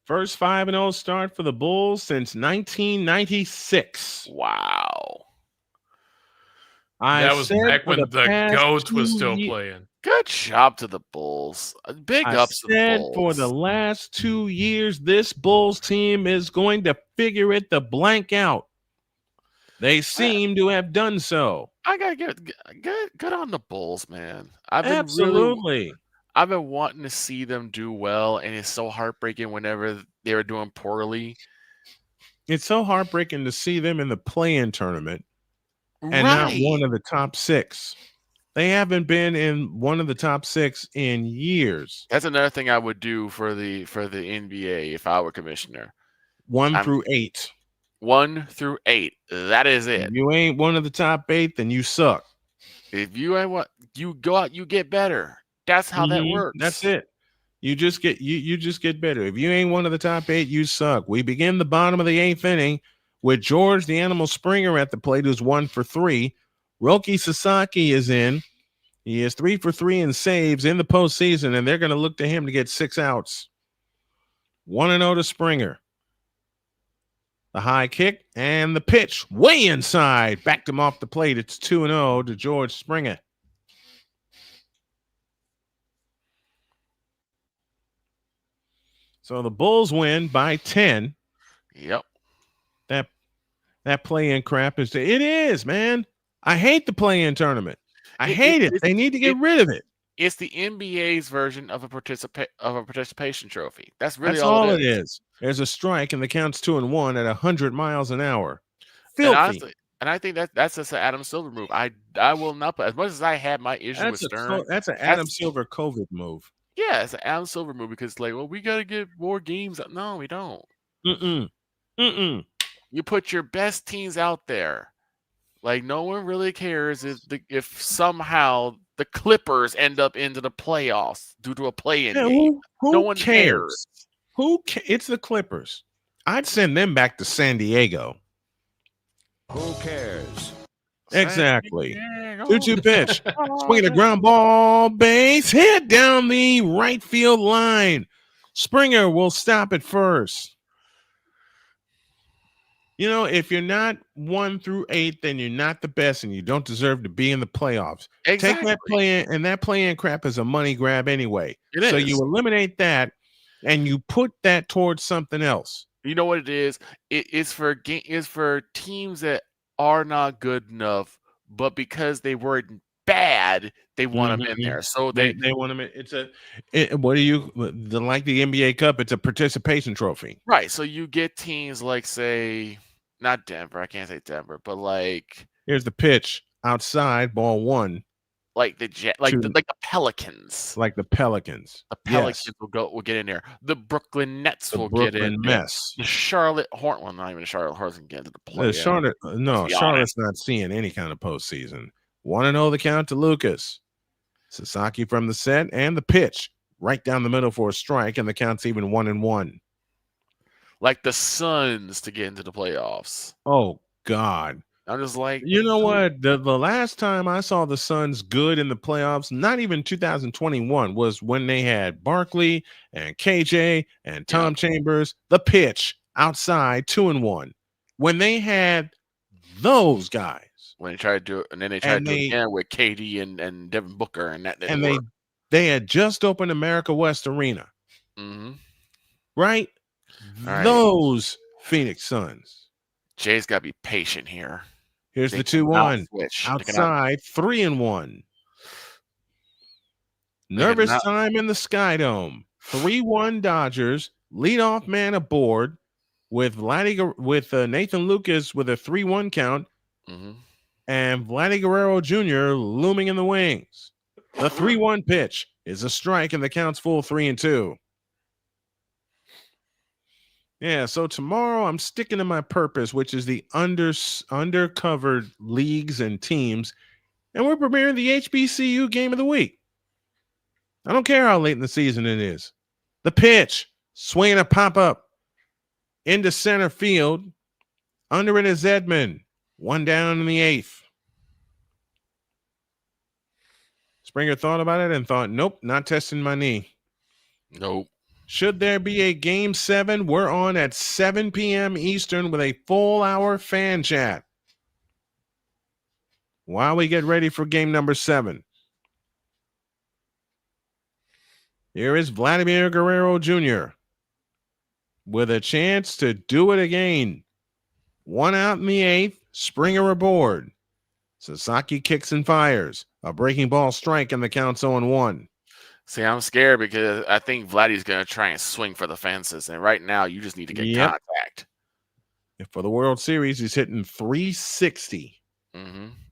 First 5-0 start for the Bulls since 1996. Wow. That was back when the GOAT was still playing. Good job to the Bulls. Big ups to the Bulls. For the last 2 years, this Bulls team is going to figure it the blank out. They seem to have done so. I gotta get good on the Bulls, man. Absolutely. I've been wanting to see them do well, and it's so heartbreaking whenever they were doing poorly. It's so heartbreaking to see them in the play-in tournament and not one of the top 6. They haven't been in one of the top 6 in years. That's another thing I would do for the NBA if I were commissioner. 1 through 8. 1 through 8. That is it. If you ain't one of the top 8, then you suck. If you ain't what you go out, you get better. That's how that works. That's it. You just get better. If you ain't one of the top 8, you suck. We begin the bottom of the 8th inning with George the Animal Springer at the plate, who's 1 for 3. Roki Sasaki is in. He is 3 for 3 in saves in the postseason, and they're going to look to him to get 6 outs. 1-0 to Springer. The high kick and the pitch way inside. Backed him off the plate. It's 2-0 to George Springer. So the Bulls win by 10. Yep. That play-in crap is it is, man. I hate the play-in tournament. I hate it. They need to get rid of it. It's the NBA's version of a participation trophy. That's really That's all it is. There's a strike and the count's 2-1 at 100 miles an hour. Filthy. And honestly, and I think that's just an Adam Silver move. I will not play as much as I had my issue with Stern. That's an Adam Silver COVID move. Yeah, it's an Adam Silver move because like, well, we got to get more games. No, we don't. You put your best teams out there. Like no one really cares if somehow the Clippers end up into the playoffs due to a play-in game. No one cares. It's the Clippers. I'd send them back to San Diego. Who cares? Exactly. 2-2 pitch. Swinging a ground ball, base hit down the right field line. Springer will stop at first. You know, if you're not 1 through 8, then you're not the best and you don't deserve to be in the playoffs. Exactly. Take that play-in, and that play-in crap is a money grab anyway. It so is. you eliminate that and you put that towards something else. You know what it is? It's for teams that are not good enough, but because they weren't bad, they want them in there. So they want them. Like the NBA Cup? It's a participation trophy, right? So you get teams like, say, not Denver. I can't say Denver, but like here's the pitch outside, ball 1. Like the Pelicans. Like the Pelicans. The Pelicans will get in there. The Brooklyn Nets will get in there. The Charlotte Hornets. Well, not even the Charlotte Hornets can get into the play. Charlotte's not seeing any kind of postseason. 1-0 the count to Lucas. Sasaki from the set and the pitch right down the middle for a strike, and the count's even 1-1. Like the Suns to get into the playoffs. Oh God. I'm just like, you know what? The last time I saw the Suns good in the playoffs, not even 2021, was when they had Barkley and KJ and Tom Chambers. The pitch outside 2-1. When they had those guys. When they tried to do it, and then they tried to do it again with KD and Devin Booker, and that didn't work. They had just opened America West Arena. Mm-hmm. Right? Those Phoenix Suns. Jay's got to be patient here. Here's the 2-1. Outside, 3-1. Nervous time in the Sky Dome. 3-1 Dodgers. Leadoff man aboard with Nathan Lucas with a 3-1 count. Mm-hmm. And Vladdy Guerrero Jr. looming in the wings. The 3-1 pitch is a strike, and the count's full 3-2. Yeah, so tomorrow I'm sticking to my purpose, which is the undercovered leagues and teams, and we're premiering the HBCU Game of the Week. I don't care how late in the season it is. The pitch, swinging a pop-up into center field. Under it is Edmond. 1 down in the 8th. Springer thought about it and thought, nope, not testing my knee. Nope. Should there be a Game 7, we're on at 7 p.m. Eastern with a full hour fan chat while we get ready for game number 7. Here is Vladimir Guerrero Jr. with a chance to do it again. 1 out in the 8th, Springer aboard. Sasaki kicks and fires. A breaking ball strike, and the count's 0-1. See, I'm scared because I think Vladdy's going to try and swing for the fences. And right now, you just need to get contact. For the World Series, he's hitting 360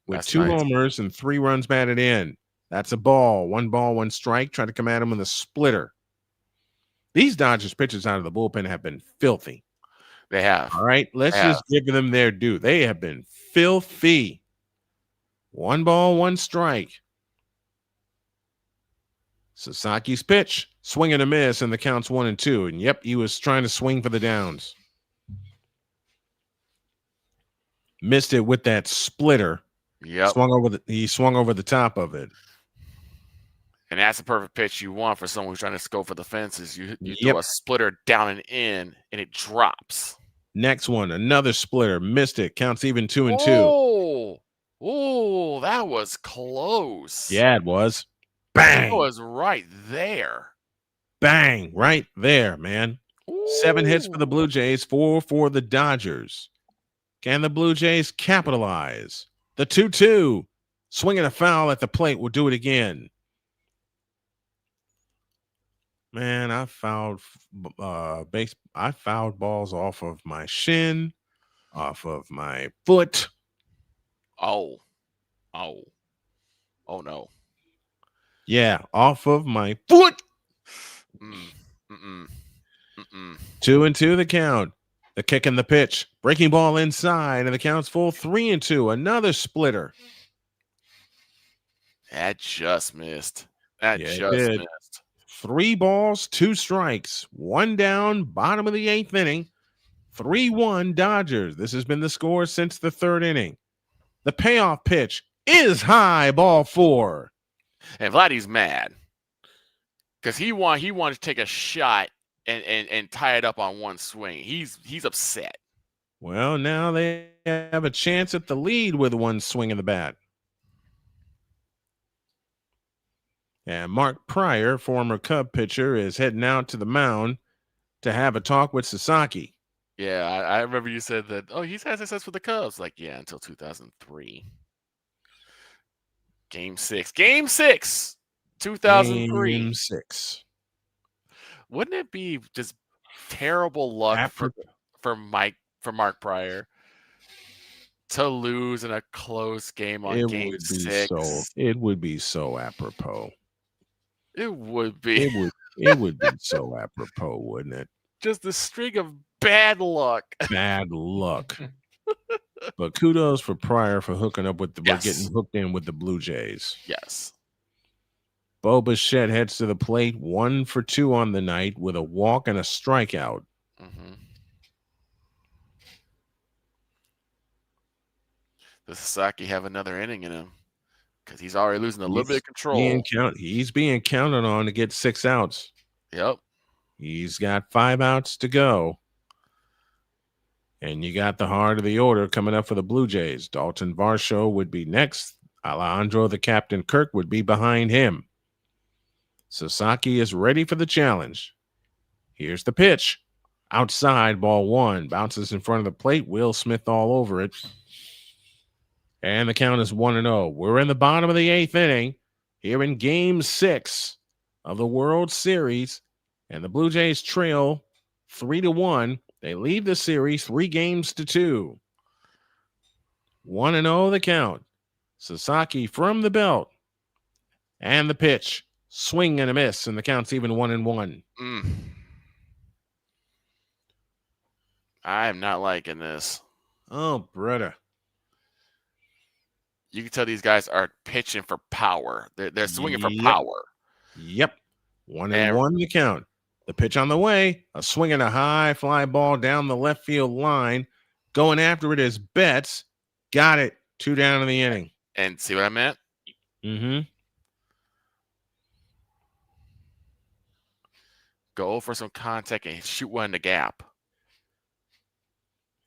with 2 homers and 3 runs batted in. That's a ball. 1 strike. Try to come at him with a splitter. These Dodgers pitchers out of the bullpen have been filthy. They have. All right, let's just give them their due. They have been filthy. 1 strike. Sasaki's pitch, Swing and a miss, and the count's 1-2. And yep, he was trying to swing for the downs. Missed it with that splitter. Yep. He swung over the top of it. And that's the perfect pitch you want for someone who's trying to go for the fences. You throw a splitter down and in, and it drops. Next one, another splitter. Missed it. Counts even 2-2. Oh, that was close. Yeah, it was. Bang. It was right there. Bang. Right there, man. Ooh. 7 hits for the Blue Jays, 4 for the Dodgers. Can the Blue Jays capitalize? The 2-2. Swinging a foul at the plate will do it again. Man, I fouled balls off of my shin, off of my foot. Oh no. Yeah, off of my foot. 2-2 the count. The kick and the pitch. Breaking ball inside, and the count's full. 3-2. Another splitter. That just missed. Missed. 3 balls, 2 strikes. 1 down, bottom of the 8th inning. 3-1 Dodgers. This has been the score since the 3rd inning. The payoff pitch is high, ball 4. And Vladdy's mad because he wanted to take a shot and tie it up on one swing. He's upset. Well, now they have a chance at the lead with 1 swing of the bat. And Mark Prior, former Cub pitcher, is heading out to the mound to have a talk with Sasaki. Yeah, I remember you said that, he's had success with the Cubs. Like, yeah, until 2003. Game 6, 2003. Game 6. Wouldn't it be just terrible luck for Mark Prior to lose in a close game on Game 6? It would be so apropos. It would be. It would be so apropos, wouldn't it? Just a string of bad luck. Bad luck. But kudos for Prior for hooking up with getting hooked in with the Blue Jays. Yes. Bo Bichette heads to the plate, 1 for 2 on the night with a walk and a strikeout. Does Sasaki have another inning in him? Because he's already losing a little bit of control. He's being counted on to get 6 outs. Yep. He's got 5 outs to go. And you got the heart of the order coming up for the Blue Jays. Dalton Varsho would be next. Alejandro, the captain Kirk, would be behind him. Sasaki is ready for the challenge. Here's the pitch. Outside, ball 1. Bounces in front of the plate. Will Smith all over it. And the count is 1-0. We're in the bottom of the 8th inning here in Game 6 of the World Series. And the Blue Jays trail 3-1. They lead the series 3-2. 1-0 the count. Sasaki from the belt. And the pitch. Swing and a miss, and the count's even 1-1. I am not liking this. Oh, brother. You can tell these guys are pitching for power. They're swinging for power. Yep. 1-1 the count. The pitch on the way. A swing and a high fly ball down the left field line. Going after it is Betts. Got it. 2 down in the inning. And see what I meant? Go for some contact and shoot one in the gap.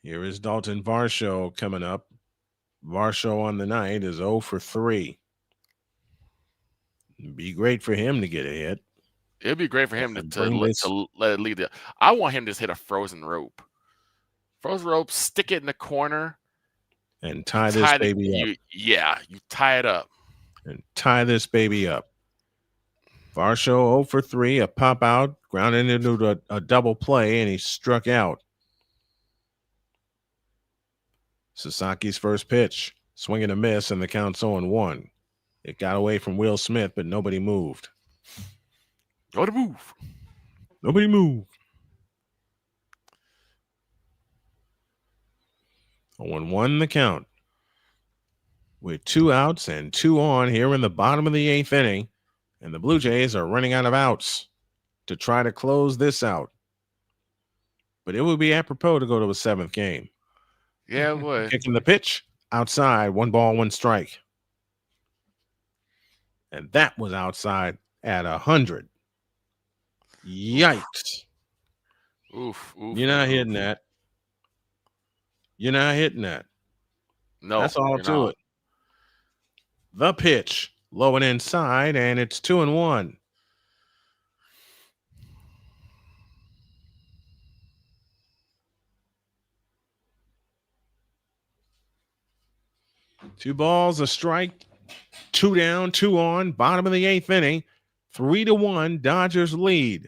Here is Dalton Varsho coming up. Varsho on the night is 0 for 3. It'd be great for him to get a hit. It'd be great for him to let it lead. I want him to just hit a frozen rope. Frozen rope, stick it in the corner. And tie this baby up. You tie it up. And tie this baby up. Varsho 0 for 3, a pop out, grounded into a double play, and he struck out. Sasaki's first pitch, swing and a miss, and the count's 0-1. It got away from Will Smith, but nobody moved. Nobody move. Nobody move. 0-1 the count. With 2 outs and 2 on here in the bottom of the 8th inning. And the Blue Jays are running out of outs. to try to close this out. But it would be apropos to go to a 7th game. Yeah, it would. Kicking the pitch outside, 1 ball, 1 strike. And that was outside at 100. Yikes. Oof. You're not hitting that. You're not hitting that. No, that's all you're to not. it. The pitch, low and inside, and it's 2-1. Two balls, a strike, 2 down, 2 on, bottom of the 8th inning, 3-1, Dodgers lead.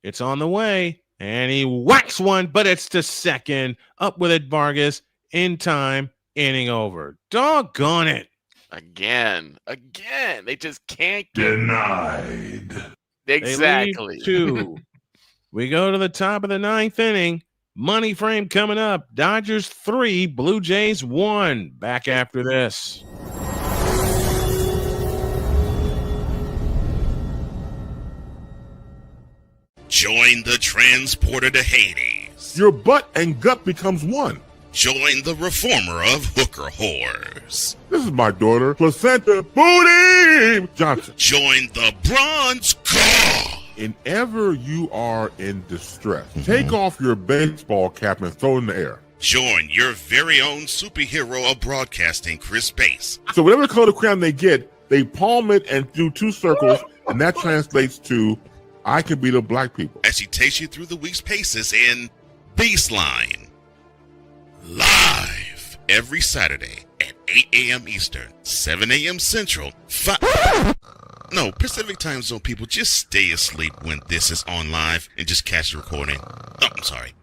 It's on the way, and he whacks one, but it's to second. Up with it, Vargas, in time, inning over. Doggone it. Again. They just can't get Denied. Exactly. They leave 2. We go to the top of the 9th inning. Money frame coming up. Dodgers 3, Blue Jays 1. Back after this. Join the transporter to Hades. Your butt and gut becomes one. Join the reformer of hooker whores. This is my daughter, Placenta Booty Johnson. Join the bronze car. Whenever you are in distress, take off your baseball cap and throw it in the air. Join your very own superhero of broadcasting, Chris Bass. So whatever color crayon they get, they palm it and do 2 circles, and that translates to I can beat up black people. As he takes you through the week's paces in Baseline. Live every Saturday at 8 a.m. Eastern, 7 a.m. Central, Pacific time zone people, just stay asleep when this is on live and just catch the recording. Oh, I'm sorry.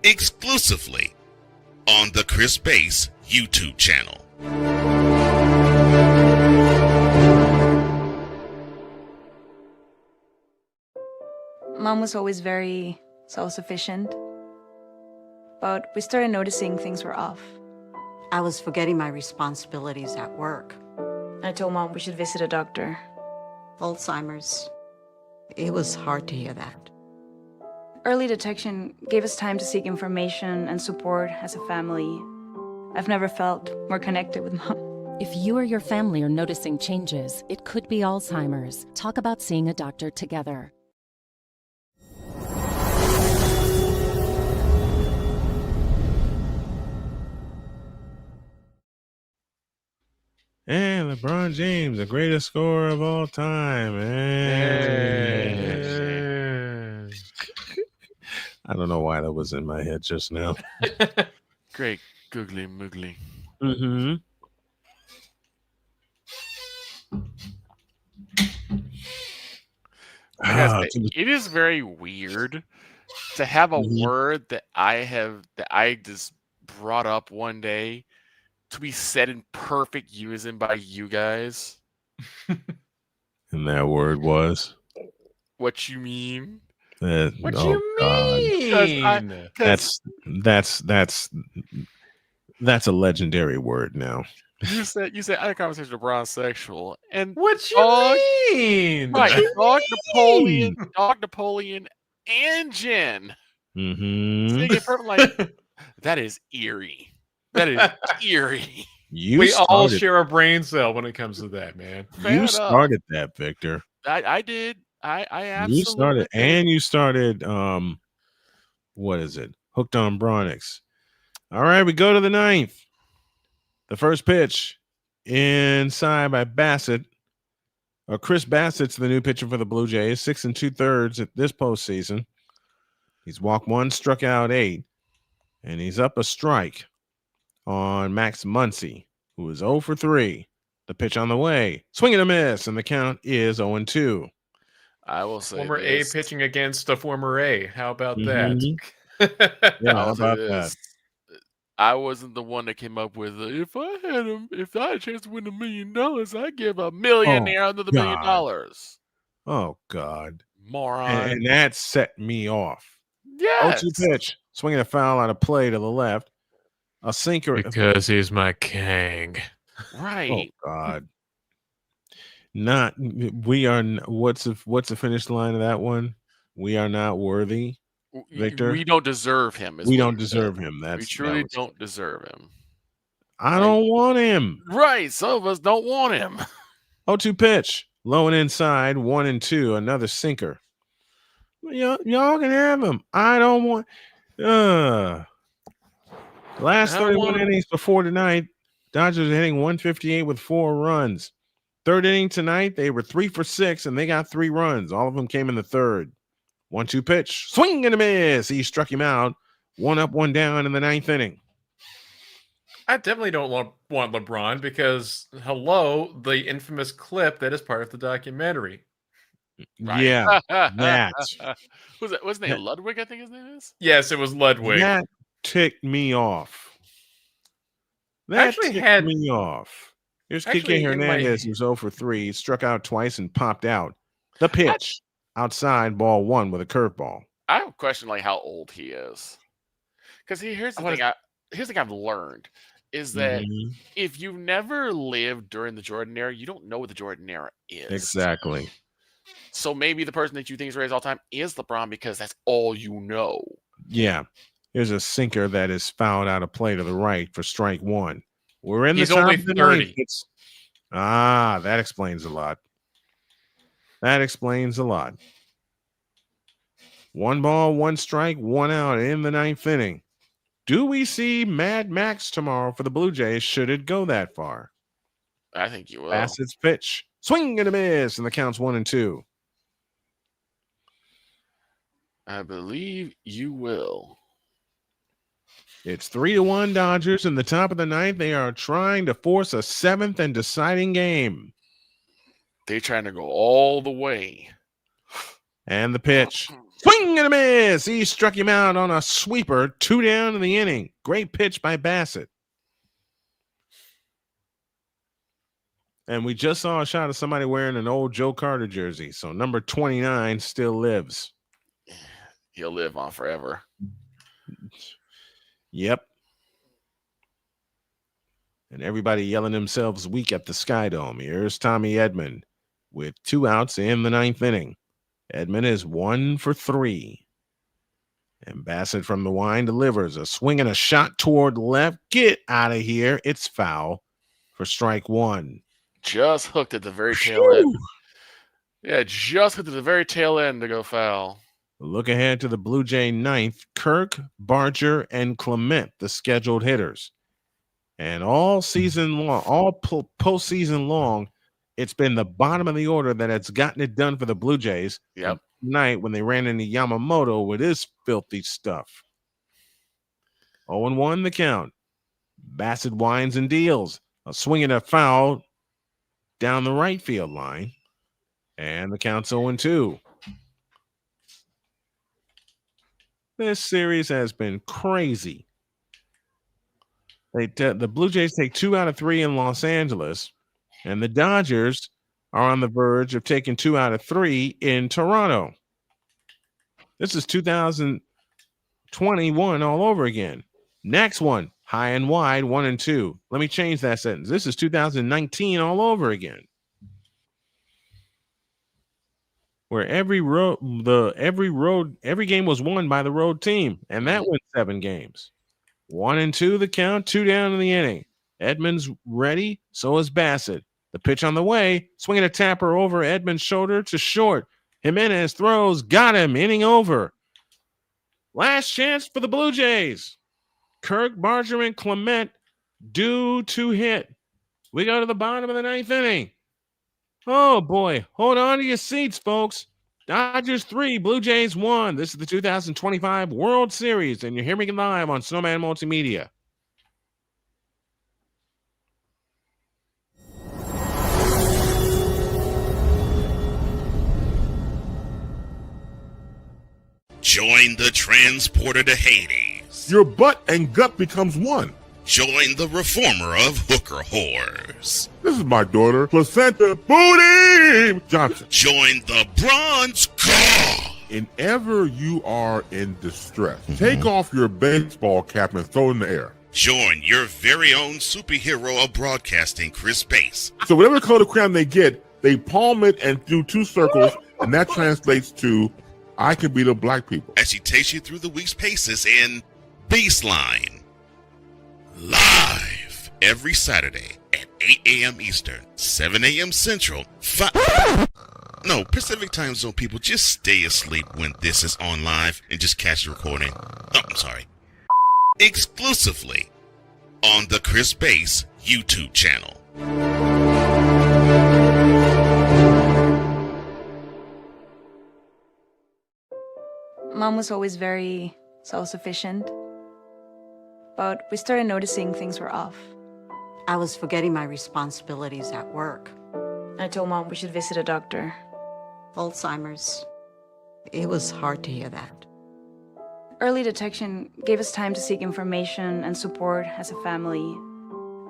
Exclusively on the Chris Bass YouTube channel. Mom was always very self-sufficient, but we started noticing things were off. I was forgetting my responsibilities at work. I told Mom we should visit a doctor. Alzheimer's. It was hard to hear that. Early detection gave us time to seek information and support as a family. I've never felt more connected with Mom. If you or your family are noticing changes, it could be Alzheimer's. Talk about seeing a doctor together. And LeBron James, the greatest scorer of all time. And I don't know why that was in my head just now. Great googly moogly. Mm-hmm. It is very weird to have a word that I just brought up one day to be said in perfect unison by you guys. And that word was? What you mean? What you mean? That's a legendary word now. You said I had a conversation with bronsexual, and what you mean? Right, Dog Napoleon, and Jen. Mm-hmm. That is eerie. That is eerie. We all share a brain cell when it comes to that, man. You started that, Victor. I did. I absolutely You started, did. and you started. What is it? Hooked on Bronix. All right, we go to the 9th. The first pitch inside by Bassett. Chris Bassett's the new pitcher for the Blue Jays. 6 2/3 at this postseason. He's walked 1, struck out 8, and he's up a strike on Max Muncy, who is 0 for 3. The pitch on the way, swing and a miss, and the count is 0-2. I will say former this. A pitching against a former A. How about that? Yeah, how about that? I wasn't the one that came up with if I had a chance to win $1 million, I'd give a millionaire under the $1 million. Oh God, moron! And that set me off. Yes. 0-2 pitch, swinging a foul on a play to the left, a sinker because he's my king. Right. Oh God. Not what's the finish line of that one? We are not worthy, Victor. We don't deserve him. We don't deserve him. We truly don't deserve him. I don't want him. Right. Some of us don't want him. 0-2 pitch. Low and inside. 1-2. Another sinker. Y'all can have him. I don't want. Last 31 innings before tonight, Dodgers are hitting 158 with 4 runs. Third inning tonight, they were 3 for 6, and they got 3 runs. All of them came in the third. 1-2 pitch. Swing and a miss. He struck him out. 1 up, 1 down in the 9th inning. I definitely don't want LeBron because, hello, the infamous clip that is part of the documentary. Right. Yeah, that. Wasn't his name Ludwig? I think his name is. Yes, it was Ludwig. That ticked me off. That ticked me off. Here's Kike Hernandez, who's 0 for 3. He struck out twice and popped out. The pitch outside, ball 1 with a curveball. I have a question like how old he is. Because here's the thing. Here's the thing I've learned is that if you've never lived during the Jordan era, you don't know what the Jordan era is. Exactly. So maybe the person that you think is raised all the time is LeBron because that's all you know. Yeah. Here's a sinker that is fouled out of play to the right for strike 1. We're in He's the top only of the 30. Ninth. That explains a lot. That explains a lot. 1 ball, 1 strike, 1 out in the 9th inning. Do we see Mad Max tomorrow for the Blue Jays? Should it go that far? I think you will. Bassett's pitch. Swing and a miss, and the count's 1-2. I believe you will. It's 3-1 Dodgers in the top of the 9th. They are trying to force a 7th and deciding game. They're trying to go all the way. And the pitch. Swing and a miss. He struck him out on a sweeper. 2 down in the inning. Great pitch by Bassett. And we just saw a shot of somebody wearing an old Joe Carter jersey. So number 29 still lives. He'll live on forever. Yep. And everybody yelling themselves weak at the Sky Dome. Here's Tommy Edman with 2 outs in the 9th inning. Edman is 1 for 3. And Bassett from the wind delivers a swing and a shot toward left. Get out of here. It's foul for strike 1. Just hooked at the very tail end. Yeah, just hooked at the very tail end to go foul. Look ahead to the Blue Jay 9th. Kirk, Barger, and Clement, the scheduled hitters. And all season long, all postseason long, it's been the bottom of the order that has gotten it done for the Blue Jays. Yep. Tonight when they ran into Yamamoto with his filthy stuff. 0-1 the count. Bassett winds and deals. A swing and a foul down the right field line. And the count's 0-2. This series has been crazy. The Blue Jays take 2 out of 3 in Los Angeles, and the Dodgers are on the verge of taking 2 out of 3 in Toronto. This is 2021 all over again. Next one, high and wide, 1-2. Let me change that sentence. This is 2019 all over again. Where every game was won by the road team, and that went 7 games. 1-2 the count, 2 down in the inning. Edmonds ready, so is Bassett. The pitch on the way, swinging a tapper over Edmonds' shoulder to short. Jimenez throws, got him, inning over. Last chance for the Blue Jays. Kirk, Barger, and Clement due to hit. We go to the bottom of the 9th inning. Oh, boy. Hold on to your seats, folks. Dodgers 3, Blue Jays 1. This is the 2025 World Series, and you're hearing me live on Snowman Multimedia. Join the transporter to Hades. Your butt and gut becomes one. Join the reformer of hooker whores. This is my daughter, Placenta Booty Johnson. Join the bronze car. Whenever you are in distress, take off your baseball cap and throw it in the air. Join your very own superhero of broadcasting, Chris Bass. So whatever color crayon they get, they palm it and do two circles, and that translates to I can beat up black people. As she takes you through the week's paces in Baseline. Live every Saturday at 8 a.m. Eastern, 7 a.m. Central, Pacific time zone people, just stay asleep when this is on live and just catch the recording. Oh, I'm sorry. Exclusively on the Chris Bass YouTube channel. Mom was always very self-sufficient, but we started noticing things were off. I was forgetting my responsibilities at work. I told Mom we should visit a doctor. Alzheimer's. It was hard to hear that. Early detection gave us time to seek information and support as a family.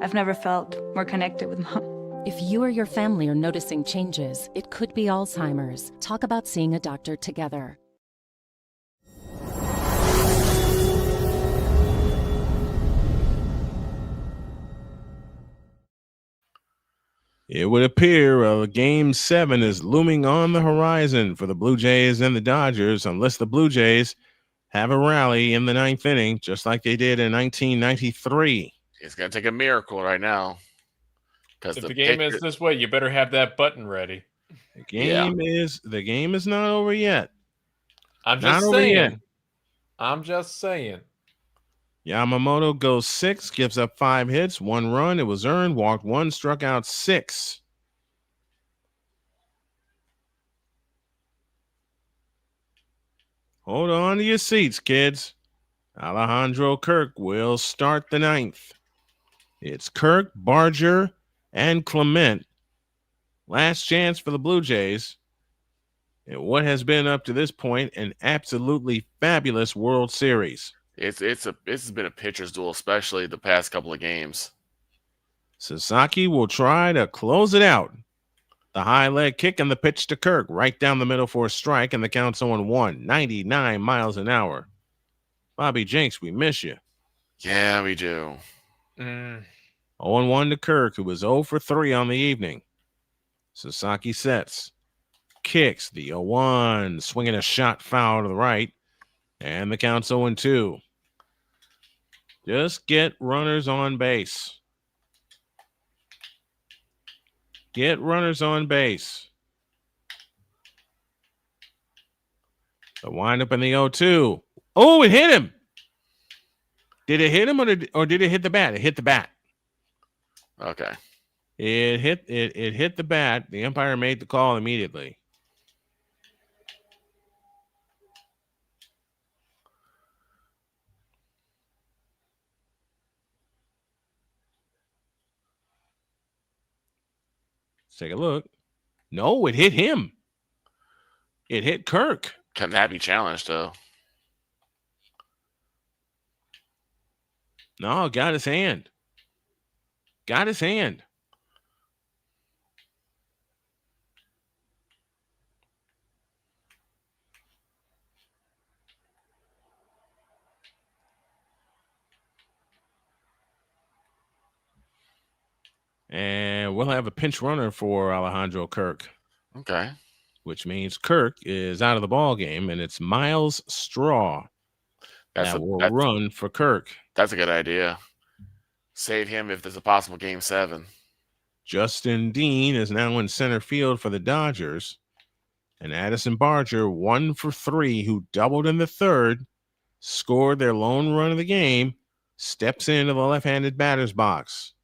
I've never felt more connected with Mom. If you or your family are noticing changes, it could be Alzheimer's. Talk about seeing a doctor together. It would appear Game 7 is looming on the horizon for the Blue Jays and the Dodgers, unless the Blue Jays have a rally in the ninth inning, just like they did in 1993. It's going to take a miracle right now. If the game is this way, you better have that button ready. The game is not over yet. I'm just saying. Yamamoto goes 6, gives up 5 hits, 1 run. It was earned, walked 1, struck out 6. Hold on to your seats, kids. Alejandro Kirk will start the ninth. It's Kirk, Barger, and Clement. Last chance for the Blue Jays. In what has been up to this point an absolutely fabulous World Series. It's been a pitcher's duel, especially the past couple of games. Sasaki will try to close it out. The high leg kick and the pitch to Kirk, right down the middle for a strike, and the count's 0-1, 99 miles an hour. Bobby Jenks, we miss you. Yeah, we do. 0-1 to Kirk, who was 0 for 3 on the evening. Sasaki sets, kicks the 0-1, swinging a shot foul to the right. And the count's 0-2. Just get runners on base. Get runners on base. The windup in the 0-2. Oh, it hit him. Did it hit him or did it hit the bat? It hit the bat. Okay. It hit the bat. The umpire made the call immediately. Let's take a look. No, it hit him. It hit Kirk. Can that be challenged, though? No, got his hand. Got his hand. And we'll have a pinch runner for Alejandro Kirk. Okay. Which means Kirk is out of the ball game, and it's Miles Straw that will run for Kirk. That's a good idea. Save him if there's a possible Game 7. Justin Dean is now in center field for the Dodgers. And Addison Barger, 1 for 3, who doubled in the third, scored their lone run of the game, steps into the left-handed batter's box.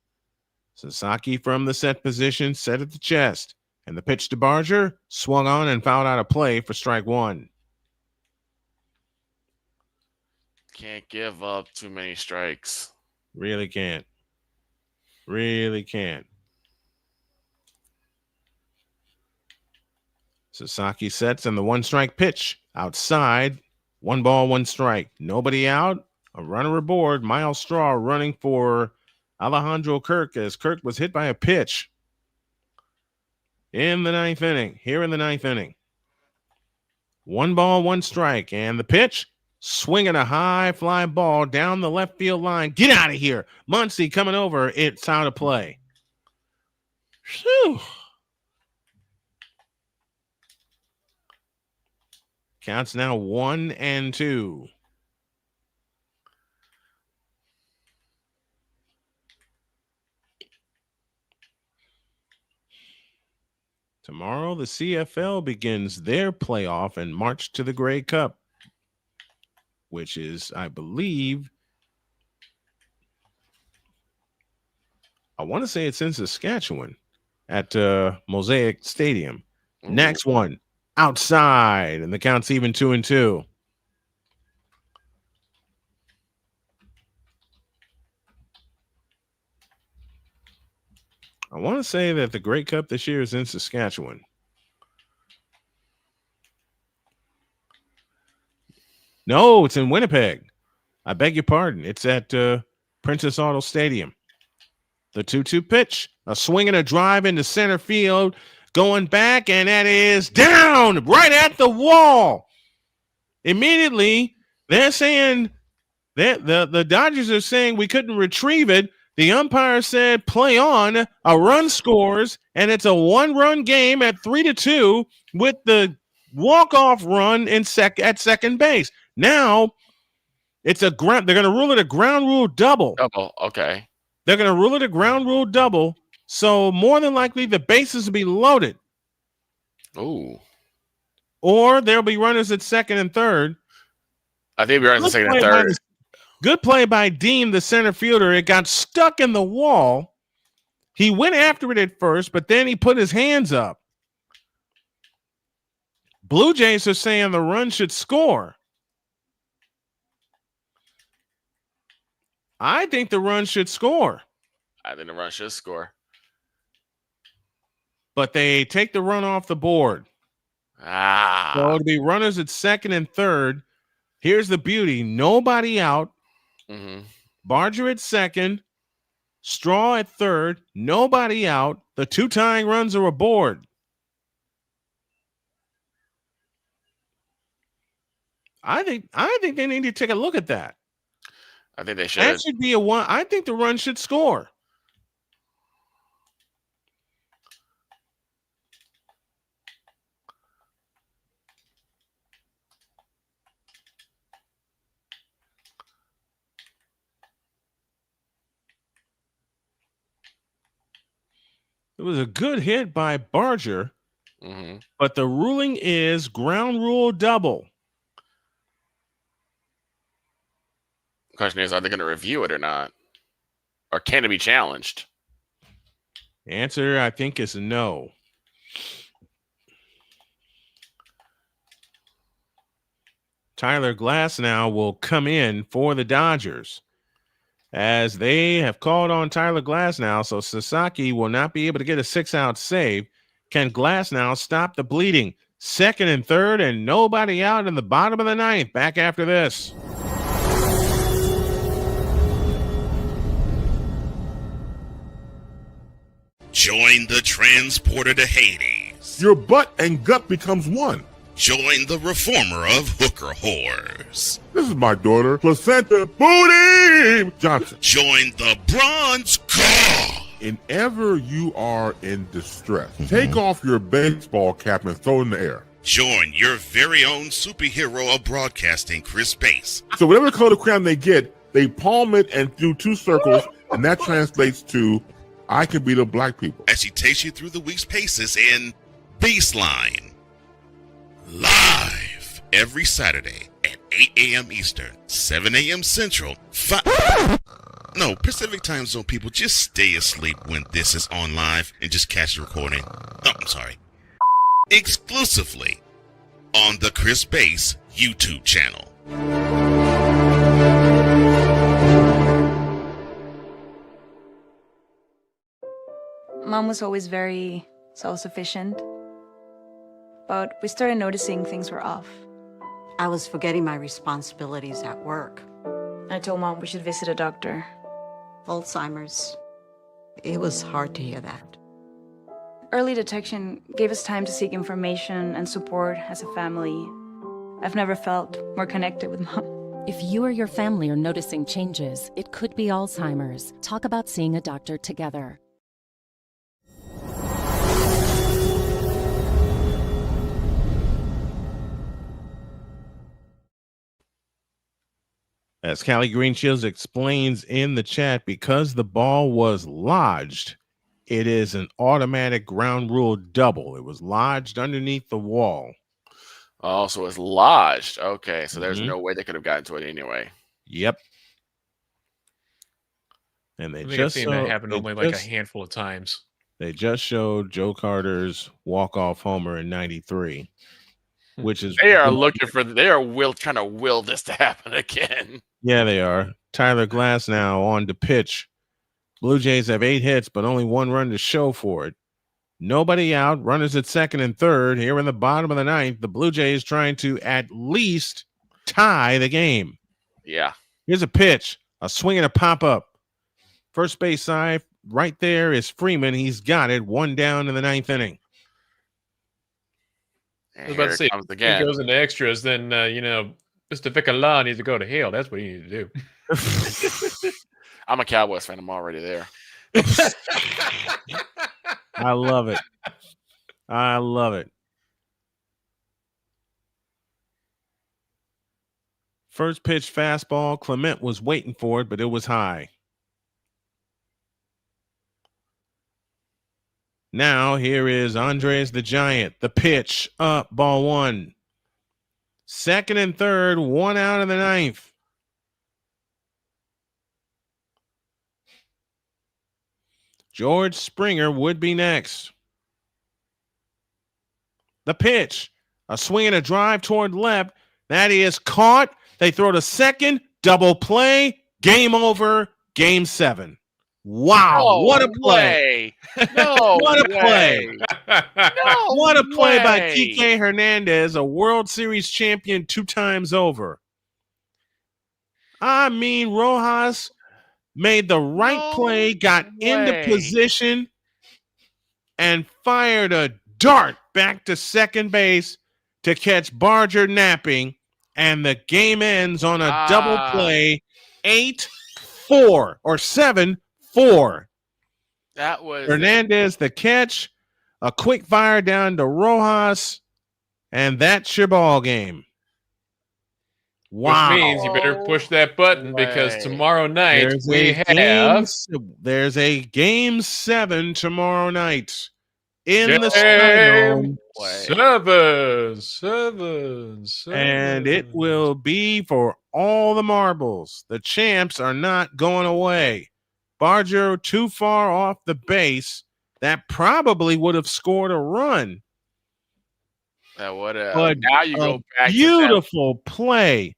Sasaki from the set position, set at the chest. And the pitch to Barger, swung on and fouled out of play for strike 1. Can't give up too many strikes. Really can't. Really can't. Sasaki sets and the 1-strike pitch. Outside. 1 ball, 1 strike. Nobody out. A runner aboard. Miles Straw running for Alejandro Kirk as Kirk was hit by a pitch in the ninth inning. Here in the ninth inning. 1 ball, 1 strike. And the pitch, swinging a high fly ball down the left field line. Get out of here. Muncy coming over. It's out of play. Whew. Counts now 1-2. Tomorrow, the CFL begins their playoff and march to the Grey Cup, which is, I believe, I want to say it's in Saskatchewan at Mosaic Stadium. Ooh. Next one, outside, and the count's even 2-2. I want to say that the Grey Cup this year is in Saskatchewan. No, it's in Winnipeg. I beg your pardon. It's at Princess Auto Stadium. The 2-2 pitch, a swing and a drive into center field, going back, and that is down right at the wall. Immediately, they're saying that the Dodgers are saying we couldn't retrieve it. The umpire said play on, a run scores, and it's a one-run game at 3-2 with the walk-off run at second base. Now, it's they're going to rule it a ground rule double. Double, okay. They're going to rule it a ground rule double, so more than likely the bases will be loaded. Ooh. Or there'll be runners at second and third. I think we're on the second and third. Good play by Dean, the center fielder. It got stuck in the wall. He went after it at first, but then he put his hands up. Blue Jays are saying the run should score. I think the run should score. I think the run should score. But they take the run off the board. So it'll be runners at second and third. Here's the beauty. Nobody out. Mm-hmm. Barger at second. Straw at third. Nobody out. The two tying runs are aboard. I think they need to take a look at that. I think they should. That should be a one. I think the run should score. It was a good hit by Barger, but the ruling is ground rule double. Question is, are they going to review it or not? Or can it be challenged? The answer, I think, is no. Tyler Glasnow will come in for the Dodgers, as they have called on Tyler Glasnow, so Sasaki will not be able to get a 6-out save. Can Glasnow stop the bleeding? Second and third, and nobody out in the bottom of the ninth. Back after this. Join the transporter to Hades. Your butt and gut becomes one. Join the reformer of hooker whores. This is my daughter, Placenta Booty Johnson. Join the bronze car. Whenever you are in distress, take off your baseball cap and throw it in the air. Join your very own superhero of broadcasting, Chris Bass. So whatever color crown they get, they palm it and do two circles, and that translates to I can beat up black people. As she takes you through the week's paces in Baseline. Live every Saturday at 8 a.m. Eastern, 7 a.m. Central, Pacific time zone people, just stay asleep when this is on live and just catch the recording. Oh, I'm sorry. Exclusively on the Chris Bass YouTube channel. Mom was always very self-sufficient, but we started noticing things were off. I was forgetting my responsibilities at work. I told Mom we should visit a doctor. Alzheimer's. It was hard to hear that. Early detection gave us time to seek information and support as a family. I've never felt more connected with Mom. If you or your family are noticing changes, it could be Alzheimer's. Talk about seeing a doctor together. As Callie Green Shields explains in the chat, because the ball was lodged, it is an automatic ground rule double. It was lodged underneath the wall. Oh, so it's lodged. Okay, so there's Mhm. no way they could have gotten to it anyway. Yep. And I they think I've just seen that happen only like a handful of times. They just showed Joe Carter's walk-off homer in '93, which is They are trying to will this to happen again. Yeah, they are. Tyler Glass now on to pitch. Blue Jays have 8 hits, but only 1 run to show for it. Nobody out. Runners at second and third. Here in the bottom of the ninth, the Blue Jays trying to at least tie the game. Yeah. Here's a pitch, a swing and a pop-up. First base side, right there is Freeman. He's got it. 1 down in the 9th inning. I was about to say, if he goes into extras, then, Mr. Vicala needs to go to hell. That's what he needs to do. I'm a Cowboys fan. I'm already there. I love it. I love it. First pitch fastball. Clement was waiting for it, but it was high. Now here is Andres the Giant. The pitch up, ball 1. Second and third, 1 out in the 9th. George Springer would be next. The pitch, a swing and a drive toward left. That is caught. They throw to second, double play, game over, game 7. Wow, no what a play. No what a way. play. No what a play by way. Kike Hernandez, a World Series champion 2 times over. I mean, Rojas made the right play, got into position, and fired a dart back to second base to catch Barger napping, and the game ends on a double play, 8-4 or 7-4. That was Hernandez the catch, a quick fire down to Rojas, and that's your ball game. Wow. Which means you better push that button because tomorrow night there's a game 7 tomorrow night in the Skydome. 7. And it will be for all the marbles. The champs are not going away. Barger too far off the base. That probably would have scored a run. That would have. But Now you go back. Beautiful play.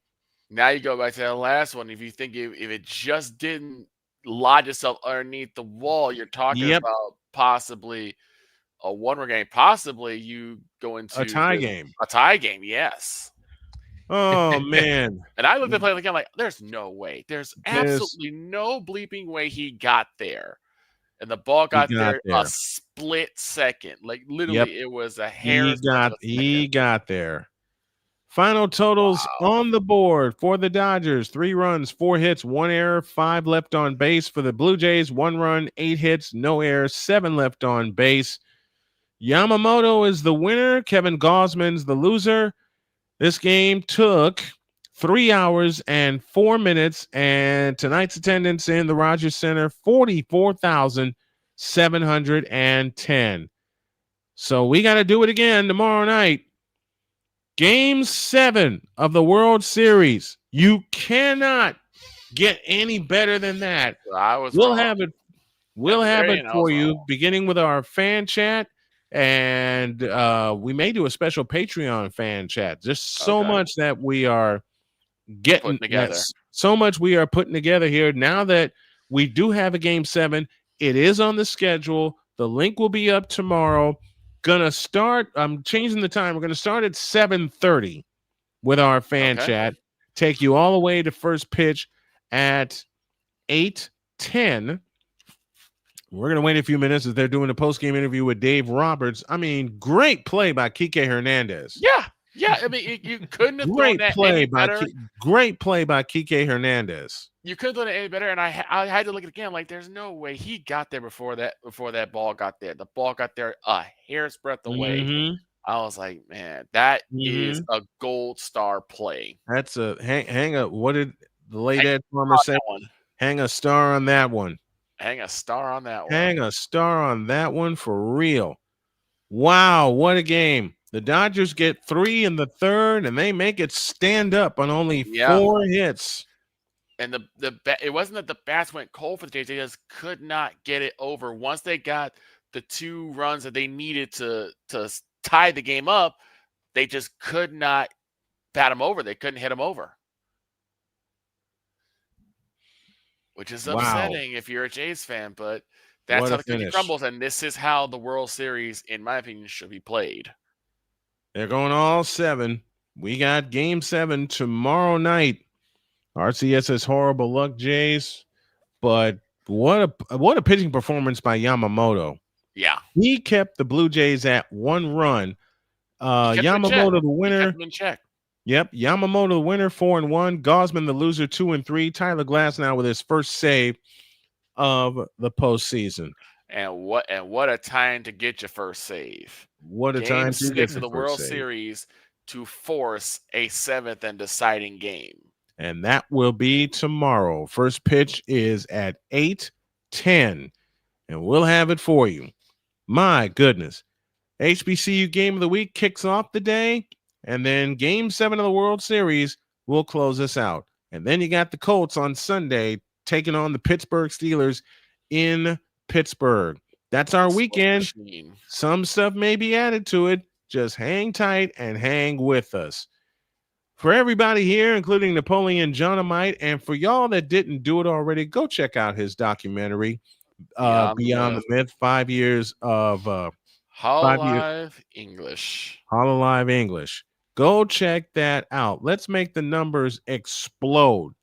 Now you go back to that last one. If you think if it just didn't lodge itself underneath the wall, you're talking about possibly a 1-run game. Possibly you go into a tie game. A tie game, yes. Oh, man. And I looked at the play again like, there's no way. There's absolutely no bleeping way he got there. And the ball got there a split second. Like, literally, it was a hair. He got there. Final totals on the board for the Dodgers: 3 runs, 4 hits, 1 error, 5 left on base. For the Blue Jays, 1 run, 8 hits, no errors, 7 left on base. Yamamoto is the winner. Kevin Gausman's the loser. This game took 3 hours and 4 minutes, and tonight's attendance in the Rogers Center, 44,710. So we got to do it again tomorrow night. Game 7 of the World Series. You cannot get any better than that. We'll have it for you, beginning with our fan chat, and we may do a special Patreon fan chat. Just so much that we are getting together. So much we are putting together here. Now that we do have a Game 7, it is on the schedule. The link will be up tomorrow. Gonna start. I'm changing the time. We're gonna start at 7:30 with our fan chat. Take you all the way to first pitch at 8:10. We're gonna wait a few minutes as they're doing a post-game interview with Dave Roberts. I mean, great play by Kike Hernandez. Yeah. I mean, you couldn't have great thrown that play any by better. Great play by Kike Hernandez. You couldn't have done it any better, and I had to look at it again. Like, there's no way he got there before that ball got there. The ball got there a hair's breadth away. I was like, man, that is a gold star play. That's a hang up. What did the late Ed Farmer said, hang a star on that one. Hang a star on that one. Hang a star on that one for real. Wow, what a game. The Dodgers get 3 in the third, and they make it stand up on only 4 hits. And it wasn't that the bats went cold for the Jays. They just could not get it over. Once they got the 2 runs that they needed to tie the game up, they just could not bat them over. They couldn't hit them over. Which is upsetting if you're a Jays fan, but that's how the cookie crumbles. And this is how the World Series, in my opinion, should be played. They're going all 7. We got game 7 tomorrow night. RCS has horrible luck, Jays. But what a pitching performance by Yamamoto. Yeah. He kept the Blue Jays at 1 run. Yamamoto the winner. Kept them in check. Yep, Yamamoto the winner, 4-1. Gosman the loser, 2-3. Tyler Glasnow with his first save of the postseason. And what a time to get your first save! What a time to get the World Series to force a 7th and deciding game. And that will be tomorrow. First pitch is at 8:10, and we'll have it for you. My goodness, HBCU Game of the Week kicks off the day. And then game 7 of the World Series will close us out. And then you got the Colts on Sunday taking on the Pittsburgh Steelers in Pittsburgh. That's our weekend. Some stuff may be added to it. Just hang tight and hang with us. For everybody here, including Napoleon Johnamite, and for y'all that didn't do it already, go check out his documentary, Beyond the Myth, 5 years of Hololive English. Hololive English. Go check that out. Let's make the numbers explode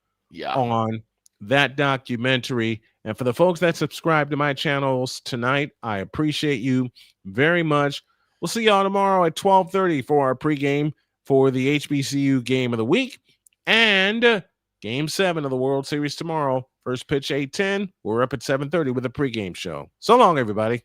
on that documentary. And for the folks that subscribe to my channels tonight, I appreciate you very much. We'll see y'all tomorrow at 12:30 for our pregame for the HBCU Game of the Week and Game 7 of the World Series tomorrow. First pitch 8:10. We're up at 7:30 with a pregame show. So long, everybody.